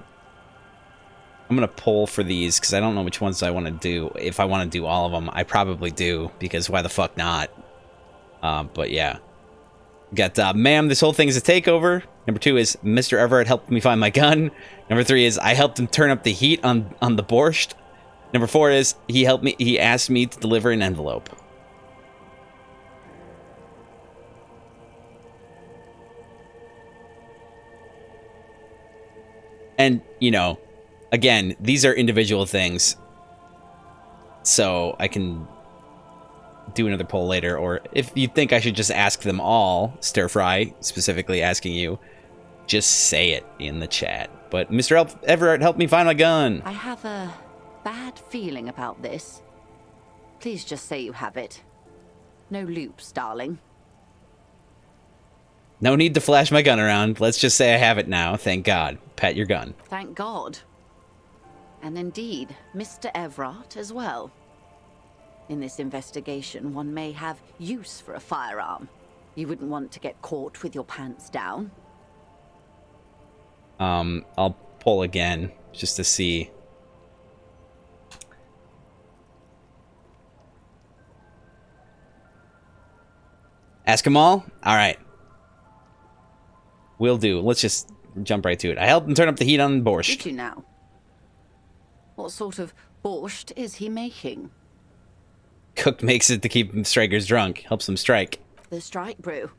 pull for these because I don't know which ones I want to do. If I want to do all of them, I probably do, because why the fuck not? But yeah. Got, ma'am, this whole thing is a takeover. Number 2 is Mr. Everett helped me find my gun. Number 3 is I helped him turn up the heat on the borscht. Number 4 is he asked me to deliver an envelope. And, you know, again, these are individual things. So I can do another poll later, or if you think I should just ask them all, Stir Fry, specifically asking you, just say it in the chat. But Mr. Everett helped me find my gun. I have a bad feeling about this. Please just say you have it. No loops, darling. No need to flash my gun around. Let's just say I have it now. Thank God. Pat your gun. Thank God. And indeed, Mr. Everett as well. In this investigation, one may have use for a firearm. You wouldn't want to get caught with your pants down. I'll pull again, just to see. Ask them all? Alright. Will do. Let's just jump right to it. I helped him turn up the heat on borscht. Did you now? What sort of borscht is he making? Cook makes it to keep strikers drunk. Helps them strike. The strike brew.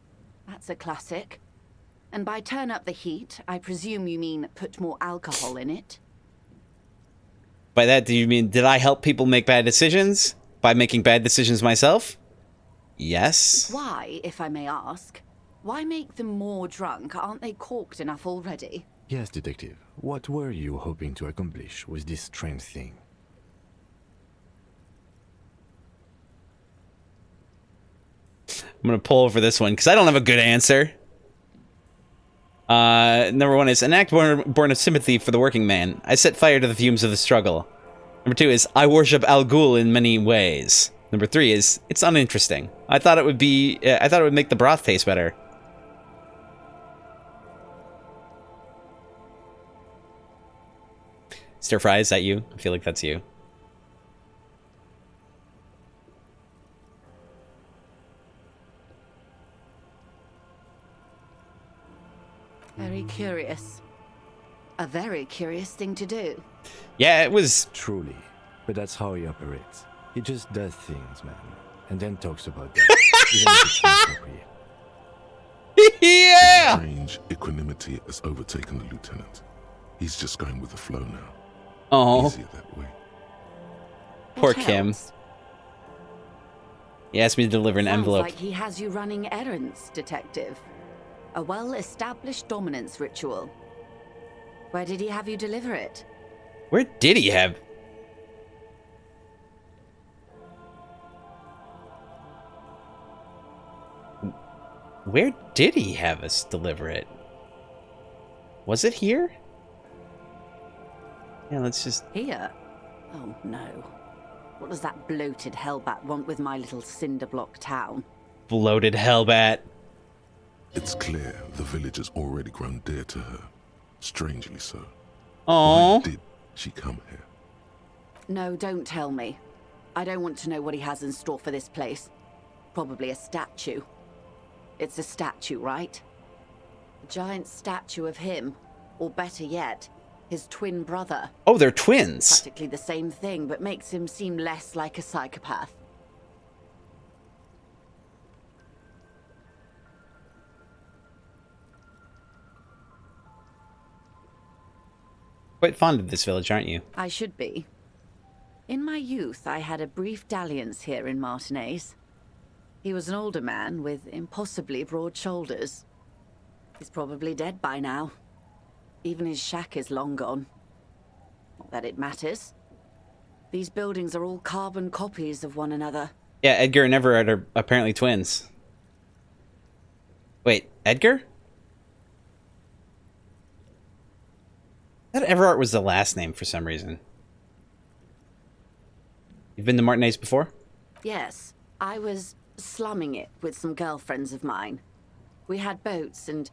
That's a classic. And by turn up the heat, I presume you mean put more alcohol in it? By that, do you mean, did I help people make bad decisions? By making bad decisions myself? Yes. Why, if I may ask? Why make them more drunk? Aren't they corked enough already? Yes, Detective. What were you hoping to accomplish with this strange thing? I'm gonna pull for this one because I don't have a good answer. Number 1 is an act born of sympathy for the working man. I set fire to the fumes of the struggle. Number 2 is I worship Al Ghul in many ways. Number 3 is it's uninteresting. I thought it would make the broth taste better. Stir Fry, is that you? I feel like that's you. Very curious. A very curious thing to do. Yeah, it was... Truly. But that's how he operates. He just does things, man. And then talks about them. Even if it's inappropriate. Yeah! A strange equanimity has overtaken the lieutenant. He's just going with the flow now. Oh. Easier that way. Poor Kim. He asked me to deliver an envelope. Sounds like he has you running errands, Detective. A well-established dominance ritual. Where did he have you deliver it? Where did he have... Where did he have us deliver it? Was it here? Yeah, let's just... Here? Oh, no. What does that bloated hellbat want with my little cinder block town? Bloated hellbat. It's clear the village has already grown dear to her. Strangely so. Aww. Why did she come here? No, don't tell me. I don't want to know what he has in store for this place. Probably a statue. It's a statue, right? A giant statue of him, or better yet, his twin brother. Oh, they're twins. Practically the same thing, but makes him seem less like a psychopath. Quite fond of this village, aren't you? I should be. In my youth, I had a brief dalliance here in Martinez. He was an older man with impossibly broad shoulders. He's probably dead by now. Even his shack is long gone. Not that it matters. These buildings are all carbon copies of one another. Yeah, Edgar and Everett are apparently twins. Wait, Edgar? I thought Everett was the last name for some reason. You've been to Martinez before? Yes, I was slumming it with some girlfriends of mine. We had boats and...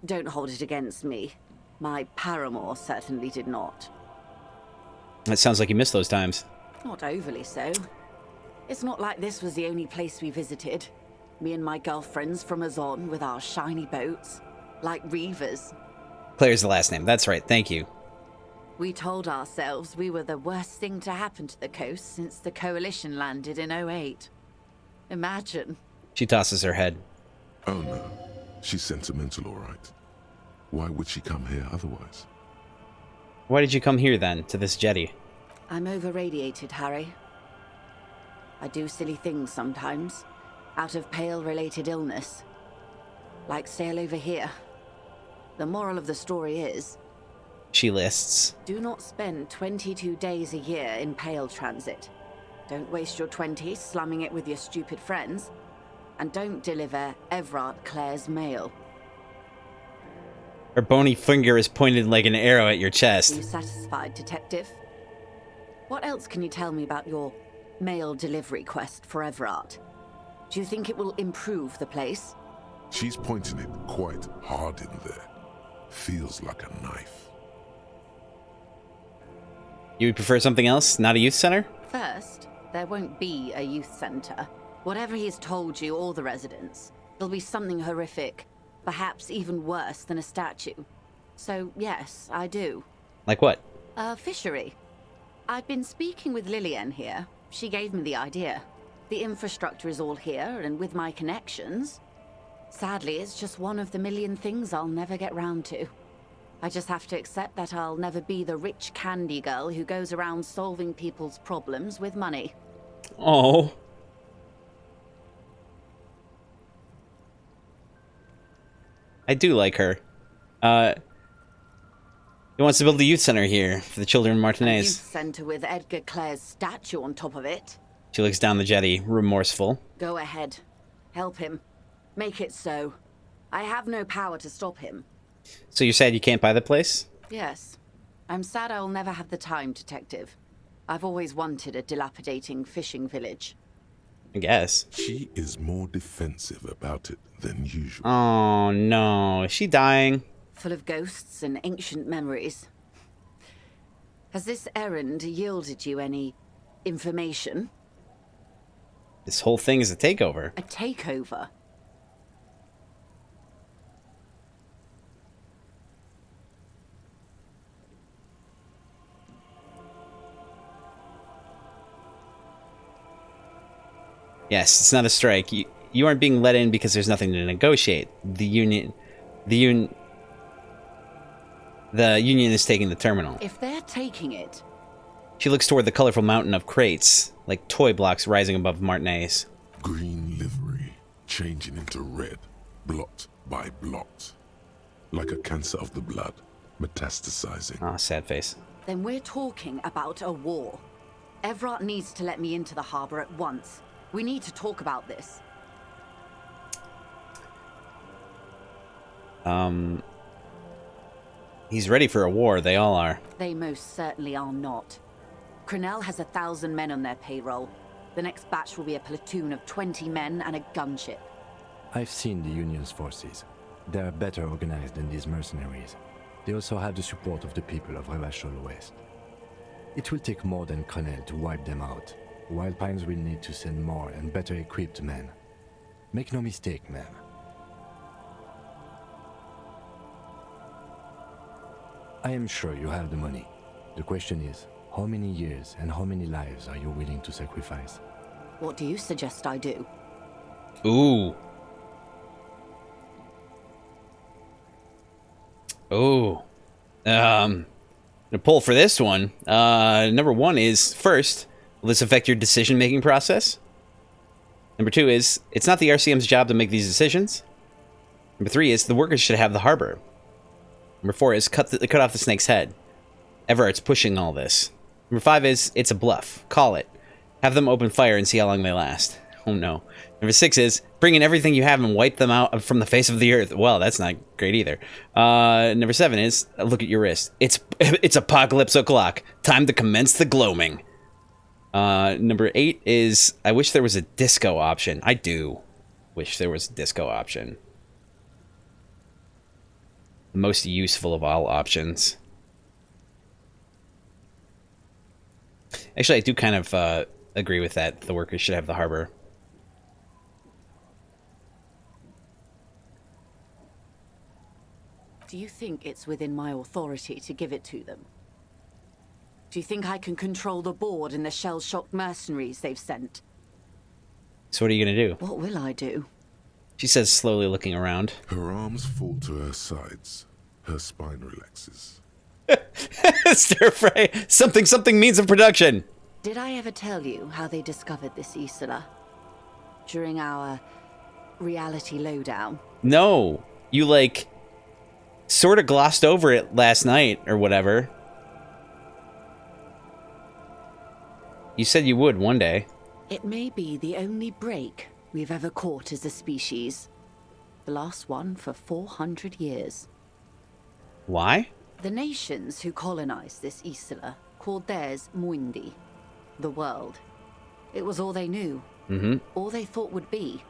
Don't hold it against me. My paramour certainly did not. That sounds like you missed those times. Not overly so. It's not like this was the only place we visited. Me and my girlfriends from Azon with our shiny boats. Like reavers. Claire's the last name. That's right. Thank you. We told ourselves we were the worst thing to happen to the coast since the Coalition landed in 08. Imagine. She tosses her head. Oh no. She's sentimental, all right. Why would she come here otherwise? Why did you come here, then, to this jetty? I'm over-radiated, Harry. I do silly things sometimes, out of Pale-related illness. Like sail over here. The moral of the story is... She lists. Do not spend 22 days a year in Pale transit. Don't waste your 20s slumming it with your stupid friends. And don't deliver Everett Clare's mail. Her bony finger is pointed like an arrow at your Are chest. you satisfied, detective? What else can you tell me about your mail delivery quest for Everett? Do you think it will improve the place? She's pointing it quite hard in there. Feels like a knife. You would prefer something else? Not a youth center? First, there won't be a youth center. Whatever he's told you or the residents, it'll be something horrific. Perhaps even worse than a statue. So, yes, I do. Like what? A fishery. I've been speaking with Lillian here. She gave me the idea. The infrastructure is all here, and with my connections... Sadly, it's just one of the million things I'll never get round to. I just have to accept that I'll never be the rich candy girl who goes around solving people's problems with money. Oh. I do like her. He wants to build a youth center here for the children of A Martinez. youth center with Edgar Clare's statue on top of it. She looks down the jetty, remorseful. Go ahead. Help him. Make it so. I have no power to stop him. So you're sad you can't buy the place? Yes. I'm sad I'll never have the time, Detective. I've always wanted a dilapidating fishing village. I guess. She is more defensive about it than usual. Oh no, is she dying? Full of ghosts and ancient memories. Has this errand yielded you any information? This whole thing is a takeover. A takeover? Yes, it's not a strike. You aren't being let in because there's nothing to negotiate. The union is taking the terminal. If they're taking it... She looks toward the colorful mountain of crates, like toy blocks rising above Martinez. Green livery, changing into red, blot by blot. Like a cancer of the blood, metastasizing. Ah, sad face. Then we're talking about a war. Everett needs to let me into the harbor at once. We need to talk about this. He's ready for a war. They all are. They most certainly are not. Crenell has 1,000 men on their payroll. The next batch will be a platoon of 20 men and a gunship. I've seen the Union's forces. They are better organized than these mercenaries. They also have the support of the people of Revachol West. It will take more than Crenell to wipe them out. Wild Pines will need to send more and better equipped men. Make no mistake, ma'am. I am sure you have the money. The question is, how many years and how many lives are you willing to sacrifice? What do you suggest I do? Ooh. Ooh. The poll for this one. Number one is, first, will this affect your decision-making process? Number two is, it's not the RCM's job to make these decisions. Number three is, the workers should have the harbor. Number four is, cut off the snake's head. Everart's pushing all this. Number five is, it's a bluff. Call it. Have them open fire and see how long they last. Oh no. Number six is, bring in everything you have and wipe them out from the face of the earth. Well, that's not great either. Number seven is, look at your wrist. It's apocalypse o'clock. Time to commence the gloaming. Number eight is, I wish there was a disco option. I do wish there was a disco option. The most useful of all options. Actually, I do kind of agree with that. The workers should have the harbor. Do you think it's within my authority to give it to them? Do you think I can control the board and the shell-shocked mercenaries they've sent? So what are you gonna do? What will I do? She says, slowly looking around. Her arms fall to her sides. Her spine relaxes. Stir fry. Something means of production. Did I ever tell you how they discovered this Isola? During our reality lowdown? No. You, like, sort of glossed over it last night or whatever. You said you would one day. It may be the only break we've ever caught as a species. The last one for 400 years. Why? The nations who colonized this Isola called theirs Muindi, the world. It was all they knew. All they thought would be.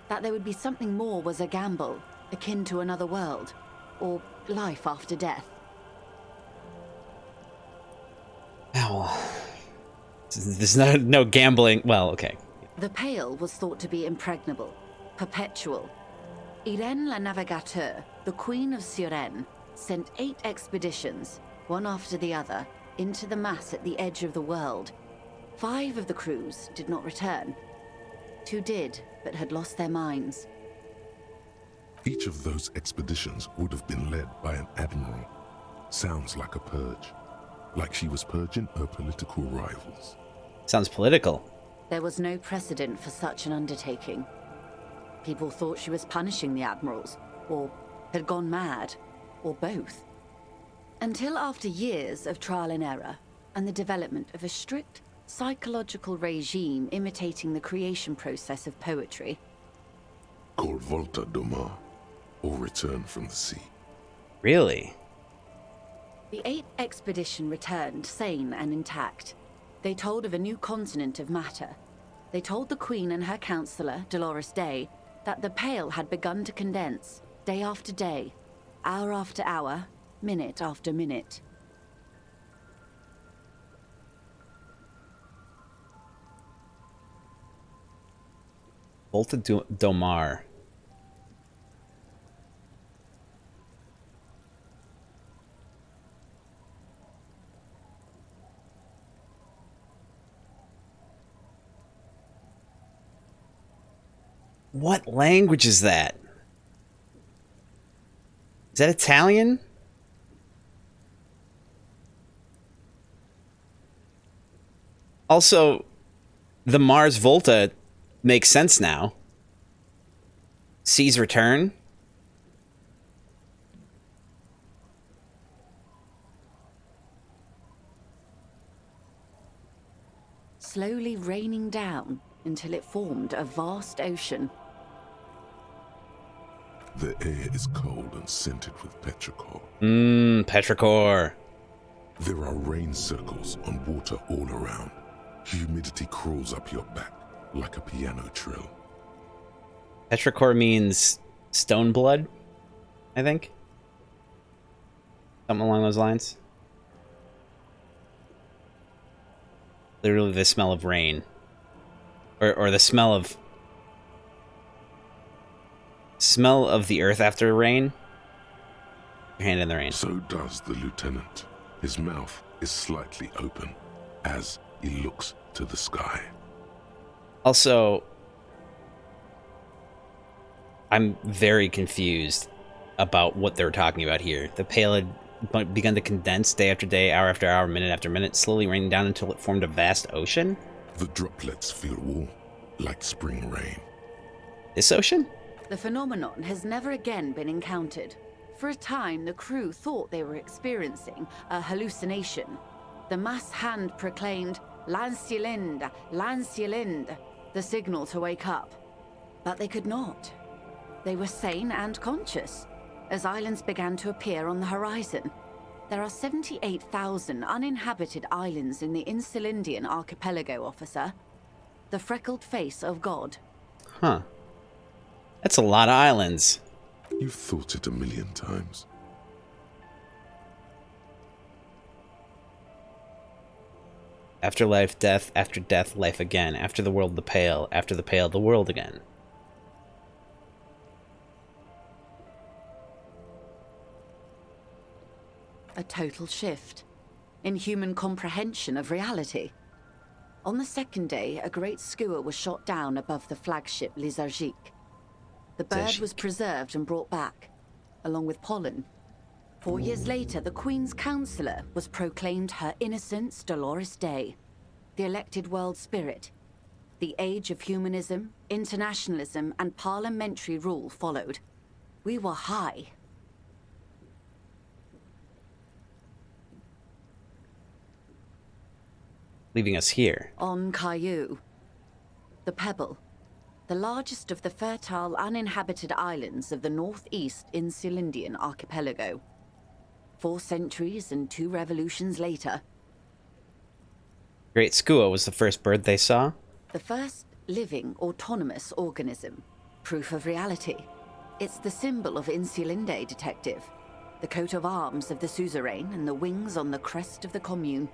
That there would be something more was a gamble, akin to another world, or life after death. Well, there's no gambling. Well, okay. The Pale was thought to be impregnable, perpetual. Irene la Navigateur, the Queen of Suren, sent 8 expeditions, one after the other, into the mass at the edge of the world. 5 of the crews did not return. 2 did, but had lost their minds. Each of those expeditions would have been led by an admiral. Sounds like a purge. Like she was purging her political rivals. Sounds political. There was no precedent for such an undertaking. People thought she was punishing the admirals, or had gone mad, or both. Until after years of trial and error, and the development of a strict psychological regime imitating the creation process of poetry. Called Volta Doma, or Return from the Sea. Really? The 8th expedition returned sane and intact. They told of a new continent of matter. They told the Queen and her counselor, Dolores Day, that the Pale had begun to condense, day after day, hour after hour, minute after minute. Volta Domar. What language is that? Is that Italian? Also, the Mars Volta makes sense now. Sea's return. Slowly raining down until it formed a vast ocean. The air is cold and scented with petrichor. Petrichor. There are rain circles on water all around. Humidity crawls up your back like a piano trill. Petrichor means stone blood, I think. Something along those lines. Literally the smell of rain. Or the smell of Smell of the earth after rain. Your hand in the rain. So does the lieutenant. His mouth is slightly open as he looks to the sky. Also, I'm very confused about what they're talking about here. The pale had begun to condense day after day, hour after hour, minute after minute, slowly raining down until it formed a vast ocean. The droplets feel warm, like spring rain. This ocean? The phenomenon has never again been encountered. For a time, the crew thought they were experiencing a hallucination. The mass hand proclaimed, "Lancielinde, Lancielinde," the signal to wake up. But they could not. They were sane and conscious, as islands began to appear on the horizon. There are 78,000 uninhabited islands in the Insulindian archipelago, officer. The freckled face of God. Huh. That's a lot of islands. You've thought it a million times. Afterlife, death, after death, life again. After the world, the pale. After the pale, the world again. A total shift in human comprehension of reality. On the second day, a great skua was shot down above the flagship Lysergique. The bird was preserved and brought back, along with pollen. 4 years later, the Queen's Counsellor was proclaimed her Innocence Dolores Day, the elected world spirit. The age of humanism, internationalism, and parliamentary rule followed. We were high. Leaving us here. On Caillou, the Pebble, the largest of the fertile, uninhabited islands of the northeast Insulindian archipelago. 4 centuries and 2 revolutions later. Great Skua was the first bird they saw. The first living, autonomous organism. Proof of reality. It's the symbol of Insulinde, detective. The coat of arms of the suzerain and the wings on the crest of the commune.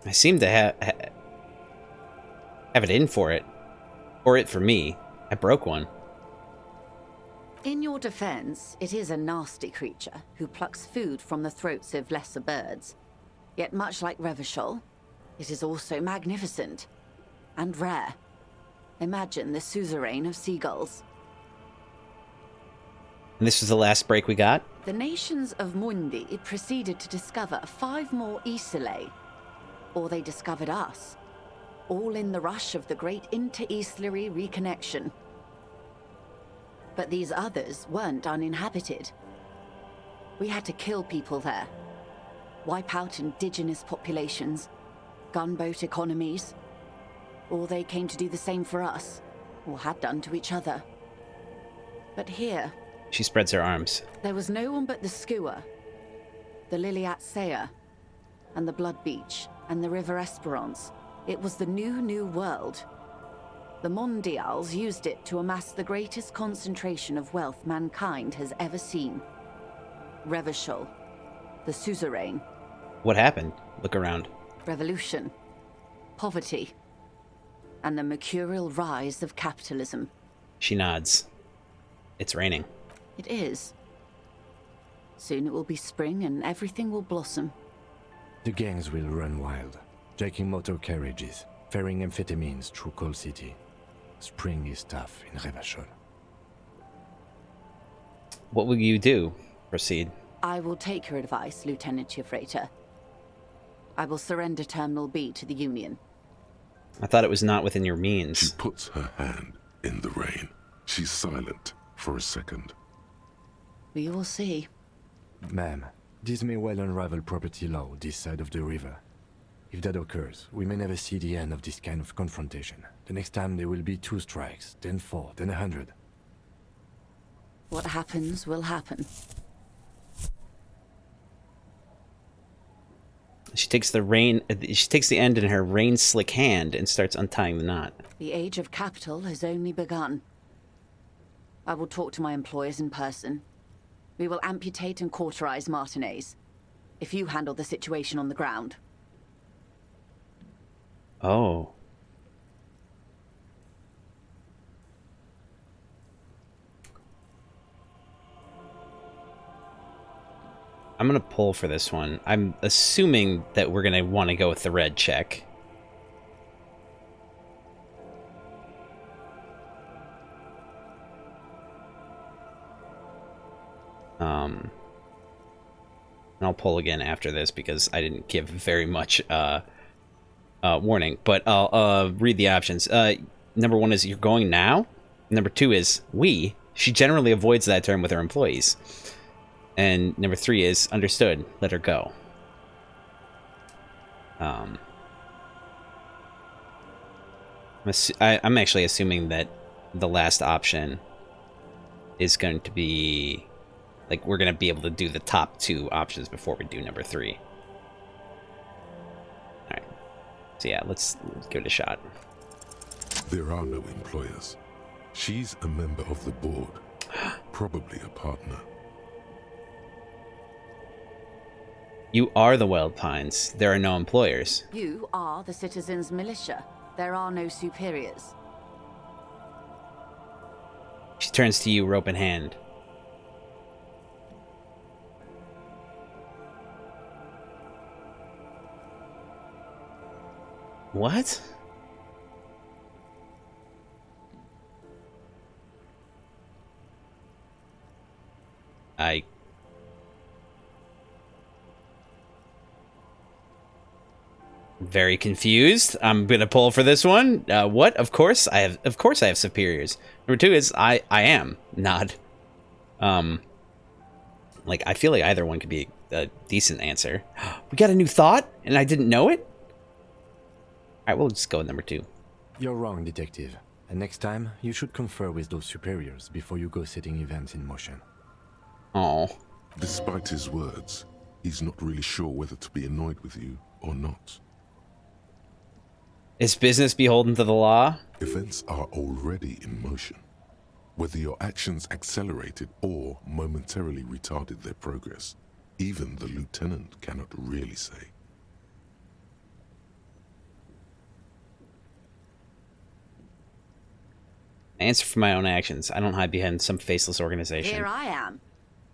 I seem to have it in for it. Or it for me. I broke one. In your defense, it is a nasty creature who plucks food from the throats of lesser birds. Yet much like Revachol, it is also magnificent and rare. Imagine the suzerain of seagulls. And this was the last break we got? The nations of Mundi proceeded to discover 5 more Isolae. Or they discovered us. All in the rush of the great inter-Islary reconnection. But these others weren't uninhabited. We had to kill people there. Wipe out indigenous populations. Gunboat economies. Or they came to do the same for us. Or had done to each other. But here... She spreads her arms. There was no one but the Skua. The Liliat Sea. And the Blood Beach. And the River Esperance. It was the new world. The Mondials used it to amass the greatest concentration of wealth mankind has ever seen. Revachol, the suzerain. What happened? Look around. Revolution. Poverty. And the mercurial rise of capitalism. She nods. It's raining. It is. Soon it will be spring and everything will blossom. The gangs will run wild, jacking motor carriages, ferrying amphetamines through Coal City. Spring is tough in Revachol. What will you do? Proceed. I will take your advice, Lieutenant Chiefrater. I will surrender Terminal B to the Union. I thought it was not within your means. She puts her hand in the rain. She's silent for a second. We will see. Ma'am, this may well unravel property law this side of the river. If that occurs, we may never see the end of this kind of confrontation. The next time there will be 2 strikes, then 4, then 100. What happens will happen. She takes the end in her rain-slick hand and starts untying the knot. The age of capital has only begun. I will talk to my employers in person. We will amputate and cauterize Martinez. If you handle the situation on the ground. I'm gonna pull for this one. I'm assuming that we're gonna want to go with the red check. And I'll pull again after this because I didn't give very much warning. But I'll read the options. Number 1 is you're going now. Number 2 is we. She generally avoids that term with her employees. And number 3 is understood. Let her go. I'm actually assuming that the last option is going to be like we're going to be able to do the top 2 options before we do number 3. All right. So yeah, let's give it a shot. There are no employers. She's a member of the board, probably a partner. You are the Wild Pines. There are no employers. You are the citizens' militia. There are no superiors. She turns to you, rope in hand. What? Very confused. I'm gonna pull for this one. What? Of course I have superiors. Number 2 is I am not. Like I feel like either one could be a decent answer. We got a new thought, and I didn't know it. All right, we'll just go with number 2. You're wrong, detective. And next time, you should confer with those superiors before you go setting events in motion. Oh. Despite his words, he's not really sure whether to be annoyed with you or not. Is business beholden to the law? Events are already in motion. Whether your actions accelerated or momentarily retarded their progress, even the lieutenant cannot really say. I answer for my own actions. I don't hide behind some faceless organization. Here I am.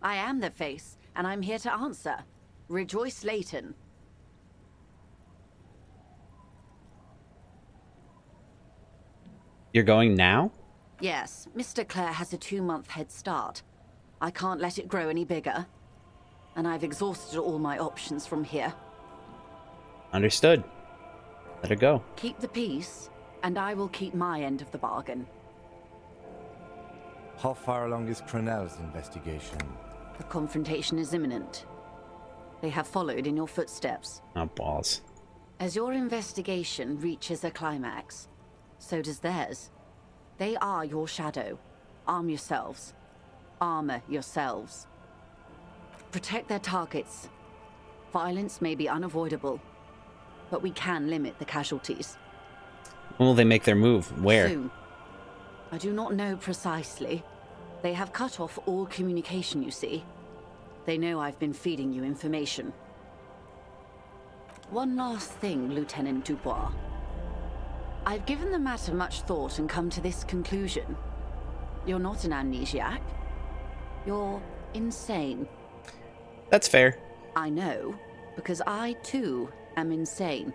I am the face, and I'm here to answer. Rejoice Layton. You're going now? Yes, Mr. Clare has a 2-month head start. I can't let it grow any bigger. And I've exhausted all my options from here. Understood. Let her go. Keep the peace, and I will keep my end of the bargain. How far along is Cronell's investigation? The confrontation is imminent. They have followed in your footsteps. Oh, balls. As your investigation reaches a climax, so does theirs. They are your shadow. Arm yourselves. Armor yourselves. Protect their targets. Violence may be unavoidable, but we can limit the casualties. When will they make their move? Where? Soon. I do not know precisely. They have cut off all communication, you see. They know I've been feeding you information. One last thing, Lieutenant Dubois. I've given the matter much thought and come to this conclusion. You're not an amnesiac. You're insane. That's fair. I know, because I, too, am insane.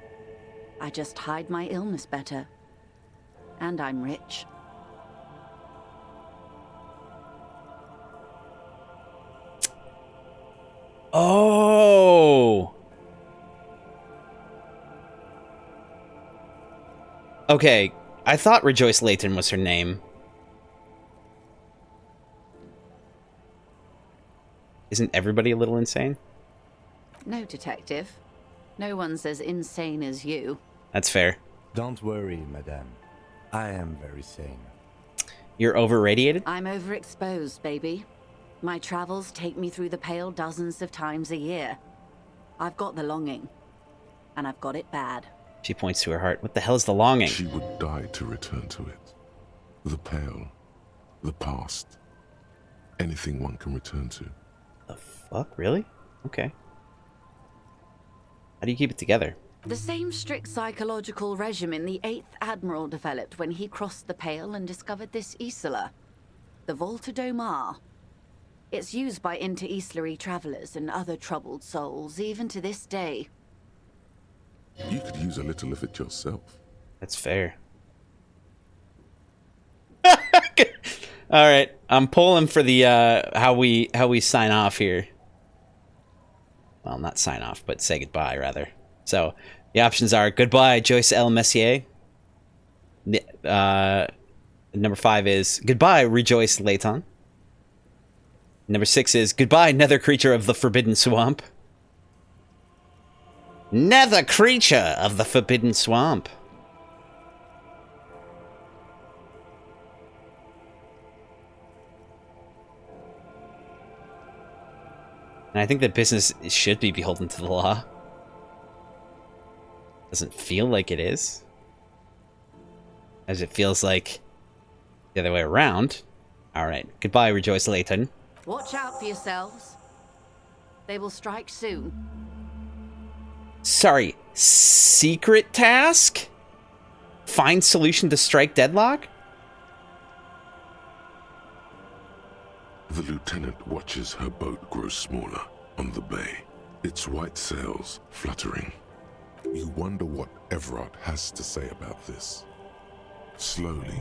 I just hide my illness better. And I'm rich. Oh! Okay, I thought Rejoice Layton was her name. Isn't everybody a little insane? No, Detective. No one's as insane as you. That's fair. Don't worry, madame. I am very sane. You're over-radiated? I'm overexposed, baby. My travels take me through the Pale dozens of times a year. I've got the longing. And I've got it bad. She points to her heart. What the hell is the longing? She would die to return to it. The Pale. The past. Anything one can return to. The fuck? Really? Okay. How do you keep it together? The same strict psychological regimen the 8th Admiral developed when he crossed the Pale and discovered this Isola. The Volta Domar. It's used by inter-eastlery travelers and other troubled souls, even to this day. You could use a little of it yourself. That's fair. All right, I'm pulling for the how we sign off here. Well, not sign off, but say goodbye rather. So the options are goodbye, Joyce L. Messier. Number 5 is goodbye, Rejoice Layton. Number 6 is goodbye, Nether Creature of the Forbidden Swamp. Nether Creature of the Forbidden Swamp. And I think that business should be beholden to the law. Doesn't feel like it is. As it feels like the other way around. Alright, goodbye, Rejoice Layton. Watch out for yourselves. They will strike soon. Sorry, secret task? Find solution to strike deadlock? The lieutenant watches her boat grow smaller on the bay, its white sails fluttering. You wonder what Everard has to say about this. Slowly,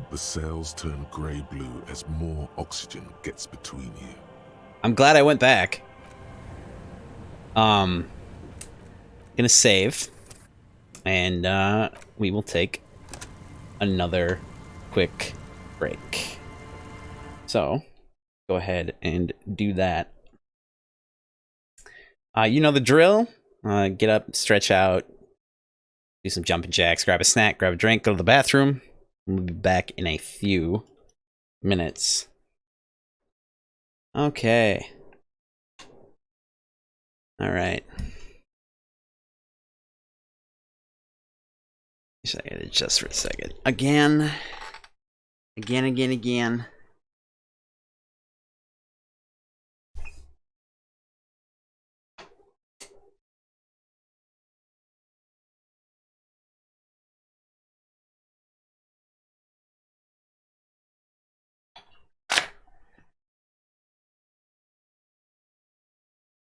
the sails turn grey-blue as more oxygen gets between you. I'm glad I went back. Gonna save. And, we will take another quick break. So, go ahead and do that. You know the drill. Get up, stretch out, do some jumping jacks, grab a snack, grab a drink, go to the bathroom. We'll be back in a few minutes. Okay. All right. Just I gotta adjust for a second. Again.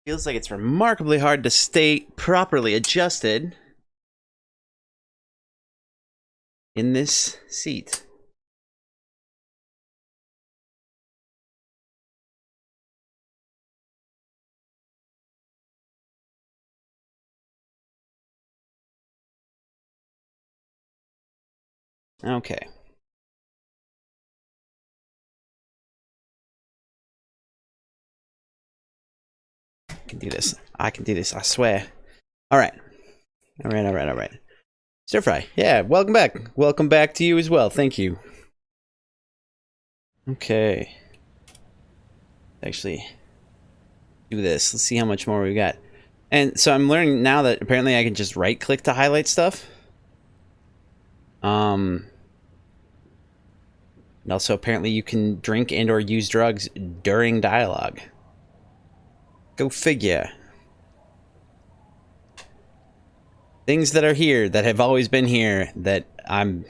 Feels like it's remarkably hard to stay properly adjusted in this seat. Okay. I can do this. I can do this, I swear. Alright. Alright. Stir Fry. Yeah, welcome back. Welcome back to you as well. Thank you. Okay. Actually, do this. Let's see how much more we got. And so I'm learning now that apparently I can just right-click to highlight stuff. And also apparently you can drink and or use drugs during dialogue. Go figure. Things that are here, that have always been here, that I'm...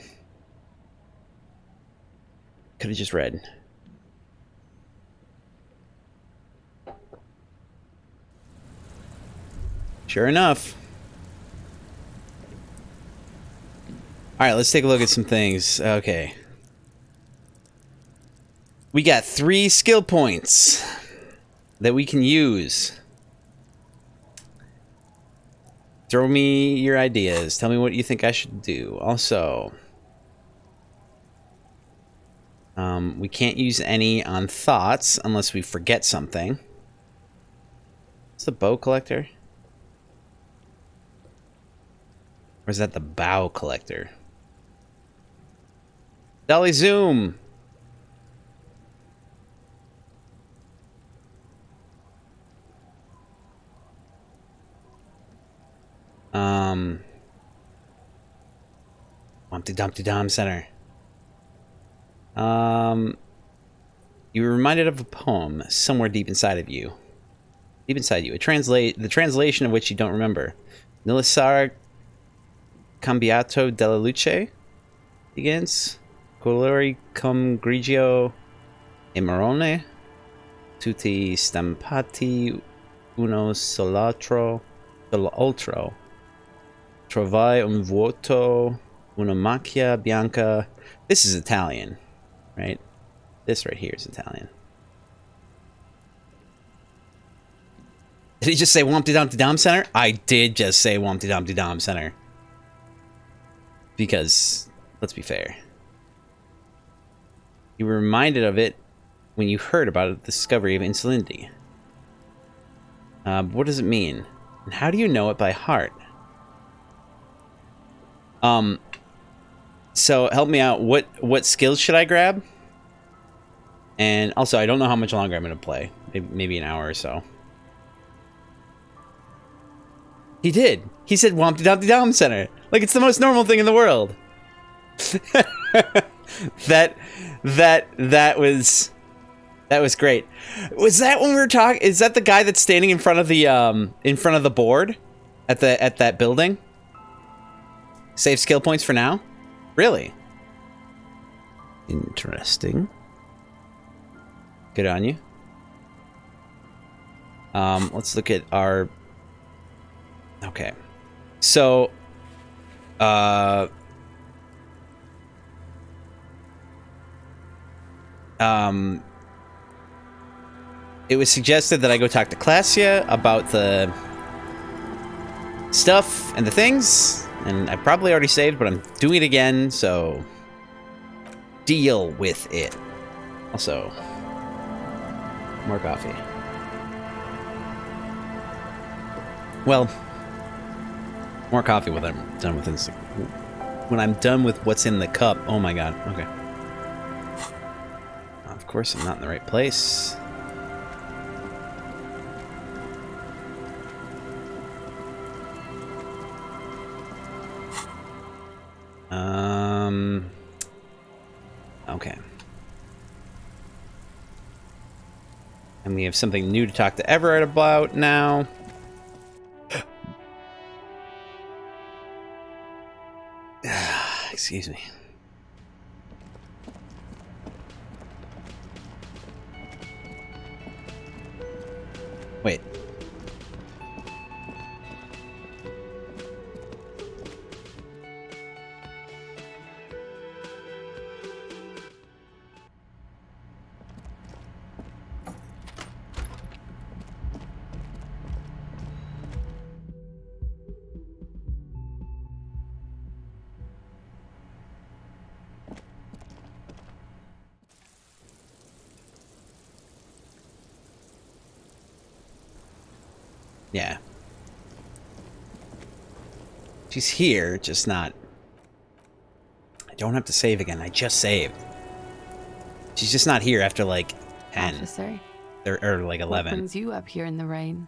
could have just read. Sure enough. Alright, let's take a look at some things. Okay. We got 3 skill points that we can use. Throw me your ideas. Tell me what you think I should do. Also, we can't use any on thoughts unless we forget something. What's the bow collector? Or is that the bow collector? Dolly Zoom! Humpty Dumpty Dom Center. You were reminded of a poem somewhere deep inside of you. Deep inside you. The translation of which you don't remember. Nilisara Cambiato della Luce begins. Colori cum grigio e marrone. tutti stampati uno sol'altro, trovai un vuoto, una macchia bianca. This is Italian, right? This right here is Italian. Did he just say Wompty Dumpty Dom Center? I did just say Wompty Dumpty Dom Center. Because, let's be fair, you were reminded of it when you heard about the discovery of insulinity. What does it mean? And how do you know it by heart? So help me out. What skills should I grab? And also, I don't know how much longer I'm going to play. Maybe an hour or so. He did. He said Wompty Dumpty Dom Center. Like it's the most normal thing in the world. That was great. Was that when we were talking? Is that the guy that's standing in front of the board at that building? Save skill points for now? Really? Interesting. Good on you. Let's look at our... Okay. So, it was suggested that I go talk to Classia about the stuff and the things, and I probably already saved, but I'm doing it again, so deal with it. Also, more coffee. Well, more coffee when I'm done with this. When I'm done with what's in the cup. Oh my god. Okay. Of course, I'm not in the right place. Okay. And we have something new to talk to Everett about now. Excuse me. Wait. Yeah. She's here, just not... I don't have to save again. I just saved. She's just not here after, like, 10. Officer, or like, 11. What brings you up here in the rain?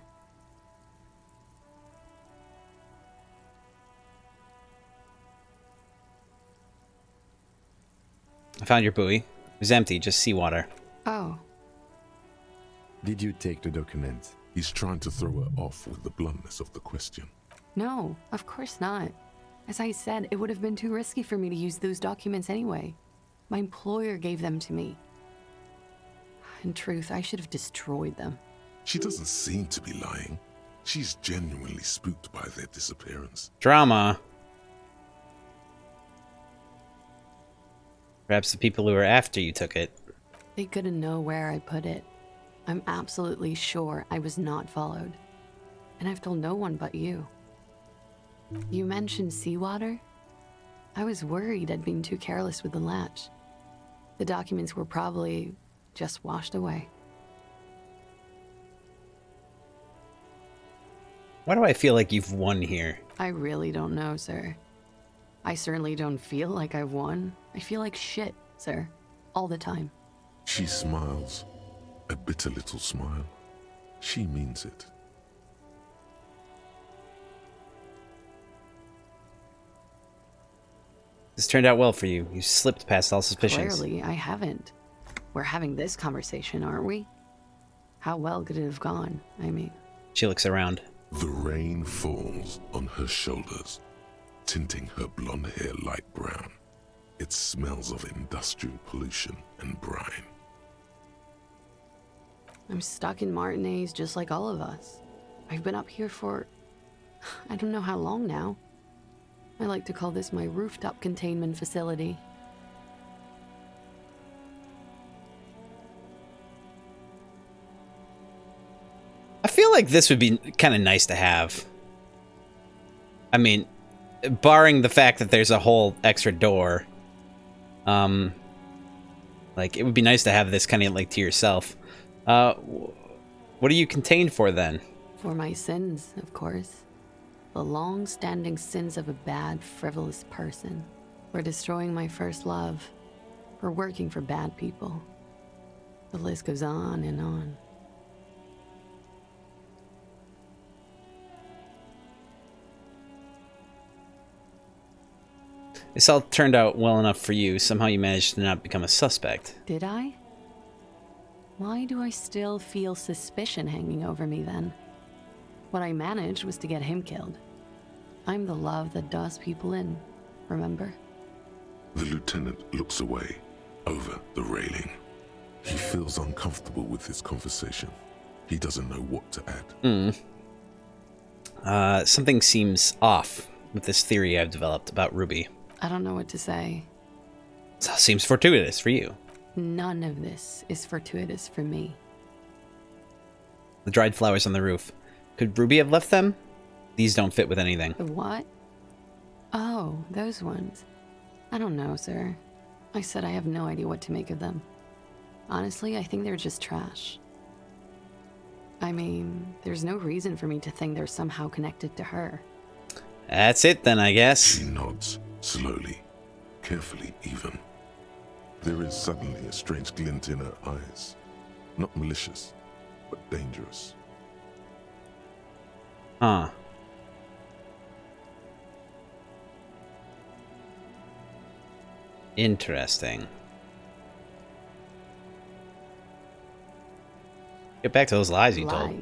I found your buoy. It was empty, just seawater. Oh. Did you take the document? He's trying to throw her off with the bluntness of the question. No, of course not. As I said, it would have been too risky for me to use those documents anyway. My employer gave them to me. In truth, I should have destroyed them. She doesn't seem to be lying. She's genuinely spooked by their disappearance. Drama. Perhaps the people who were after you took it. They couldn't know where I put it. I'm absolutely sure I was not followed. And I've told no one but you. You mentioned seawater? I was worried I'd been too careless with the latch. The documents were probably just washed away. Why do I feel like you've won here? I really don't know, sir. I certainly don't feel like I've won. I feel like shit, sir. All the time. She smiles. A bitter little smile. She means it. This turned out well for you. You slipped past all suspicions. Clearly, I haven't. We're having this conversation, aren't we? How well could it have gone, I mean? She looks around. The rain falls on her shoulders, tinting her blonde hair light brown. It smells of industrial pollution and brine. I'm stuck in Martinez just like all of us. I've been up here for... I don't know how long now. I like to call this my rooftop containment facility. I feel like this would be kind of nice to have. I mean, barring the fact that there's a whole extra door. Like, it would be nice to have this kind of, like, to yourself. What are you contained for, then? For my sins, of course. The long-standing sins of a bad, frivolous person. For destroying my first love. For working for bad people. The list goes on and on. This all turned out well enough for you. Somehow you managed to not become a suspect. Did I? Why do I still feel suspicion hanging over me then? What I managed was to get him killed. I'm the love that does people in, remember? The lieutenant looks away, over the railing. He feels uncomfortable with this conversation. He doesn't know what to add. Something seems off with this theory I've developed about Ruby. I don't know what to say. It all seems fortuitous for you. None of this is fortuitous for me. The dried flowers on the roof. Could Ruby have left them? These don't fit with anything. The what? Oh, those ones. I don't know, sir. I said I have no idea what to make of them. Honestly, I think they're just trash. I mean, there's no reason for me to think they're somehow connected to her. That's it then, I guess. She nods, slowly, carefully even. There is suddenly a strange glint in her eyes. Not malicious, but dangerous. Huh. Interesting. Get back to those lies you told.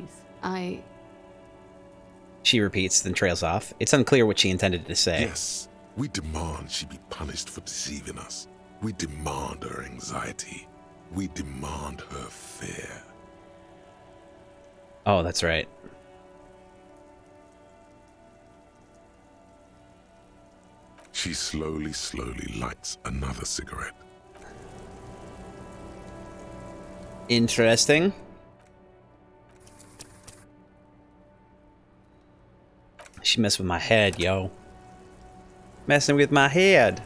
She repeats, then trails off. It's unclear what she intended to say. Yes, we demand she be punished for deceiving us. We demand her anxiety. We demand her fear. Oh, that's right. She slowly lights another cigarette. Interesting. She messed with my head, yo. Messing with my head.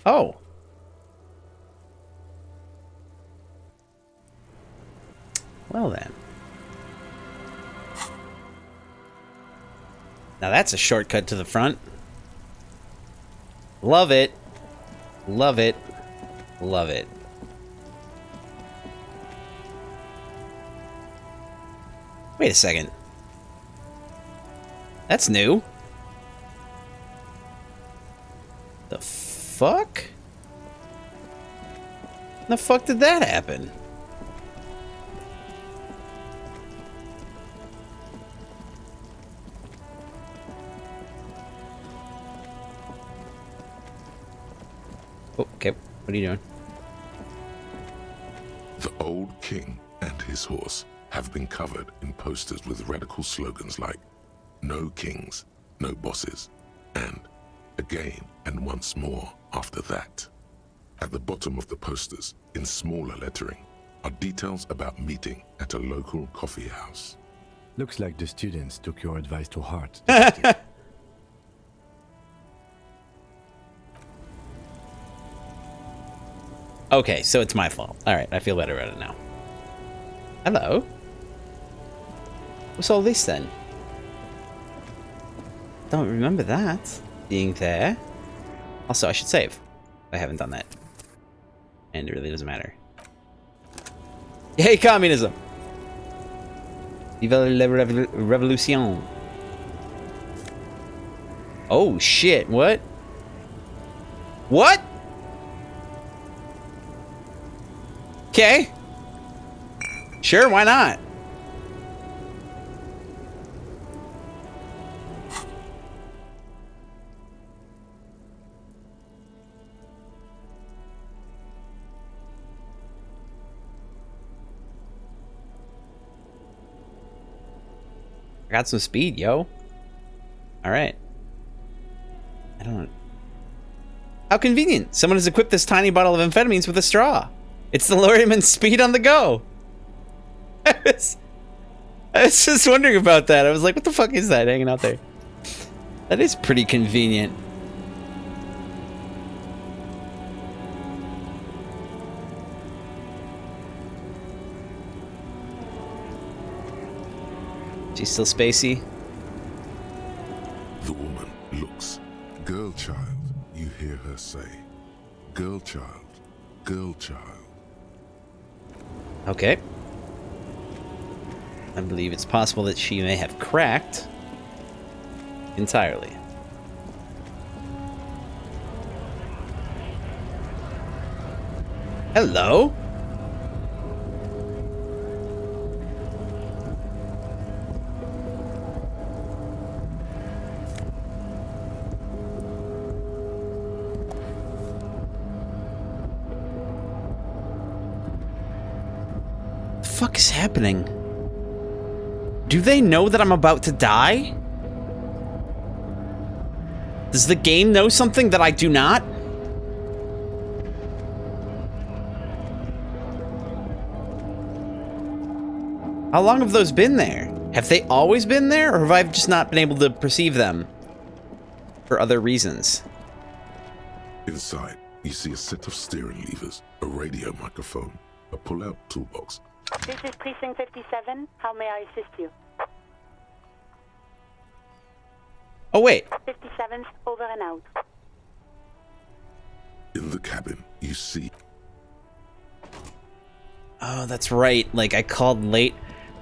Oh. Well then. Now that's a shortcut to the front. Love it. Love it. Love it. Wait a second. That's new. The fuck? The fuck did that happen? Oh, okay. What are you doing? The old king and his horse have been covered in posters with radical slogans like "No kings, no bosses," and "Again and once more after that." At the bottom of the posters, in smaller lettering, are details about meeting at a local coffee house. Looks like the students took your advice to heart. Okay, so it's my fault. Alright, I feel better about it now. Hello? What's all this then? Don't remember that being there. Also, I should save. I haven't done that. And it really doesn't matter. Yay, communism! Vive la revolution. Oh shit, what? What? Okay. Sure, why not? I got some speed, yo. Alright. I don't... How convenient! Someone has equipped this tiny bottle of amphetamines with a straw. It's the Lorryman's speed on the go. I was just wondering about that. I was like, what the fuck is that hanging out there? That is pretty convenient. She's still spacey. The woman looks. Girl child, you hear her say. Girl child, girl child. Okay. I believe it's possible that she may have cracked entirely. Hello? What the fuck is happening? Do they know that I'm about to die? Does the game know something that I do not? How long have those been there? Have they always been there, or have I just not been able to perceive them for other reasons? Inside, you see a set of steering levers, a radio microphone, a pull-out toolbox. This is Precinct 57. How may I assist you? Oh, wait. 57's over and out. In the cabin, you see... Oh, that's right. Like, I called late.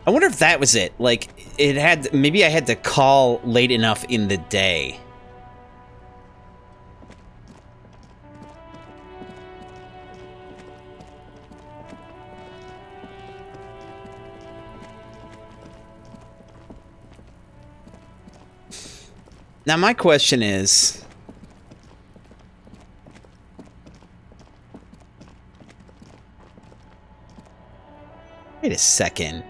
I wonder if that was it. Like, it had... Maybe I had to call late enough in the day. Now, my question is... Wait a second.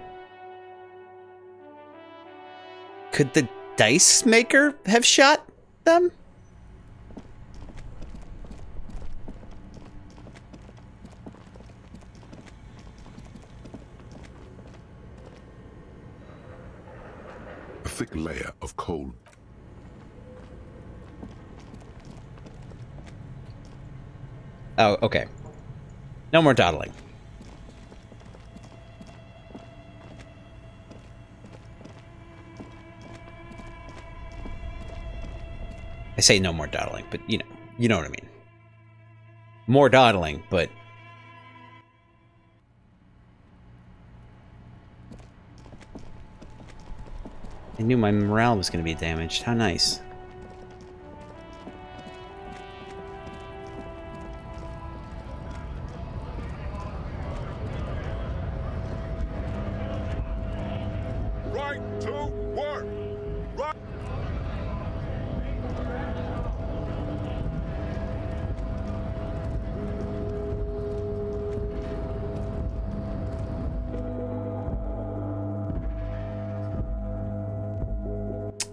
Could the dice maker have shot them? A thick layer of cold. Oh, okay. No more dawdling. I say no more dawdling, but you know what I mean. More dawdling, but... I knew my morale was going to be damaged. How nice. Right to work! Right...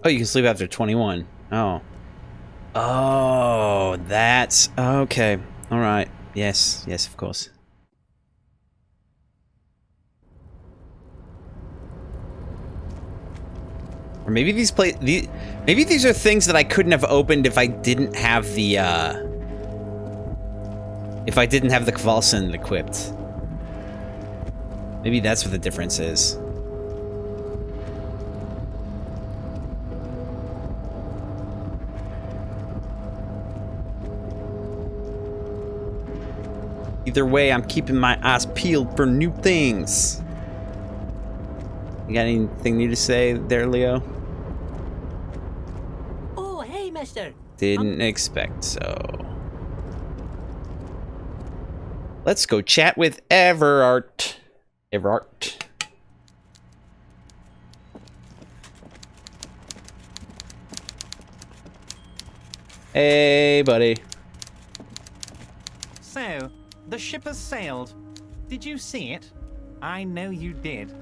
Oh, you can sleep after 21. Oh. Oh, that's... Okay. Alright. Yes. Yes, of course. Or maybe maybe these are things that I couldn't have opened if I didn't have the, if I didn't have the Kvalson equipped. Maybe that's what the difference is. Either way, I'm keeping my eyes peeled for new things. You got anything new to say there, Leo? Oh, hey, mister. Didn't expect so. Let's go chat with Everart. Everart. Hey, buddy. So, the ship has sailed. Did you see it? I know you did.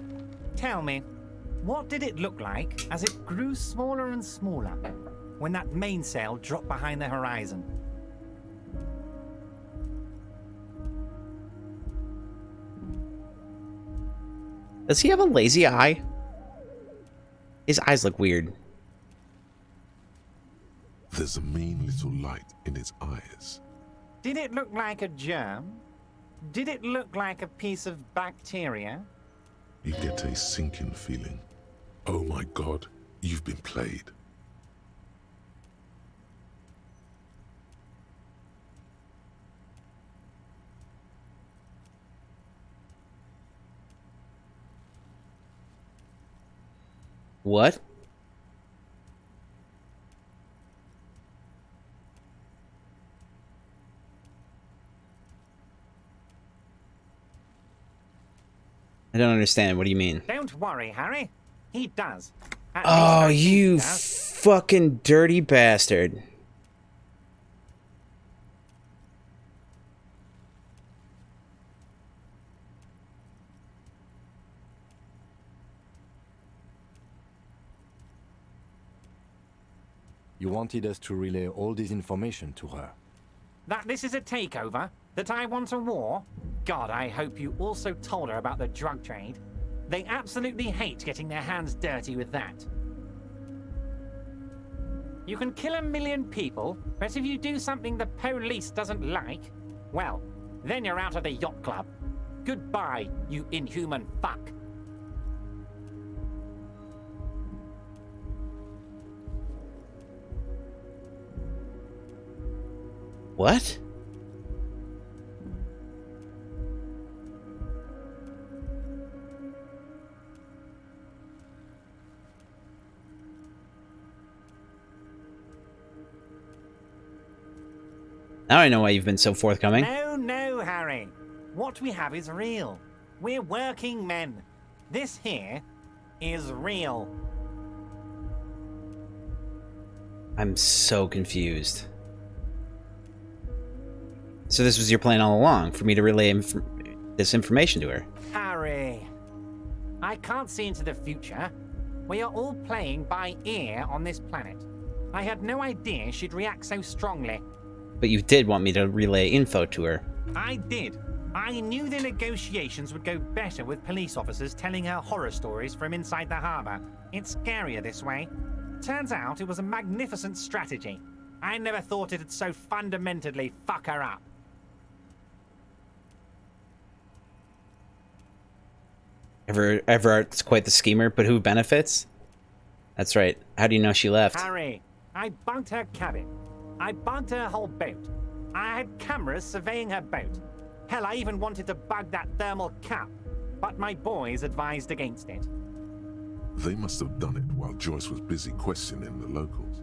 Tell me, What did it look like as it grew smaller and smaller when that mainsail dropped behind the horizon? Does he have a lazy eye? His eyes look weird. There's a mean little light in his eyes. Did it look like a germ? Did it look like a piece of bacteria? You get a sinking feeling. Oh my God, you've been played. What? I don't understand. What do you mean? Don't worry, Harry. He does. At Oh, least I think he you does. fucking dirty bastard. You wanted us to relay all this information to her. That this is a takeover? That I want a war? God, I hope you also told her about the drug trade. They absolutely hate getting their hands dirty with that. You can kill 1 million people, but if you do something the police doesn't like, well, then you're out of the yacht club. Goodbye, you inhuman fuck. What? Now I know why you've been so forthcoming. No, Harry. What we have is real. We're working men. This here is real. I'm so confused. So this was your plan all along, for me to relay this information to her? Harry, I can't see into the future. We are all playing by ear on this planet. I had no idea she'd react so strongly. But you did want me to relay info to her. I did. I knew the negotiations would go better with police officers telling her horror stories from inside the harbour. It's scarier this way. Turns out it was a magnificent strategy. I never thought it'd so fundamentally fuck her up. Everart's quite the schemer, but who benefits? That's right. How do you know she left? Harry, I bugged her cabin. I bugged her whole boat. I had cameras surveying her boat. Hell, I even wanted to bug that thermal cap, but my boys advised against it. They must have done it while Joyce was busy questioning the locals.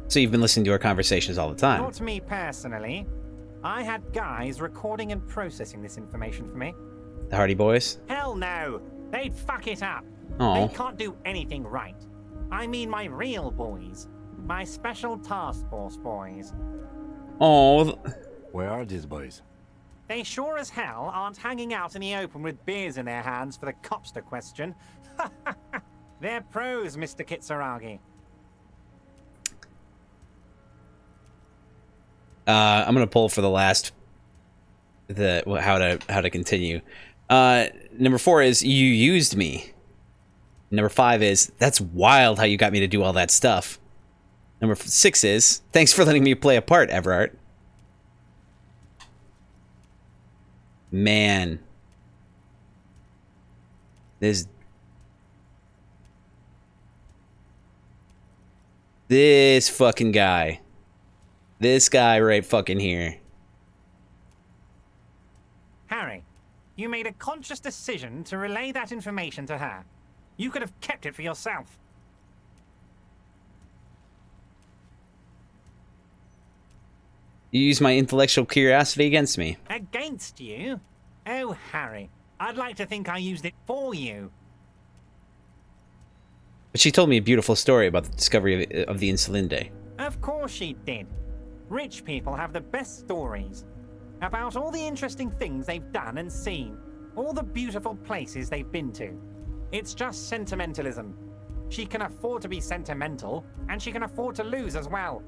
So you've been listening to our conversations all the time? Not me personally. I had guys recording and processing this information for me. The Hardy Boys? Hell no! They'd fuck it up. Aw. They can't do anything right. I mean my real boys. My special task force boys. Oh. Where are these boys? They sure as hell aren't hanging out in the open with beers in their hands for the cops to question. They're pros, Mr. Kitsuragi. I'm gonna pull for the last how to continue. Number 4 is you used me. Number 5 is that's wild how you got me to do all that stuff. Number 6 is thanks for letting me play a part, Everard. Man, this fucking guy. This guy right fucking here. Harry, you made a conscious decision to relay that information to her. You could have kept it for yourself. You used my intellectual curiosity against me. Against you? Oh, Harry, I'd like to think I used it for you. But she told me a beautiful story about the discovery of the Insulinde. Of course she did. Rich people have the best stories. About all the interesting things they've done and seen. All the beautiful places they've been to. It's just sentimentalism. She can afford to be sentimental, and she can afford to lose as well.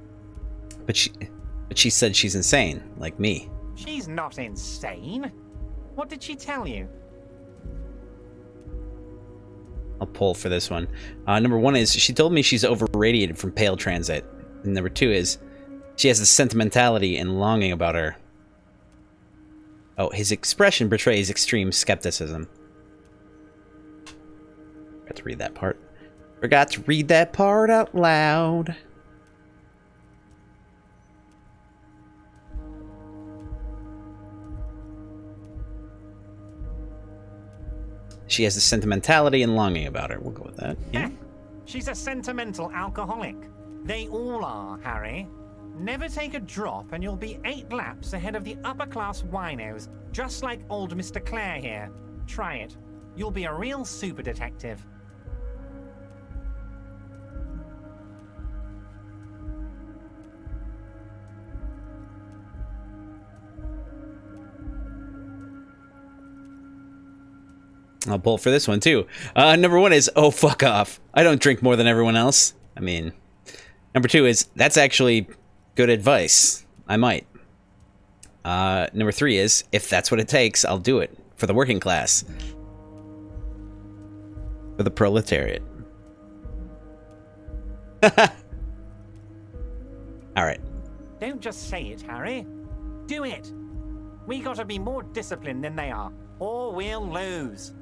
But she said she's insane, like me. She's not insane. What did she tell you? I'll pull for this one. Number 1 is she told me she's overradiated from pale transit. And number 2 is she has a sentimentality and longing about her. Oh, his expression betrays extreme skepticism. Forgot to read that part. Forgot to read that part out loud. She has a sentimentality and longing about her. We'll go with that. Yeah. She's a sentimental alcoholic. They all are, Harry. Never take a drop and you'll be 8 laps ahead of the upper-class winos, just like old Mr. Clare here. Try it. You'll be a real super detective. I'll pull for this one, too. Number 1 is, oh, fuck off. I don't drink more than everyone else. I mean, number 2 is, that's actually good advice. I might. Number 3 is, if that's what it takes, I'll do it. For the working class. For the proletariat. Alright. Don't just say it, Harry. Do it. We gotta be more disciplined than they are, or we'll lose.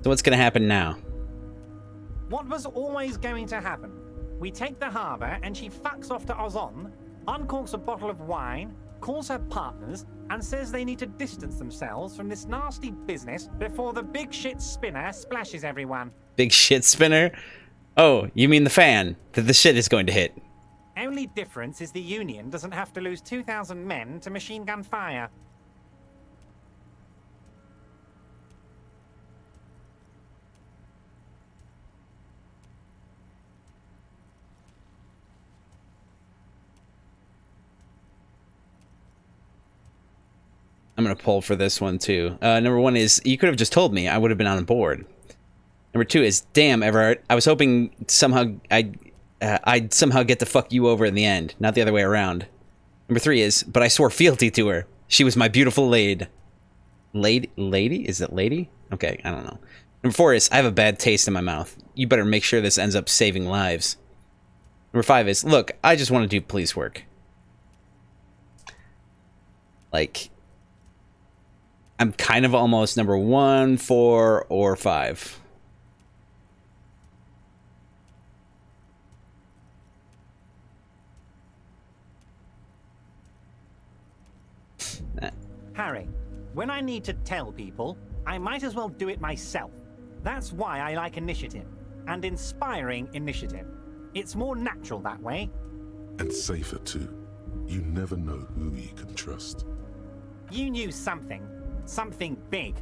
So what's gonna happen now? What was always going to happen? We take the harbour and she fucks off to Ozon, uncorks a bottle of wine, calls her partners, and says they need to distance themselves from this nasty business before the big shit spinner splashes everyone. Big shit spinner? Oh, you mean the fan that the shit is going to hit. Only difference is the Union doesn't have to lose 2,000 men to machine gun fire. I'm going to pull for this one, too. Number 1 is, you could have just told me. I would have been on board. Number 2 is, damn, Everett. I was hoping somehow I'd somehow get to fuck you over in the end, not the other way around. Number 3 is, but I swore fealty to her. She was my beautiful lady. Lady? Is it lady? Okay, I don't know. Number 4 is, I have a bad taste in my mouth. You better make sure this ends up saving lives. Number 5 is, look, I just want to do police work. Like, I'm kind of almost number 1, 4, or 5. Harry, when I need to tell people, I might as well do it myself. That's why I like initiative, and inspiring initiative. It's more natural that way. And safer too. You never know who you can trust. You knew something big,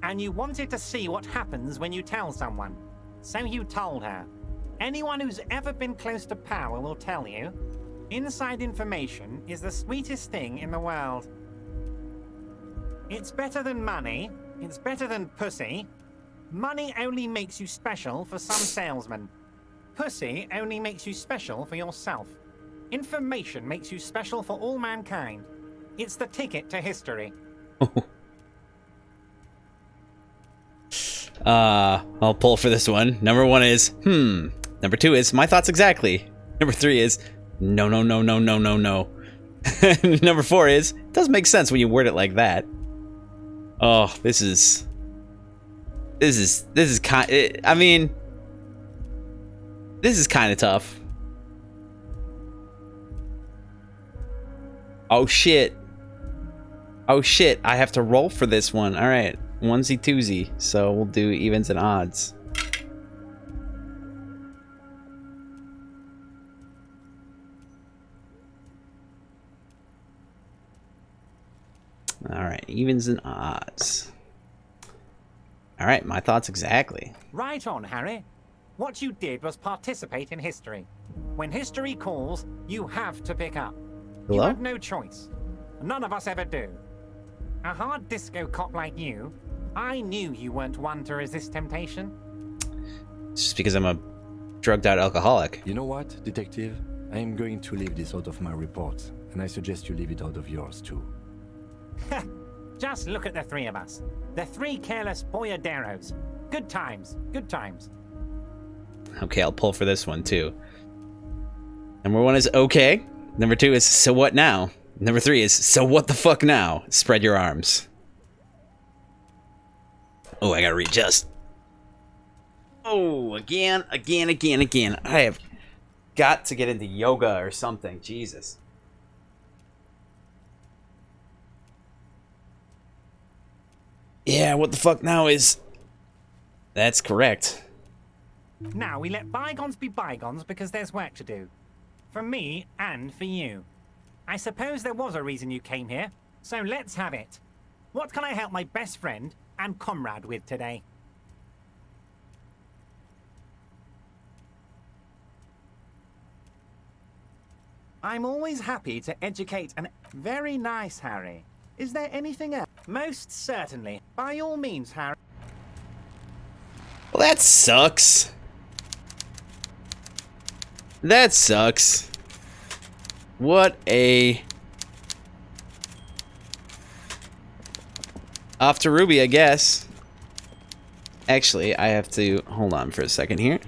and you wanted to see what happens when you tell someone. So you told her. Anyone who's ever been close to power will tell you, inside information is the sweetest thing in the world. It's better than money, it's better than pussy. Money only makes you special for some salesmen. Pussy only makes you special for yourself. Information makes you special for all mankind. It's the ticket to history. I'll pull for this one. Number 1 is, Number 2 is, my thoughts exactly. Number 3 is, no. Number 4 is, it does make sense when you word it like that. Oh, this is kind. I mean, this is kind of tough. Oh shit. I have to roll for this one. All right, onesie twosie. So we'll do evens and odds. All right, evens and odds. All right, my thoughts exactly. Right on, Harry. What you did was participate in history. When history calls, you have to pick up. Hello? You have no choice. None of us ever do. A hard disco cop like you, I knew you weren't one to resist temptation. It's just because I'm a drugged out alcoholic. You know what, detective? I am going to leave this out of my report, and I suggest you leave it out of yours too. Just look at the three of us. The three careless boyaderos. Good times, good times. Okay, I'll pull for this one too. Number 1 is okay. Number 2 is so what now? Number 3 is so what the fuck now? Spread your arms. Oh, I gotta readjust. Oh, again. I have got to get into yoga or something. Jesus. Yeah, what the fuck now is... That's correct. Now we let bygones be bygones because there's work to do. For me and for you. I suppose there was a reason you came here, so let's have it. What can I help my best friend and comrade with today? I'm always happy to educate and... Very nice, Harry. Is there anything else? Most certainly. By all means, Harry. Well, that sucks. That sucks. What a... Off to Ruby, I guess. Actually, I have to... Hold on for a second here.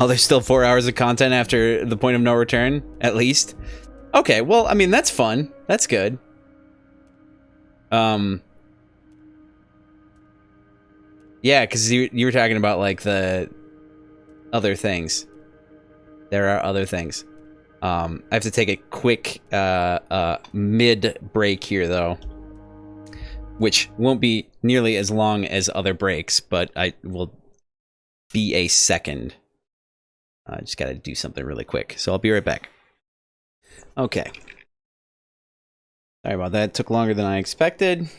Oh, there's still 4 hours of content after the point of no return, at least. Okay, well, I mean, that's fun. That's good. Yeah, because you were talking about, like, the other things. There are other things. I have to take a quick mid-break here, though. Which won't be nearly as long as other breaks, but I will be a second. I just gotta do something really quick, so I'll be right back. Okay. Sorry about that, it took longer than I expected.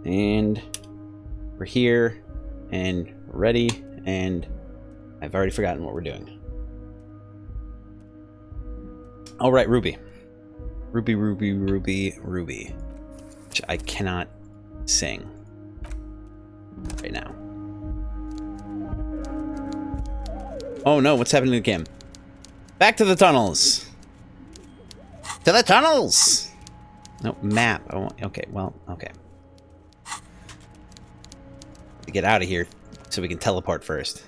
And we're here, and ready, and I've already forgotten what we're doing. Alright, Ruby. Ruby. Which I cannot sing right now. Oh no, what's happening again? Back to the tunnels! To the tunnels! No, map. I won't, okay, well, okay. To get out of here so we can teleport first.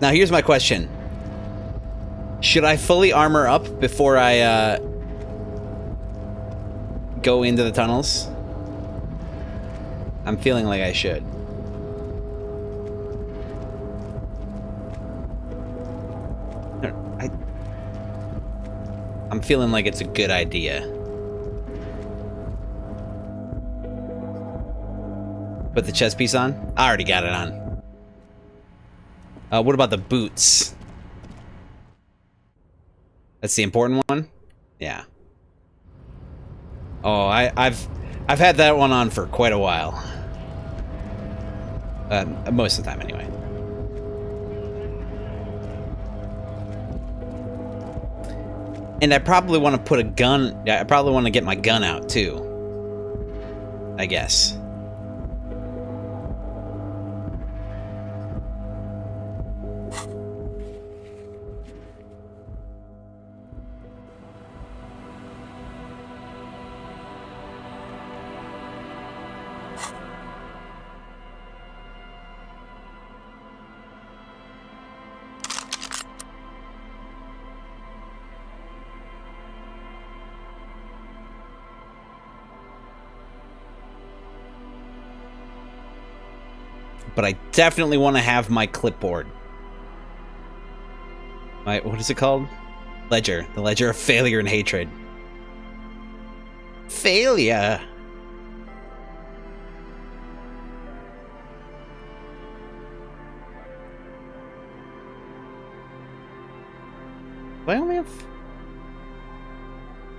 Now here's my question. Should I fully armor up before I go into the tunnels? I'm feeling like I should. I'm feeling like it's a good idea. Put the chest piece on? I already got it on. What about the boots? That's the important one? Yeah. Oh, I've had that one on for quite a while. Most of the time, anyway. And I probably want to put a gun... I probably want to get my gun out, too. I guess. But I definitely want to have my clipboard. What is it called? Ledger. The ledger of failure and hatred. Failure!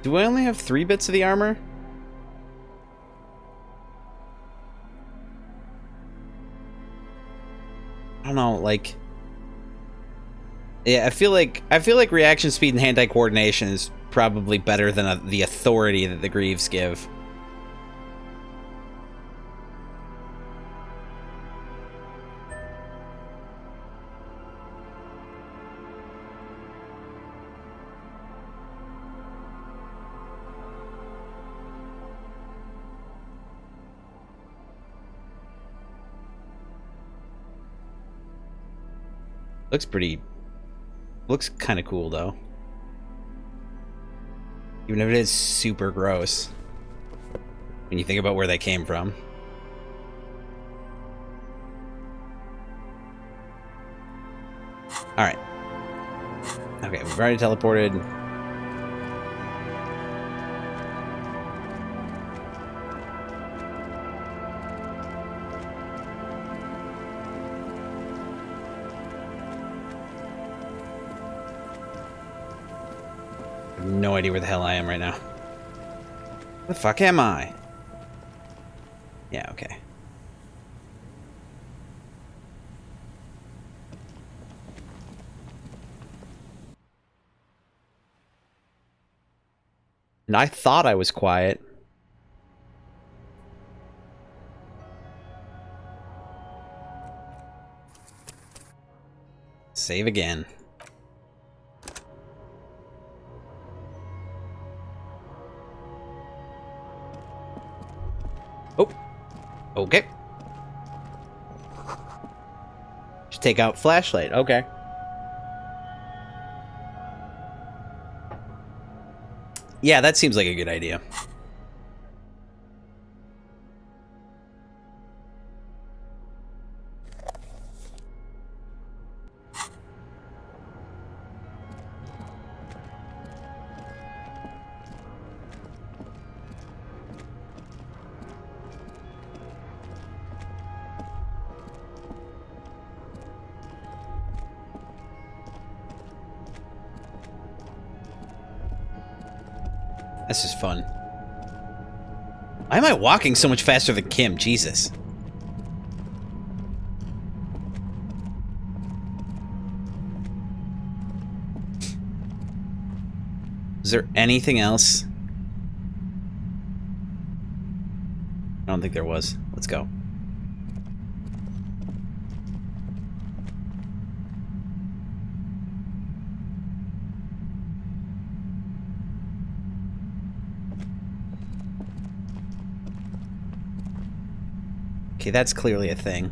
Do I only have 3 bits of the armor? I don't know, like... Yeah, I feel like reaction speed and hand-eye coordination is probably better than the authority that the Greaves give. Looks kind of cool, though. Even if it is super gross. When you think about where they came from. Alright. Okay, we've already teleported. No idea where the hell I am right now. Where the fuck am I? Yeah, okay. And I thought I was quiet. Save again. Oh, okay. Just take out flashlight. Okay. Yeah, that seems like a good idea. This is fun. Why am I walking so much faster than Kim? Jesus. Is there anything else? I don't think there was. Let's go. Okay, that's clearly a thing.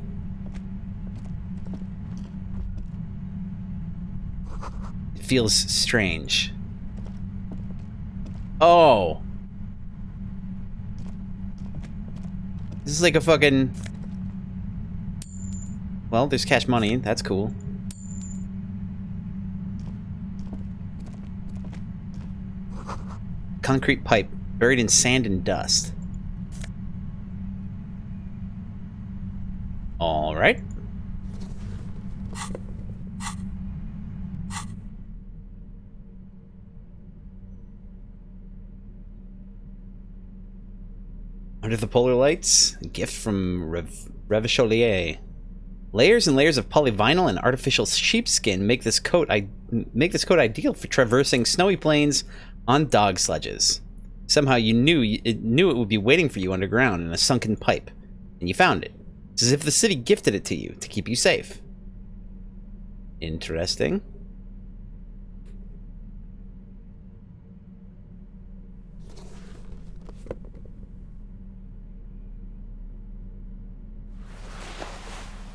It feels strange. Oh. This is like a fucking... Well, there's cash money. That's cool. Concrete pipe buried in sand and dust. All right. Under the polar lights, a gift from Revachol. Layers and layers of polyvinyl and artificial sheepskin make this coat ideal for traversing snowy plains on dog sledges. Somehow you knew it would be waiting for you underground in a sunken pipe, and you found it. It's as if the city gifted it to you to keep you safe. Interesting.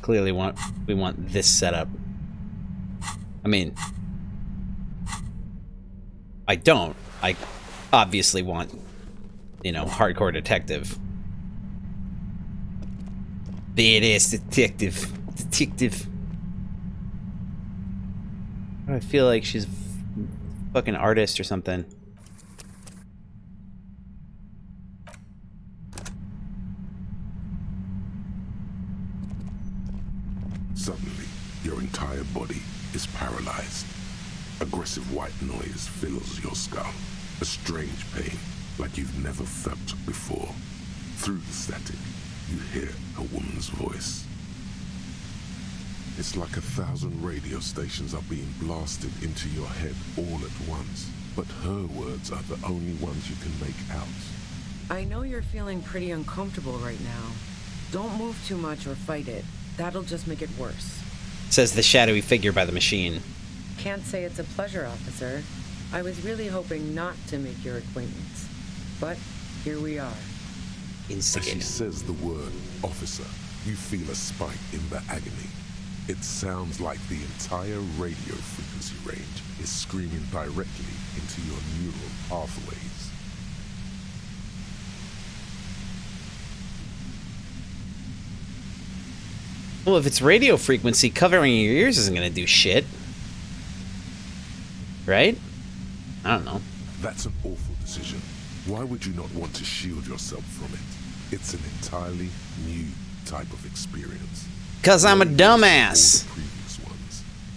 Clearly we want this setup. I mean, I don't. I obviously want, you know, hardcore detective. Badass detective. I feel like she's a fucking artist or something. Suddenly, your entire body is paralyzed. Aggressive white noise fills your skull. A strange pain, like you've never felt before. Through the static, you hear a woman's voice. It's like 1,000 radio stations are being blasted into your head all at once. But her words are the only ones you can make out. I know you're feeling pretty uncomfortable right now. Don't move too much or fight it. That'll just make it worse. Says the shadowy figure by the machine. Can't say it's a pleasure, officer. I was really hoping not to make your acquaintance. But here we are. As she says the word officer, you feel a spike in the agony. It sounds like the entire radio frequency range is screaming directly into your neural pathways. Well, if it's radio frequency, covering your ears isn't gonna do shit. Right? I don't know. That's an awful decision. Why would you not want to shield yourself from it? It's an entirely new type of experience. 'Cause I'm a dumbass.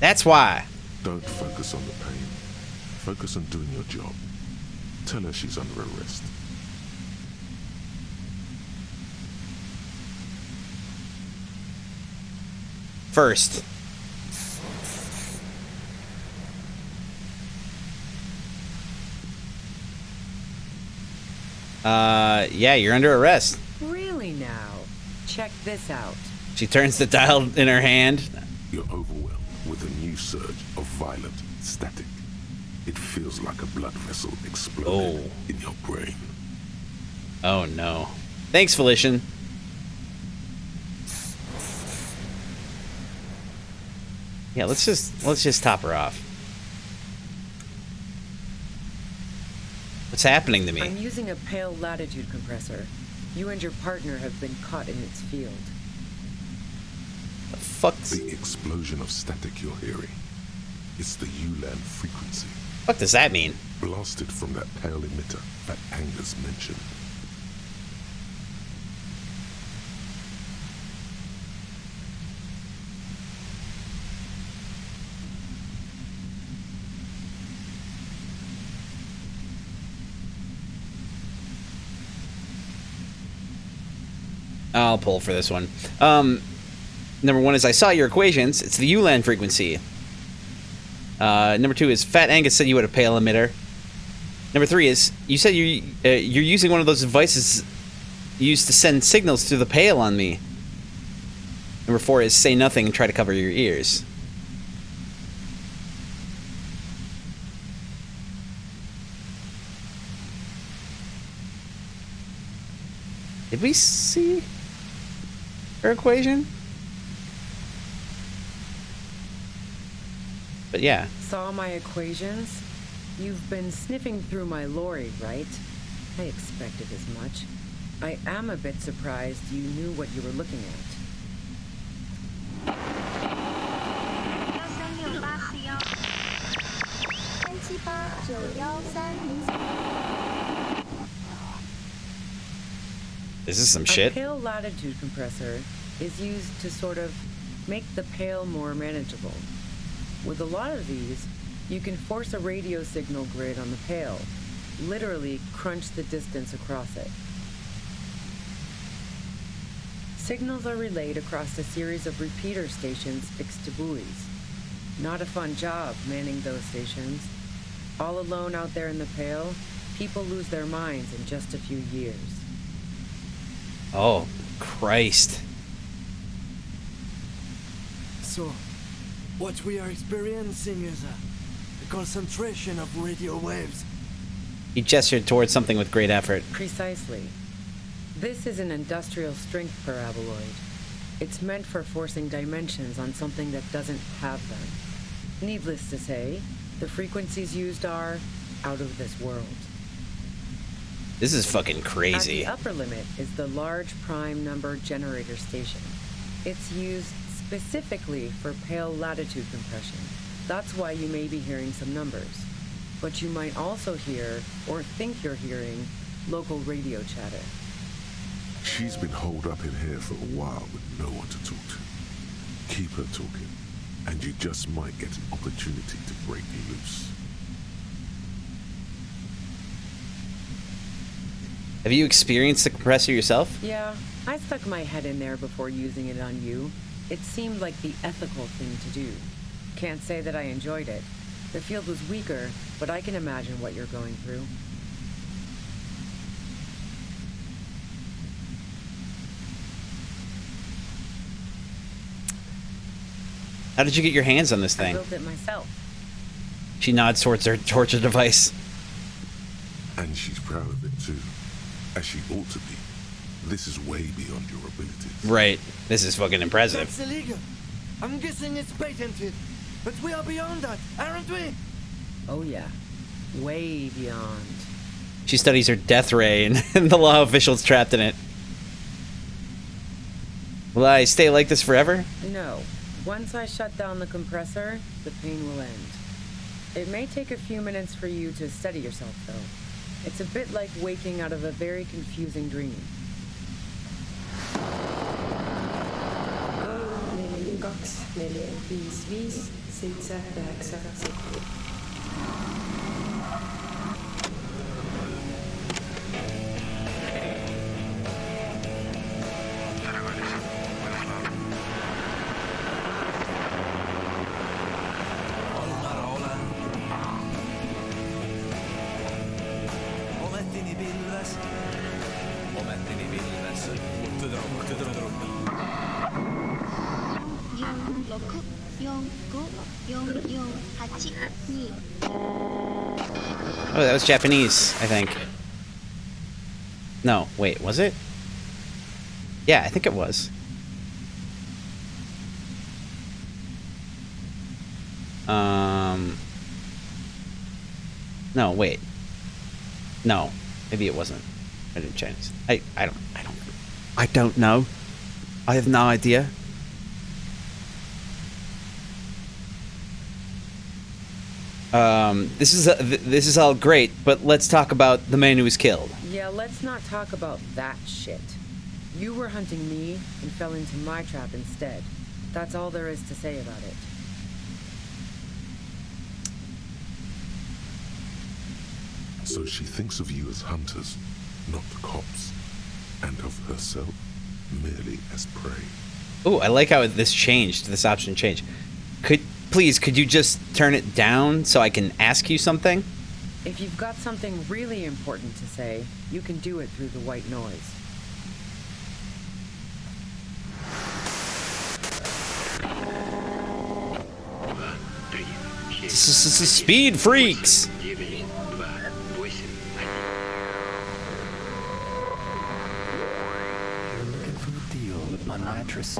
That's why. Don't focus on the pain. Focus on doing your job. Tell her she's under arrest. First. Yeah, you're under arrest. Really now? Check this out. She turns the dial in her hand. You're overwhelmed with a new surge of violent static. It feels like a blood vessel exploded in your brain. Oh no. Thanks, Felician. Yeah, let's just top her off. What's happening to me? I'm using a pale latitude compressor. You and your partner have been caught in its field. The fuck? The explosion of static you're hearing. It's the ULAN frequency. What does that mean? Blasted from that pale emitter that Angus mentioned. I'll pull for this one. Number one is I saw your equations. It's the ULAN frequency. Number two is Fat Angus said you had a pale emitter. Number three is you said you're using one of those devices used to send signals through the pale on me. Number four is say nothing and try to cover your ears. Did we see her equation? But yeah. Saw my equations? You've been sniffing through my lorry, right? I expected as much. I am a bit surprised you knew what you were looking at. Is this some shit? A pale latitude compressor is used to sort of make the pale more manageable. With a lot of these, you can force a radio signal grid on the pale, literally crunch the distance across it. Signals are relayed across a series of repeater stations fixed to buoys. Not a fun job manning those stations. All alone out there in the pale, people lose their minds in just a few years. Oh, Christ. So, what we are experiencing is a concentration of radio waves. He gestured towards something with great effort. Precisely. This is an industrial strength paraboloid. It's meant for forcing dimensions on something that doesn't have them. Needless to say, the frequencies used are out of this world. This is fucking crazy. At the upper limit is the large prime number generator station. It's used specifically for pale latitude compression. That's why you may be hearing some numbers. But you might also hear, or think you're hearing, local radio chatter. She's been holed up in here for a while with no one to talk to. Keep her talking, and you just might get an opportunity to break loose. Have you experienced the compressor yourself? Yeah, I stuck my head in there before using it on you. It seemed like the ethical thing to do. Can't say that I enjoyed it. The field was weaker, but I can imagine what you're going through. How did you get your hands on this thing? I built it myself. She nods towards her torture device. And she's proud of it too, as she ought to be. This is way beyond your abilities. Right. This is fucking impressive. That's illegal. I'm guessing it's patented. But we are beyond that, aren't we? Oh yeah. Way beyond. She studies her death ray and the law officials trapped in it. Will I stay like this forever? No. Once I shut down the compressor, the pain will end. It may take a few minutes for you to steady yourself, though. It's a bit like waking out of a very confusing dream. Oh, that was Japanese, I think. No, wait, was it? Yeah, I think it was. No, wait. No, maybe it wasn't. I didn't Chinese. I don't know. I have no idea. This is all great, but let's talk about the man who was killed. Yeah, let's not talk about that shit. You were hunting me and fell into my trap instead. That's all there is to say about it. So she thinks of you as hunters, not cops, and of herself merely as prey. Oh, I like how this changed. This option changed. Could you just turn it down so I can ask you something? If you've got something really important to say, you can do it through the white noise. Speed freaks! On mattress.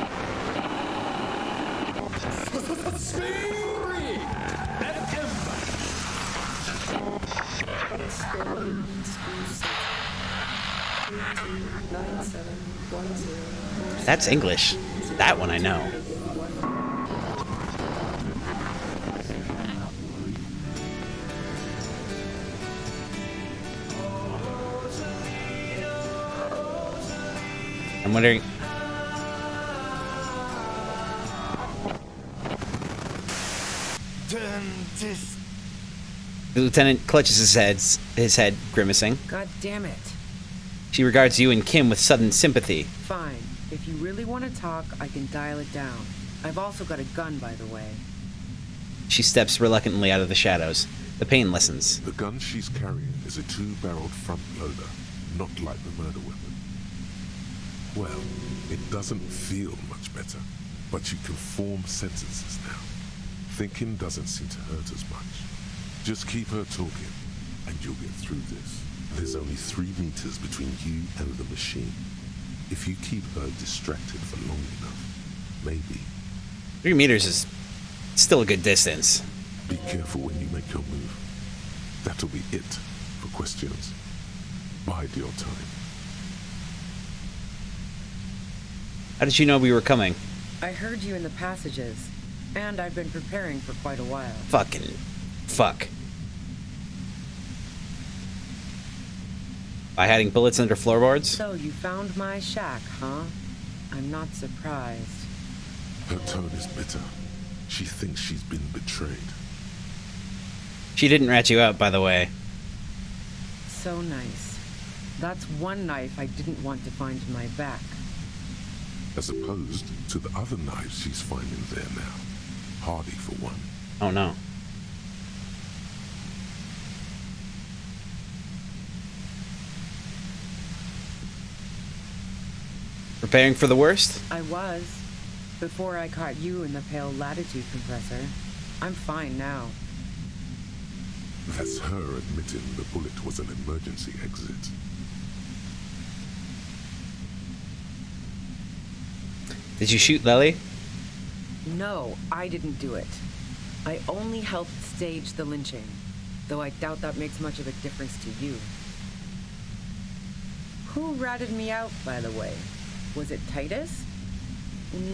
That's English. That one I know. I'm wondering. The lieutenant clutches his head, grimacing. God damn it. She regards you and Kim with sudden sympathy. Fine. If you really want to talk, I can dial it down. I've also got a gun, by the way. She steps reluctantly out of the shadows. The pain lessens. The gun she's carrying is a two-barreled front loader, not like the murder weapon. Well, it doesn't feel much better, but you can form sentences now. Thinking doesn't seem to hurt as much. Just keep her talking, and you'll get through this. There's only 3 meters between you and the machine. If you keep her distracted for long enough, maybe. 3 meters is still a good distance. Be careful when you make your move. That'll be it for questions. Bide your time. How did you know we were coming? I heard you in the passages. And I've been preparing for quite a while. Fuck. By hiding bullets under floorboards? So you found my shack, huh? I'm not surprised. Her tone is bitter. She thinks she's been betrayed. She didn't rat you out, by the way. So nice. That's one knife I didn't want to find in my back. As opposed to the other knives she's finding there now. Hardy for one. Oh no. Preparing for the worst? I was. Before I caught you in the pale latitude compressor. I'm fine now. That's her admitting the bullet was an emergency exit. Did you shoot Lely? No, I didn't do it. I only helped stage the lynching, though I doubt that makes much of a difference to you. Who ratted me out, by the way? Was it Titus?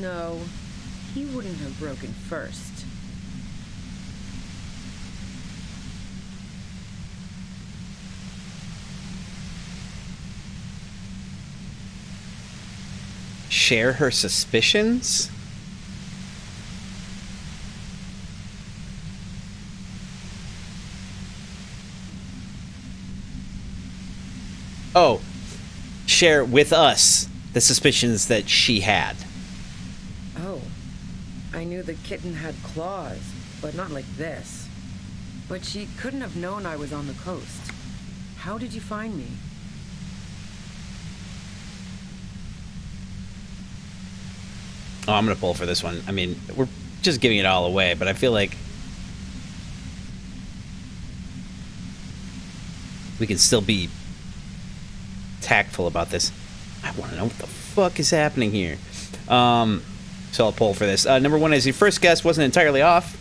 No, he wouldn't have broken first. Share her suspicions? Oh, share with us the suspicions that she had. Oh, I knew the kitten had claws, but not like this. But she couldn't have known I was on the coast. How did you find me? Oh, I'm gonna pull for this one. I mean, we're just giving it all away, but I feel like we can still be tactful about this. I want to know what the fuck is happening here. So I'll pull for this. Number one is your first guess wasn't entirely off.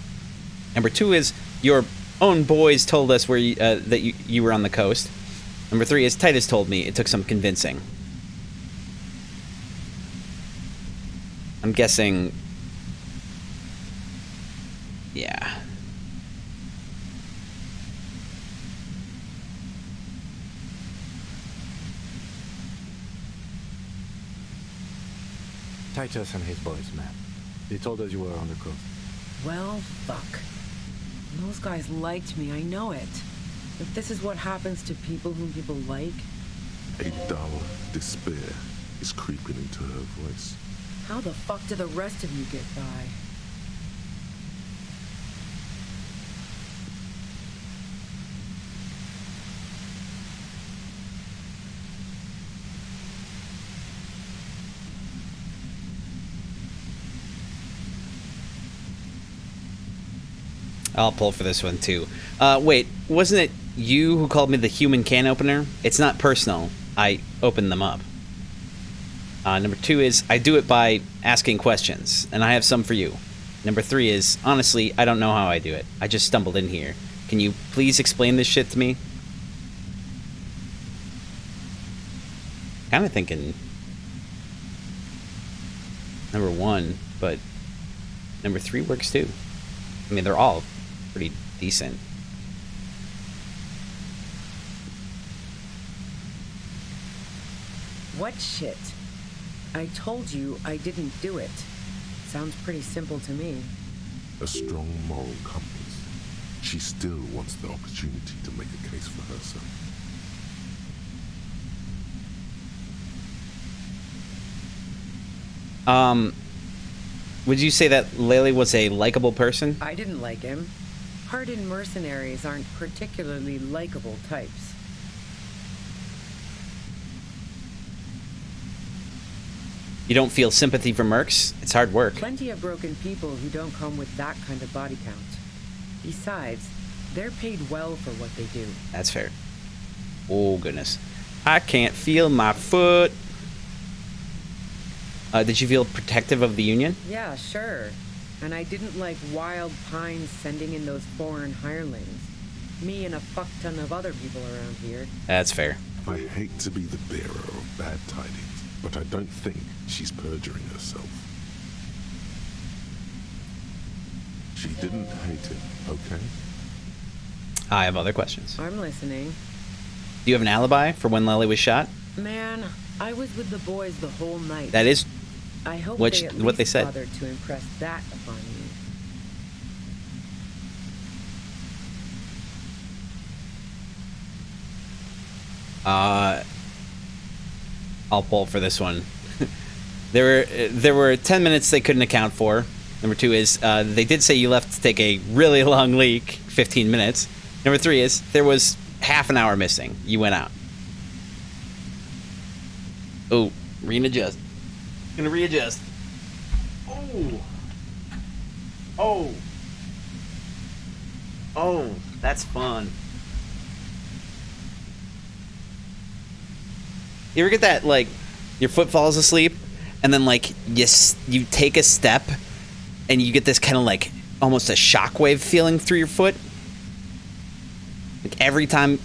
Number two is your own boys told us where that you were on the coast. Number three is Titus told me. It took some convincing. I'm guessing. Yeah. Titus and his boys, man. They told us you were on the coast. Well, fuck. Those guys liked me, I know it. If this is what happens to people whom people like... A dull despair is creeping into her voice. How the fuck do the rest of you get by? I'll pull for this one too. Wait, wasn't it you who called me the human can opener? It's not personal. I opened them up. Number two is I do it by asking questions, and I have some for you. Number three is, honestly, I don't know how I do it. I just stumbled in here. Can you please explain this shit to me? Kind of thinking number one, but number three works too. I mean, they're all pretty decent. What shit? I told you I didn't do it. Sounds pretty simple to me. A strong moral compass. She still wants the opportunity to make a case for herself. Would you say that Lely was a likable person? I didn't like him. Hardened mercenaries aren't particularly likable types. You don't feel sympathy for mercs? It's hard work. Plenty of broken people who don't come with that kind of body count. Besides, they're paid well for what they do. That's fair. Oh, goodness. I can't feel my foot. Did you feel protective of the Union? Yeah, sure. And I didn't like Wild Pines sending in those foreign hirelings. Me and a fuck ton of other people around here. That's fair. I hate to be the bearer of bad tidings, but I don't think she's perjuring herself. She didn't hate him, okay? I have other questions. I'm listening. Do you have an alibi for when Lily was shot? Man, I was with the boys the whole night. That is I hope what they at they least said. bothered to impress that upon you. I'll pull for this one. there were 10 minutes they couldn't account for. Number 2 is they did say you left to take a really long leak, 15 minutes. Number 3 is there was half an hour missing. You went out. Oh, readjust. Gonna readjust. Oh. Oh. Oh, that's fun. You ever get that, like, your foot falls asleep, and then, like, you take a step, and you get this kind of, like, almost a shockwave feeling through your foot? Like, every time,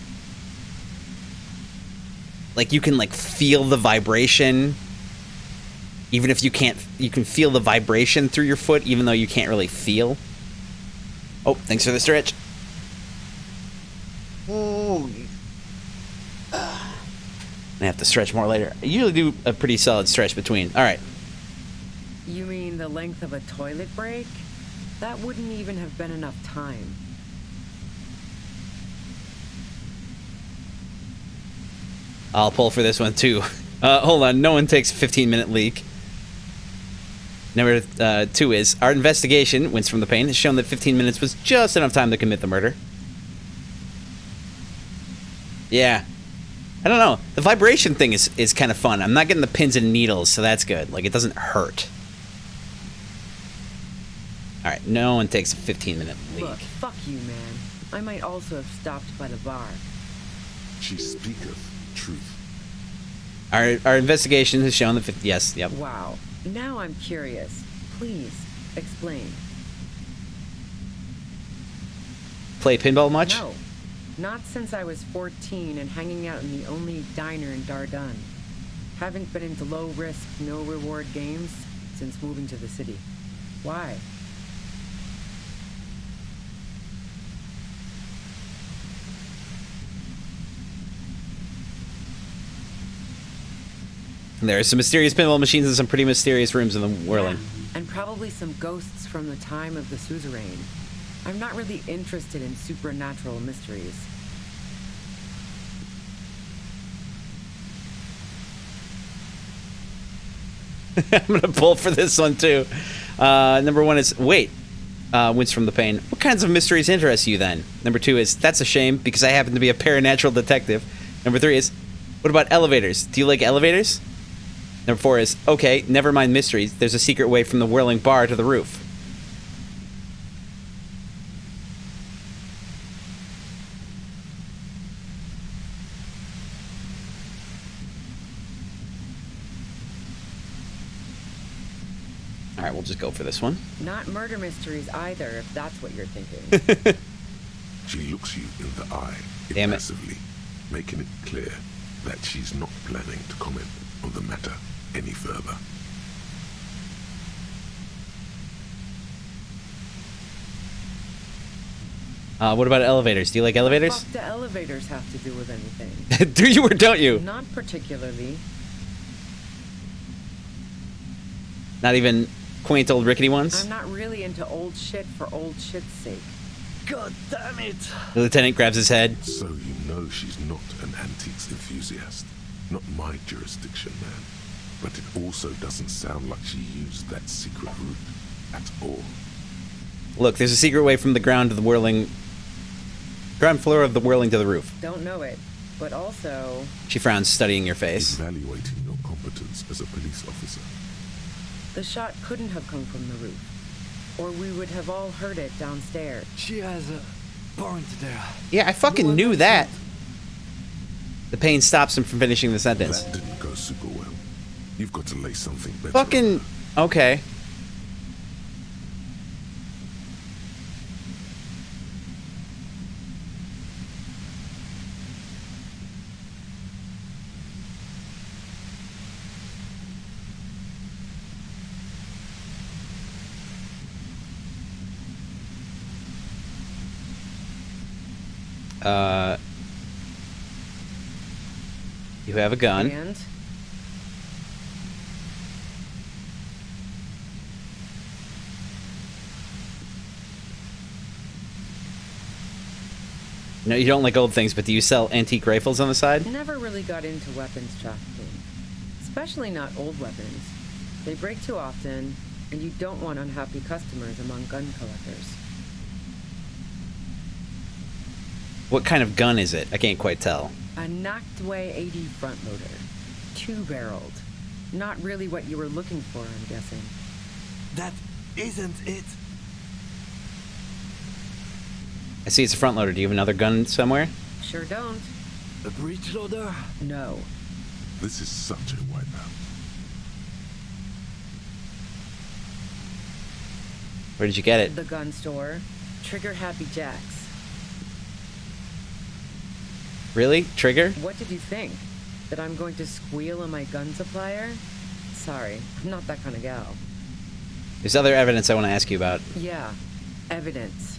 like, you can, like, feel the vibration, even if you can't, you can feel the vibration through your foot, even though you can't really feel. Oh, thanks for the stretch. Ooh. I have to stretch more later. I usually do a pretty solid stretch between. All right. You mean the length of a toilet break? That wouldn't even have been enough time. I'll pull for this one too. Hold on. No one takes a 15-minute leak. Number 2 is our investigation, Wince from the Pain, has shown that 15 minutes was just enough time to commit the murder. Yeah. I don't know. The vibration thing is kind of fun. I'm not getting the pins and needles, so that's good. Like, it doesn't hurt. All right, no one takes a 15-minute leak. Look, fuck you, man. I might also have stopped by the bar. She speaketh truth. Our investigation has shown that... Yes, yep. Wow. Now I'm curious. Please, explain. Play pinball much? No. Not since I was 14 and hanging out in the only diner in Dardun. Haven't been into low-risk, no-reward games since moving to the city. Why? There are some mysterious pinball machines and some pretty mysterious rooms in the whirling. Yeah, and probably some ghosts from the time of the suzerain. I'm not really interested in supernatural mysteries. I'm gonna pull for this one too. Number 1 is Wince from the Pain. What kinds of mysteries interest you then? Number 2 is that's a shame because I happen to be a paranatural detective. Number 3 is what about elevators? Do you like elevators? Number 4 is okay, never mind mysteries. There's a secret way from the whirling bar to the roof. All right, we'll just go for this one. Not murder mysteries either, if that's what you're thinking. She looks you in the eye impassively, making it clear that she's not planning to comment on the matter any further. What about elevators? Do you like elevators? What the fuck do elevators have to do with anything? Do you or don't you? Not particularly. Not even quaint old rickety ones? I'm not really into old shit for old shit's sake. God damn it! The lieutenant grabs his head. So you know she's not an antiques enthusiast. Not my jurisdiction, man. But it also doesn't sound like she used that secret route at all. Look, there's a secret way from the ground to the whirling... ground floor of the whirling to the roof. Don't know it, but also... She frowns, studying your face. Evaluating your competence as a police officer. The shot couldn't have come from the roof, or we would have all heard it downstairs. She has a point there. Yeah, I fucking knew that. The pain stops him from finishing the sentence. That didn't go super well. You've got to lay something better. Fucking... okay. You have a gun. And? No, you don't like old things, but do you sell antique rifles on the side? Never really got into weapons trafficking. Especially not old weapons. They break too often, and you don't want unhappy customers among gun collectors. What kind of gun is it? I can't quite tell. A Nachtway 80 front loader. 2-barreled. Not really what you were looking for, I'm guessing. That isn't it. I see it's a front loader. Do you have another gun somewhere? Sure don't. A breech loader? No. This is such a wipeout. Where did you get it? The gun store. Trigger Happy Jacks. Really? Trigger? What did you think? That I'm going to squeal on my gun supplier? Sorry, I'm not that kind of gal. There's other evidence I want to ask you about. Yeah, evidence.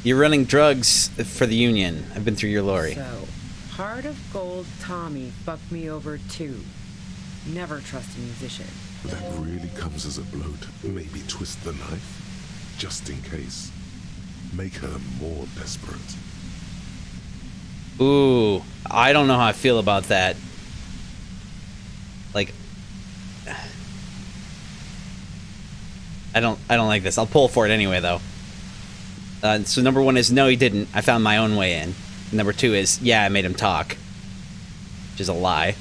You're running drugs for the Union. I've been through your lorry. So, Heart of Gold Tommy fucked me over too. Never trust a musician. That really comes as a blow to maybe twist the knife, just in case. Make her more desperate. Ooh, I don't know how I feel about that. Like, I don't like this. I'll pull for it anyway, though. So number one is, no, he didn't. I found my own way in. Number two is, yeah, I made him talk. Which is a lie.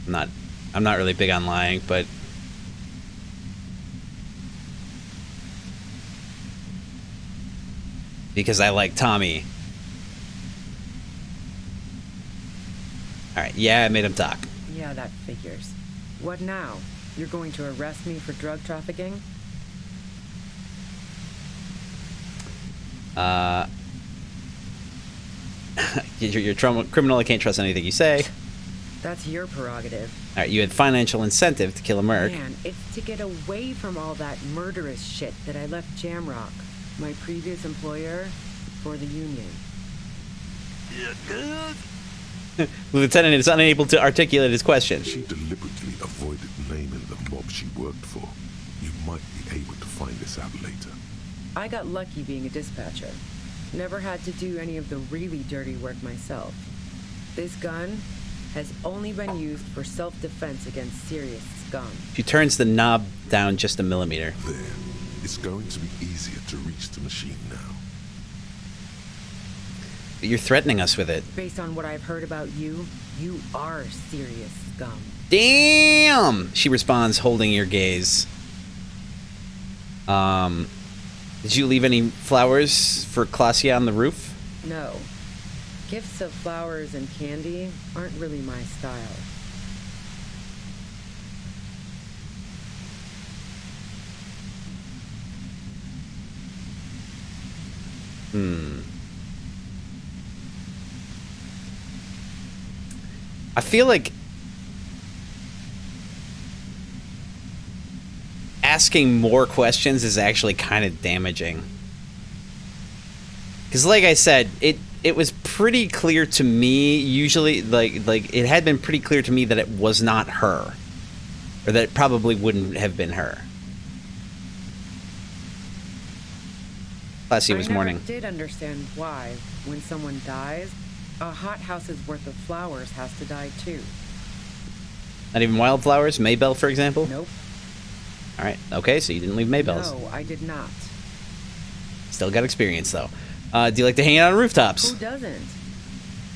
I'm not really big on lying, but... because I like Tommy. Alright, yeah, I made him talk. Yeah, that figures. What now? You're going to arrest me for drug trafficking? You're a criminal, I can't trust anything you say. That's your prerogative. Alright, you had financial incentive to kill a merc. Man, it's to get away from all that murderous shit that I left Jamrock, my previous employer, for the Union. The lieutenant is unable to articulate his question. She deliberately avoided naming the mob she worked for. You might be able to find this out later. I got lucky being a dispatcher. Never had to do any of the really dirty work myself. This gun has only been used for self-defense against serious scum. She turns the knob down just a millimeter. There. It's going to be easier to reach the machine now. But you're threatening us with it. Based on what I've heard about you, you are serious scum. Damn! She responds, holding your gaze. Did you leave any flowers for Klasia on the roof? No. Gifts of flowers and candy aren't really my style. I feel like asking more questions is actually kind of damaging. Because like I said, it was pretty clear to me, usually, like it had been pretty clear to me that it was not her. Or that it probably wouldn't have been her. Klasia was mourning. I never did understand why, when someone dies, a hothouse's worth of flowers has to die too. Not even wildflowers? Maybell, for example? Nope. Alright, okay, so you didn't leave Maybells. No, I did not. Still got experience, though. Do you like to hang out on rooftops? Who doesn't?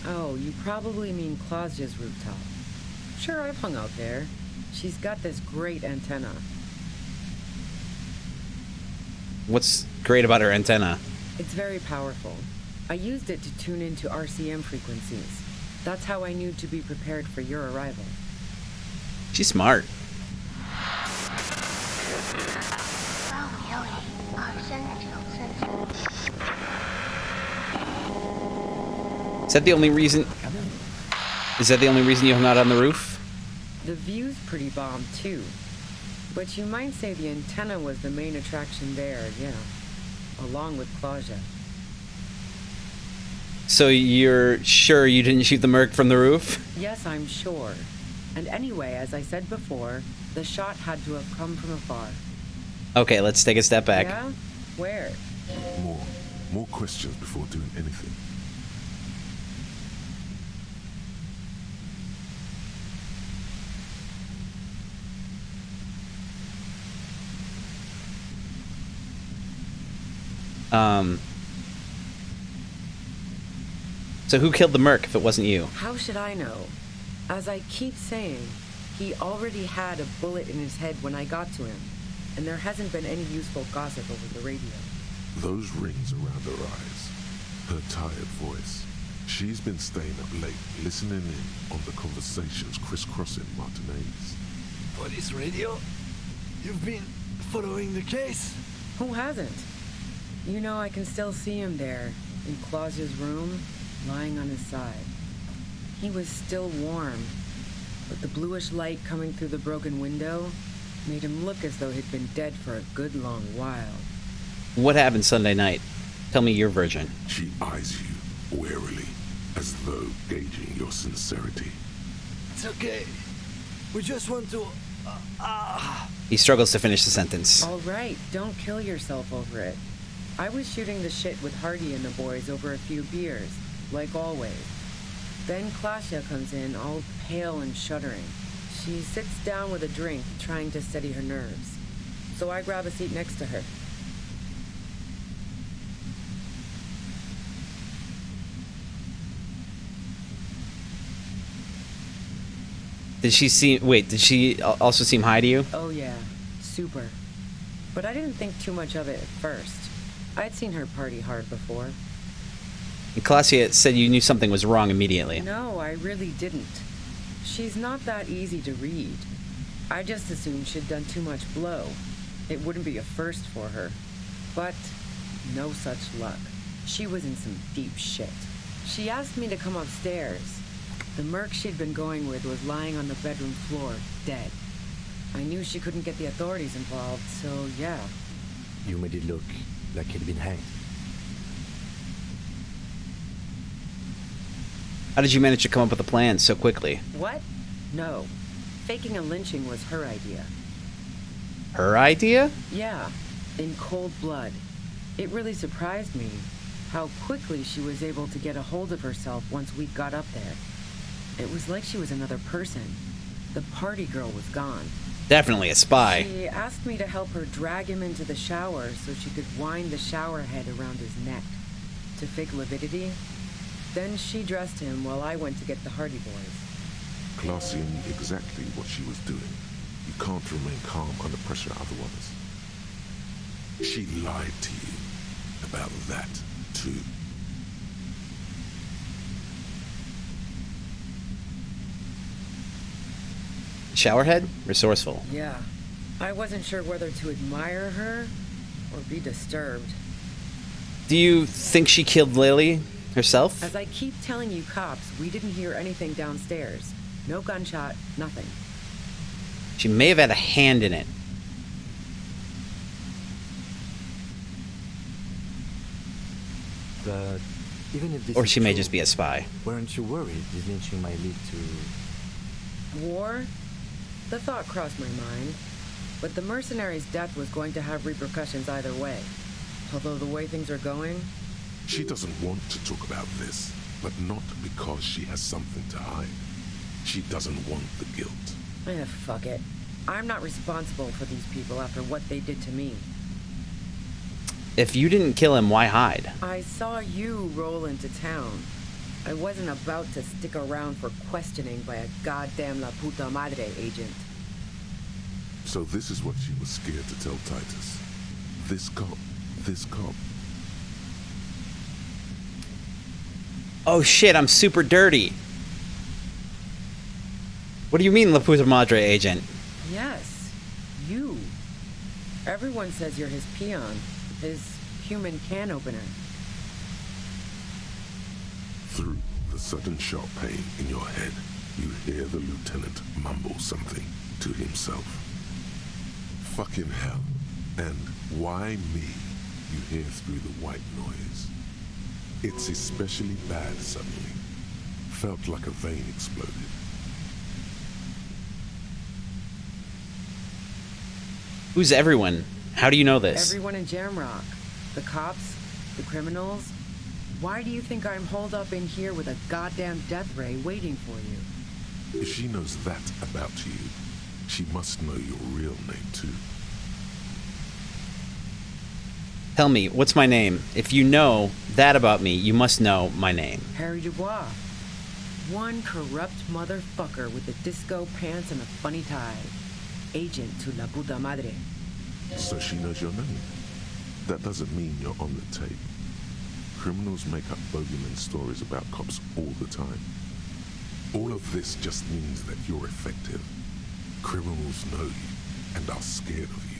Oh, you probably mean Klausja's rooftop. Sure, I've hung out there. She's got this great antenna. What's great about her antenna? It's very powerful. I used it to tune into RCM frequencies. That's how I knew to be prepared for your arrival. She's smart. Is that the only reason? Is that the only reason you hung out on the roof? The view's pretty bomb too. But you might say the antenna was the main attraction there, yeah. Along with Claudia. So you're sure you didn't shoot the merc from the roof? Yes, I'm sure. And anyway, as I said before, the shot had to have come from afar. Okay, let's take a step back. Yeah? Where? More questions before doing anything. So who killed the merc if it wasn't you? How should I know? As I keep saying, he already had a bullet in his head when I got to him, and there hasn't been any useful gossip over the radio. Those rings around her eyes, her tired voice. She's been staying up late, listening in on the conversations crisscrossing Martinez. Police radio? You've been following the case? Who hasn't? You know, I can still see him there, in Claudia's room, lying on his side. He was still warm, but the bluish light coming through the broken window made him look as though he'd been dead for a good long while. What happened Sunday night? Tell me your version. She eyes you warily, as though gauging your sincerity. It's okay. We just want to... He struggles to finish the sentence. All right, don't kill yourself over it. I was shooting the shit with Hardy and the boys over a few beers, like always. Then Claudia comes in, all pale and shuddering. She sits down with a drink, trying to steady her nerves. So I grab a seat next to her. Did she also seem high to you? Oh yeah, super. But I didn't think too much of it at first. I'd seen her party hard before. And Claudia said you knew something was wrong immediately. No, I really didn't. She's not that easy to read. I just assumed she'd done too much blow. It wouldn't be a first for her. But no such luck. She was in some deep shit. She asked me to come upstairs. The merc she'd been going with was lying on the bedroom floor, dead. I knew she couldn't get the authorities involved, so yeah. You made it look like he'd been hanged. How did you manage to come up with a plan so quickly? What? No. Faking a lynching was her idea. Her idea? Yeah, in cold blood. It really surprised me how quickly she was able to get a hold of herself once we got up there. It was like she was another person. The party girl was gone. Definitely a spy. She asked me to help her drag him into the shower so she could wind the shower head around his neck to fake lividity. Then she dressed him while I went to get the Hardy Boys. Claudia knew exactly what she was doing. You can't remain calm under pressure otherwise. She lied to you about that, too. Showerhead? Resourceful. Yeah. I wasn't sure whether to admire her or be disturbed. Do you think she killed Lily herself? As I keep telling you cops, we didn't hear anything downstairs. No gunshot, nothing. She may have had a hand in it. But even if this Or is she may true, just be a spy. Weren't you worried this lynching might lead to... War? The thought crossed my mind. But the mercenary's death was going to have repercussions either way. Although the way things are going... She doesn't want to talk about this, but not because she has something to hide. She doesn't want the guilt. Fuck it. I'm not responsible for these people after what they did to me. If you didn't kill him, why hide? I saw you roll into town. I wasn't about to stick around for questioning by a goddamn La Puta Madre agent. So this is what she was scared to tell Titus. This cop. Oh shit, I'm super dirty. What do you mean, La Puta Madre agent? Yes, you. Everyone says you're his peon, his human can opener. Through the sudden sharp pain in your head, you hear the lieutenant mumble something to himself. fucking hell. And why me? You hear through the white noise. It's especially bad suddenly. Felt like a vein exploded. Who's everyone? How do you know this? Everyone in Jamrock. The cops, the criminals. Why do you think I'm holed up in here with a goddamn death ray waiting for you? If she knows that about you, she must know your real name too. Tell me, what's my name? If you know that about me, you must know my name. Harry Dubois. One corrupt motherfucker with the disco pants and a funny tie. Agent to la puta madre. So she knows your name. That doesn't mean you're on the tape. Criminals make up bogeyman stories about cops all the time. All of this just means that you're effective. Criminals know you and are scared of you.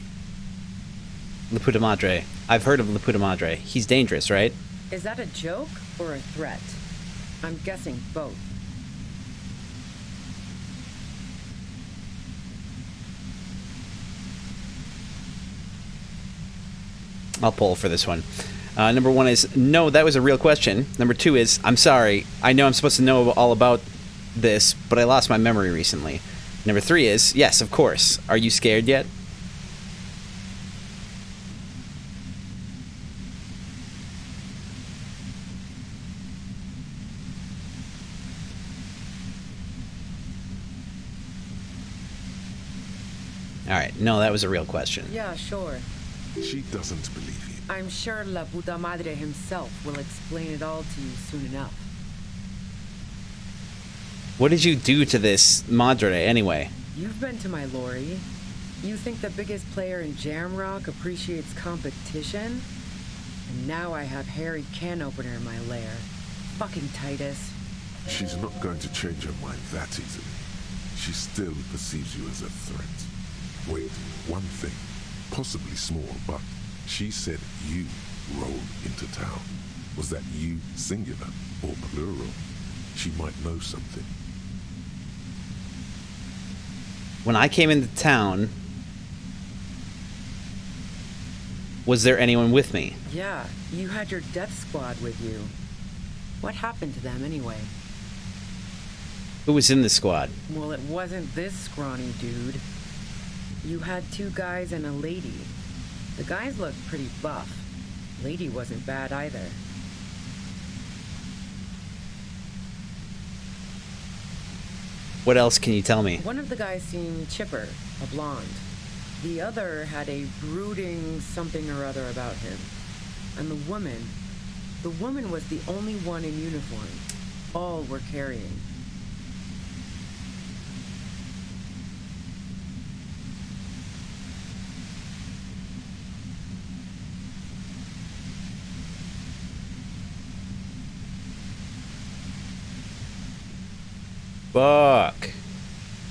La puta madre. I've heard of La puta madre. He's dangerous, right? Is that a joke or a threat? I'm guessing both. I'll poll for this one. Number one is, no, that was a real question. Number two is, I'm sorry. I know I'm supposed to know all about this, but I lost my memory recently. Number three is, yes, of course. Are you scared yet? Alright, no, that was a real question. Yeah, sure. She doesn't believe you. I'm sure La Puta Madre himself will explain it all to you soon enough. What did you do to this Madre, anyway? You've been to my lorry. You think the biggest player in Jamrock appreciates competition? And now I have Harry Can Opener in my lair. Fucking Titus. She's not going to change her mind that easily. She still perceives you as a threat. Wait, one thing. Possibly small, but she said you rolled into town. Was that you singular or plural? She might know something. When I came into town, was there anyone with me? Yeah, you had your death squad with you. What happened to them anyway? Who was in the squad? Well, it wasn't this scrawny dude. You had two guys and a lady. The guys looked pretty buff. Lady wasn't bad either. What else can you tell me? One of the guys seemed chipper, a blonde. The other had a brooding something or other about him. And the woman was the only one in uniform. All were carrying. Fuck.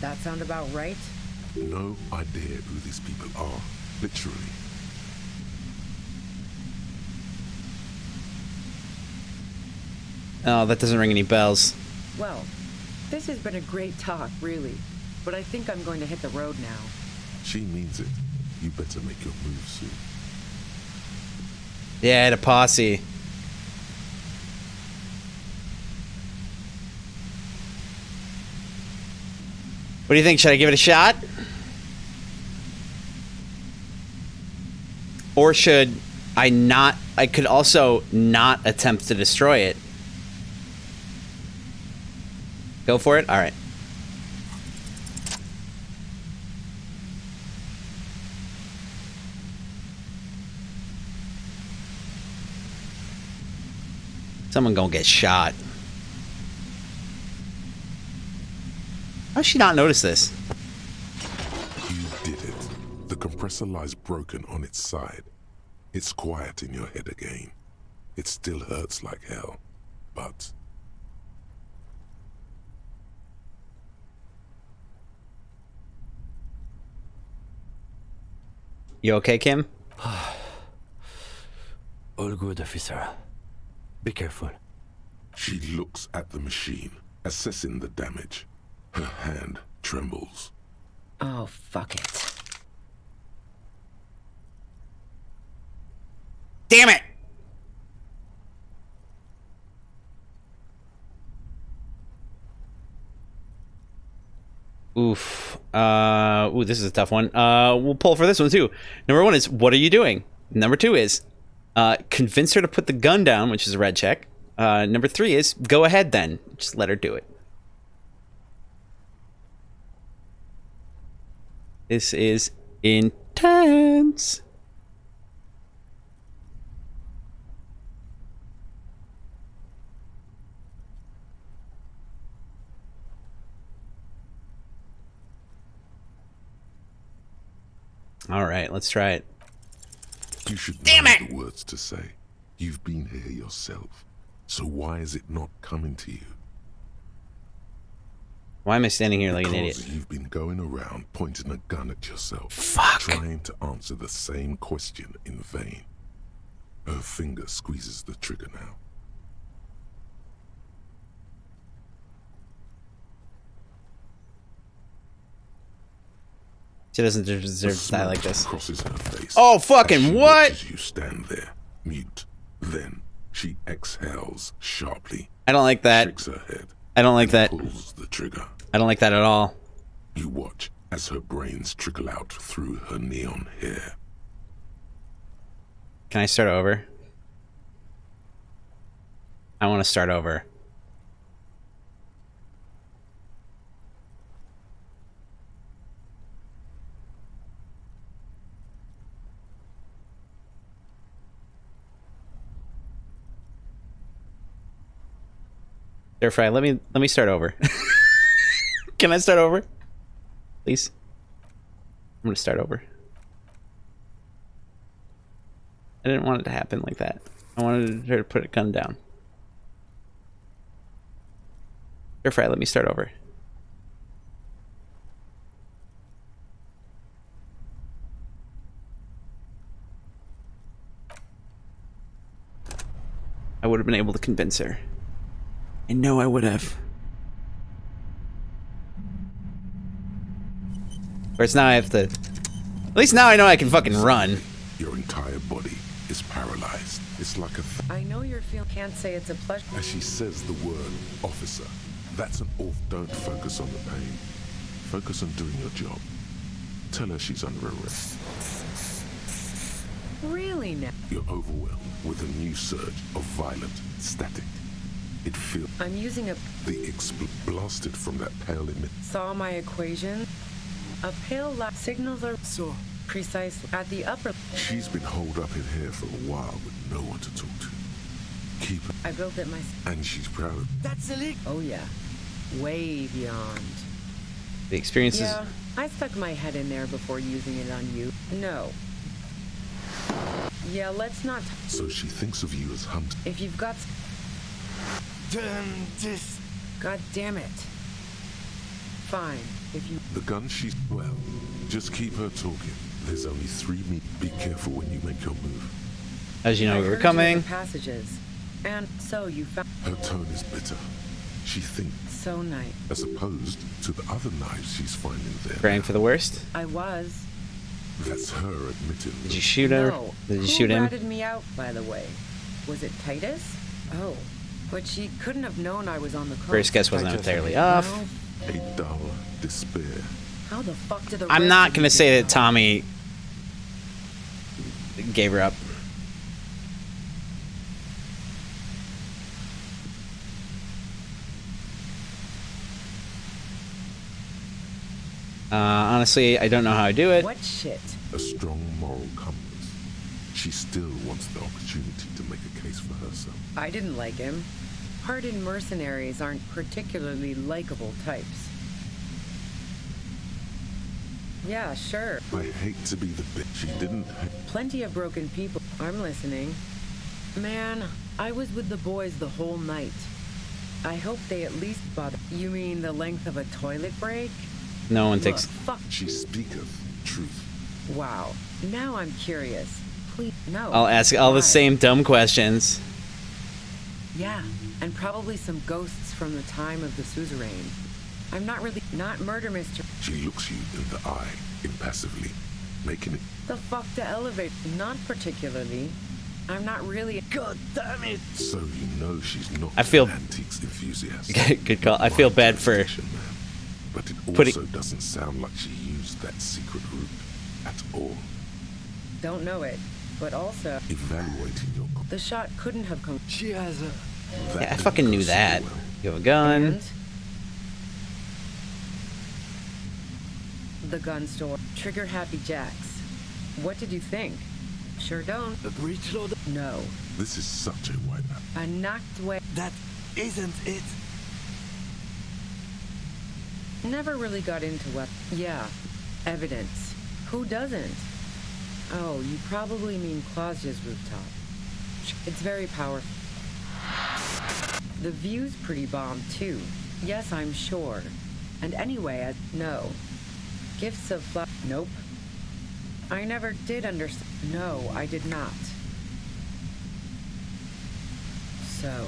That sound about right? No idea who these people are, literally. Oh, that doesn't ring any bells. Well, this has been a great talk, really. But I think I'm going to hit the road now. She means it. You better make your move soon. Yeah, the posse. What do you think? Should I give it a shot? Or should I not? I could also not attempt to destroy it. Go for it? Alright. Someone gonna get shot. How'd she not notice this? You did it. The compressor lies broken on its side. It's quiet in your head again. It still hurts like hell, but... You okay, Kim? All good, officer. Be careful. She looks at the machine, assessing the damage. Her hand trembles. Oh, fuck it. Damn it! Oof. Ooh, this is a tough one. We'll pull for this one too. Number 1 is, what are you doing? Number 2 is, convince her to put the gun down, which is a red check. Number 3 is, go ahead then. Just let her do it. This is intense. All right, let's try it. You should know the words to say. You've been here yourself. So why is it not coming to you? Why am I standing here like an idiot? Because you've been going around pointing a gun at yourself. Fuck. Trying to answer the same question in vain. Her finger squeezes the trigger now. She doesn't deserve to die like this. Crosses her face. Oh, fucking what? As you stand there, mute. Then she exhales sharply. I don't like that. Shakes her head. I don't like that. Pulls the trigger. I don't like that at all. You watch as her brains trickle out through her neon hair. Can I start over? I want to start over. Stir fry, let me start over. Can I start over? Please? I'm gonna start over. I didn't want it to happen like that. I wanted her to put a gun down. Stir fry, let me start over. I would have been able to convince her. I know I would have. Whereas now I have to... At least now I know I can fucking run. Your entire body is paralyzed. It's like a... I know your feel can't say it's a pleasure. As she says the word officer, that's an off. Don't focus on the pain. Focus on doing your job. Tell her she's under arrest. Really now? You're overwhelmed with a new surge of violent static. It feels... I'm using a... The blasted from that pale emit. Saw my equation? A pale light signals are so precise at the upper... She's been holed up in here for a while with no one to talk to. Keep her... I built it myself. And she's proud of... That's illegal. Oh yeah. Way beyond. The experiences... Yeah, I stuck my head in there before using it on you. No. Yeah, let's not... So she thinks of you as Hunt. If you've got... Damn this. God damn it. Fine, if you... The gun she's... Well, just keep her talking. There's only 3 me. Be careful when you make your move. As you know, we were heard coming. the passages. And so you found... Her tone is bitter. She thinks... So nice. As opposed to the other knives she's finding there. Praying for the worst? I was. That's her admitting... Did you shoot her? No. Did you shoot him? Who ratted me out, by the way? Was it Titus? Oh. But she couldn't have known I was on the coast. First guess wasn't entirely off. A dull despair. How the fuck did the I'm not gonna say that Tommy gave her up. Honestly, I don't know how I do it. What shit? A strong moral compass. She still wants the opportunity to make a case for herself. I didn't like him. Hardened mercenaries aren't particularly likable types. Yeah, sure. I hate to be the bitch. She didn't... Plenty of broken people. I'm listening. Man, I was with the boys the whole night. I hope they at least bother. You mean the length of a toilet break? No one Look, takes... fuck. She speaketh truth. Wow. Now I'm curious. Please, no. I'll ask all Why? the same dumb questions. Yeah, and probably some ghosts from the time of the suzerain. I'm not really... Not murder mystery. She looks you in the eye, impassively, making it... The fuck to elevate? Not particularly. I'm not really. God damn it! So you know she's not I feel- an antiques enthusiast. Good call. I feel bad for But it putting- also doesn't sound like she used that secret route at all. Don't know it, but also Evaluating your... the shot couldn't have come. She has a. Yeah, I fucking knew that. You have a gun. And the gun store. Trigger Happy Jacks. What did you think? Sure don't. A breech loader? No. This is such a wipeout. A knocked way. That isn't it. Never really got into what. Yeah. Evidence. Who doesn't? Oh, you probably mean Clausia's rooftop. It's very powerful. The view's pretty bomb, too. Yes, I'm sure. And anyway, no. Gifts of Nope. I never did understand. No, I did not. So.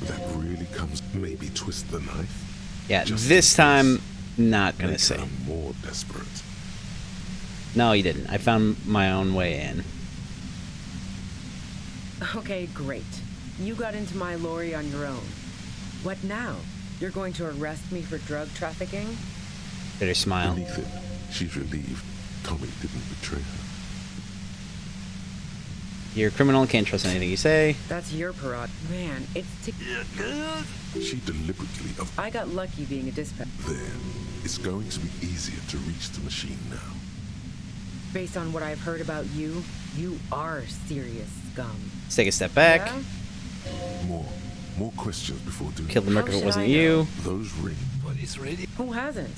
That really comes... Maybe twist the knife? Yeah, Just this in time, case. not gonna Make say. her more desperate. No, you didn't. I found my own way in. Okay, great. You got into my lorry on your own. What now? You're going to arrest me for drug trafficking? Better smile. Beneath it, she's relieved Tommy didn't betray her. You're a criminal and can't trust anything you say. That's your parade. Man, it's She deliberately... I got lucky being a dispatch. There. It's going to be easier to reach the machine now. Based on what I've heard about you, you are serious scum. Let's take a step back. Yeah? More questions before doing... Kill the murder if it should wasn't I you. Those rings. But it's ready. Who hasn't?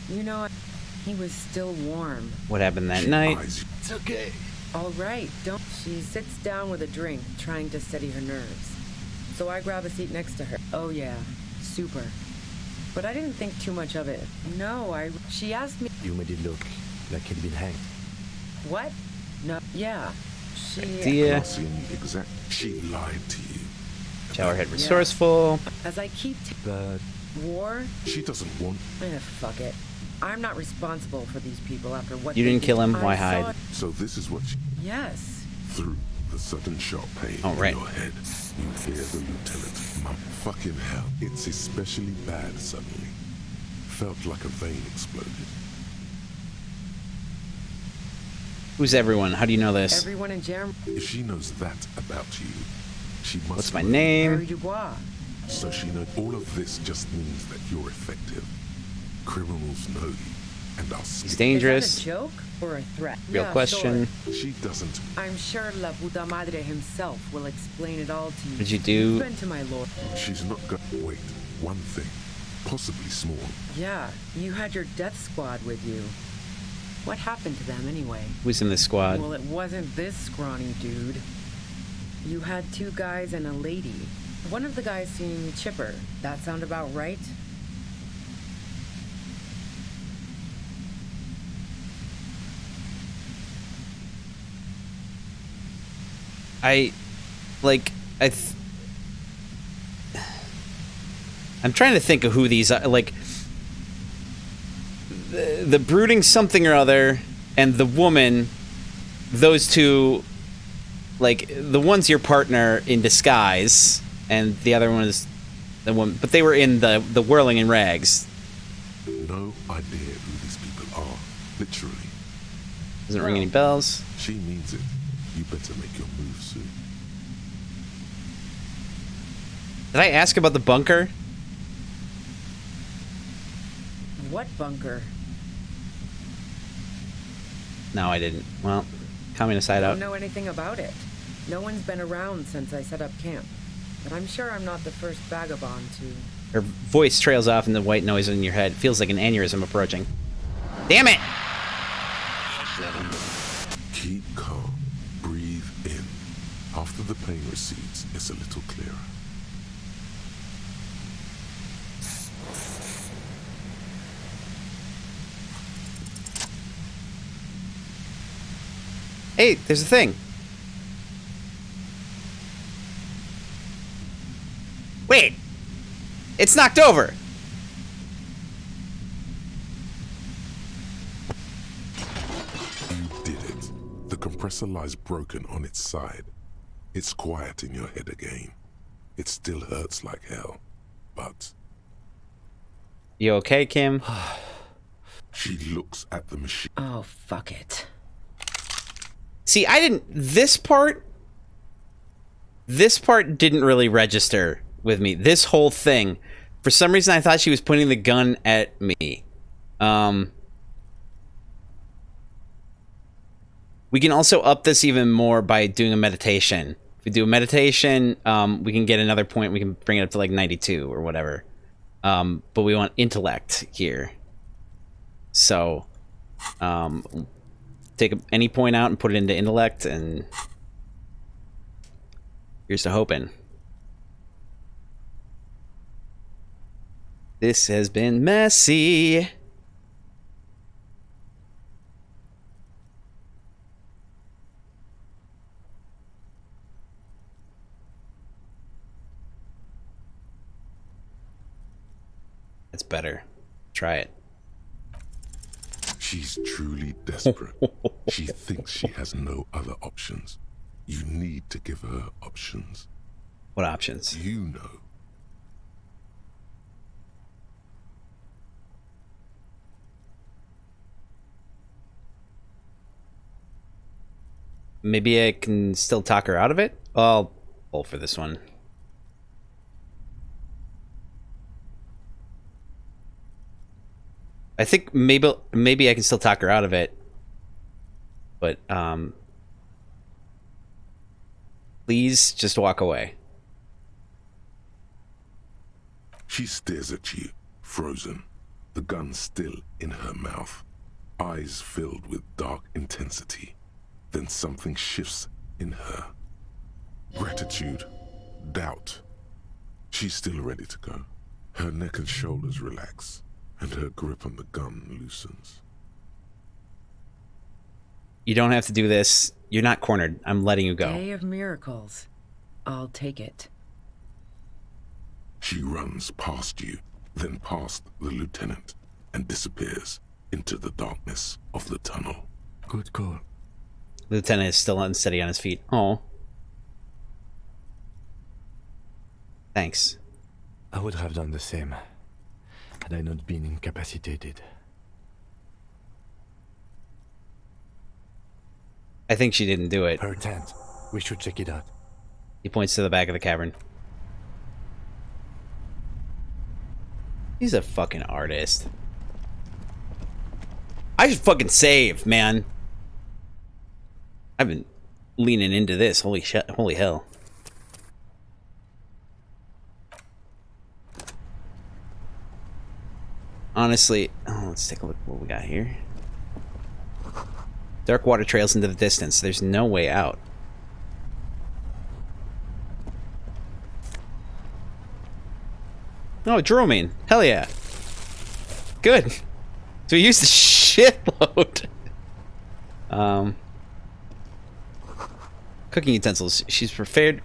You know, he was still warm. What happened that night? It's okay. All right, don't. She sits down with a drink, trying to steady her nerves. So I grab a seat next to her. Oh yeah, super. But I didn't think too much of it. No, she asked me. You made it look like he'd been hanged. What? No, yeah. She. Idea. She lied to you. Showerhead resourceful. As I keep. But. War? She doesn't want. Fuck it. I'm not responsible for these people after what You they didn't did. kill him. I Why saw hide? So this is what she... Yes. Through the sudden sharp pain Oh, right. in your head, you hear the lieutenant mum. Fucking hell. It's especially bad suddenly. Felt like a vein exploded. Who's everyone? How do you know this? Everyone in Jeremy. If she knows that about you, she must... What's my know- name? Harry Dubois. So she knows all of this just means that you're effective. Criminals know you and are He's scared. dangerous. Is that a joke or a threat? Real Yeah, question. Sure. She doesn't. I'm sure La Puta Madre himself will explain it all to you. What did you do? You've been to my lord. She's not going... Wait, one thing. Possibly small. Yeah, you had your death squad with you. What happened to them anyway? Who's in this squad? Well, it wasn't this scrawny dude. You had 2 guys and a lady. One of the guys seemed chipper. That sound about right? I'm trying to think of who these are. Like, the brooding something or other and the woman, those two, like, the one's your partner in disguise and the other one is the woman, but they were in the whirling in rags. No idea who these people are. Literally. Doesn't ring any bells. She means it. You better make your move soon. Did I ask about the bunker? What bunker? No, I didn't. Well, communist I hideout. don't know anything about it. No one's been around since I set up camp. But I'm sure I'm not the first vagabond to... Her voice trails off in the white noise in your head. Feels like an aneurysm approaching. Damn it! Keep calm. Breathe in. After the pain recedes, it's a little clearer. Hey, there's a thing. Wait! It's knocked over! You did it. The compressor lies broken on its side. It's quiet in your head again. It still hurts like hell, but... You okay, Kim? She looks at the machine. Oh, fuck it. See, I didn't... This part didn't really register with me. This whole thing. For some reason, I thought she was pointing the gun at me. We can also up this even more by doing a meditation. If we do a meditation, we can get another point. We can bring it up to like 92 or whatever. But we want intellect here. So, take any point out and put it into intellect, and here's to hoping. This has been messy. It's better. Try it. She's truly desperate. She thinks she has no other options. You need to give her options. What options? You know. Maybe I can still talk her out of it? I'll pull for this one. I think maybe I can still talk her out of it. But, please just walk away. She stares at you, frozen, the gun still in her mouth, eyes filled with dark intensity. Then something shifts in her. Gratitude, doubt. She's still ready to go. Her neck and shoulders relax, and her grip on the gun loosens. You don't have to do this. You're not cornered. I'm letting you go. Day of miracles. I'll take it. She runs past you, then past the lieutenant, and disappears into the darkness of the tunnel. Good call. Lieutenant is still unsteady on his feet. Oh. Thanks. I would have done the same had I not been incapacitated. I think she didn't do it. Her tent. We should check it out. He points to the back of the cavern. He's a fucking artist. I should fucking save, man. I've been leaning into this. Holy shit. Holy hell. Honestly, let's take a look at what we got here. Dark water trails into the distance. There's no way out. Oh, dronine. Hell yeah. Good. So we used the shitload. Cooking utensils. She's prepared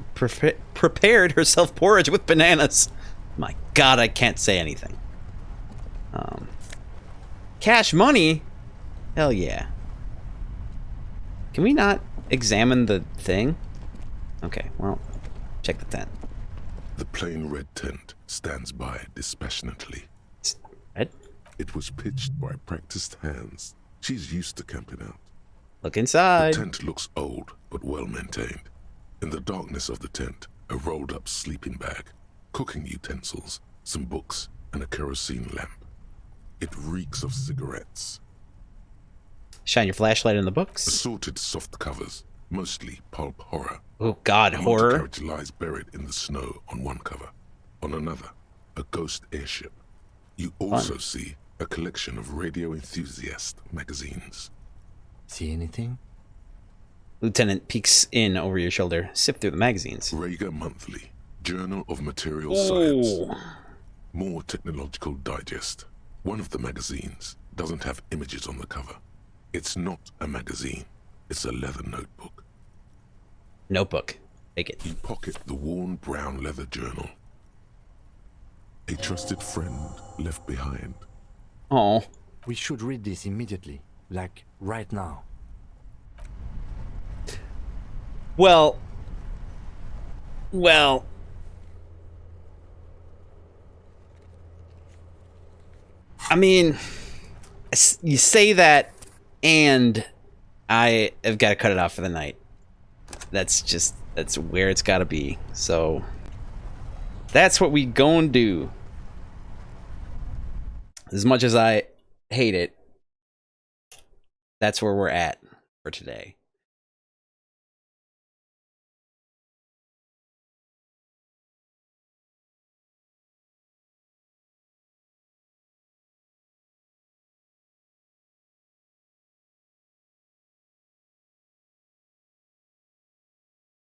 herself porridge with bananas. My God, I can't say anything. Cash money? Hell yeah. Can we not examine the thing? Okay, well, check the tent. The plain red tent stands by dispassionately. Red? It was pitched by practiced hands. She's used to camping out. Look inside. The tent looks old, but well maintained. In the darkness of the tent, a rolled up sleeping bag, cooking utensils, some books, and a kerosene lamp. It reeks of cigarettes. Shine your flashlight in the books. Assorted soft covers, mostly pulp horror. Oh God, a horror. Carriage lies buried in the snow on one cover. On another, a ghost airship. You also see a collection of radio enthusiast magazines. See anything? Lieutenant peeks in over your shoulder. Sift through the magazines. Rager Monthly, Journal of Material Science. More Technological Digest. One of the magazines doesn't have images on the cover. It's not a magazine. It's a leather notebook. Notebook. Take it. You pocket the worn brown leather journal. A trusted friend left behind. Oh. We should read this immediately. Like, right now. Well, Well, I mean, you say that, and I have got to cut it off for the night. That's where it's got to be. So that's what we gonna do. As much as I hate it, that's where we're at for today.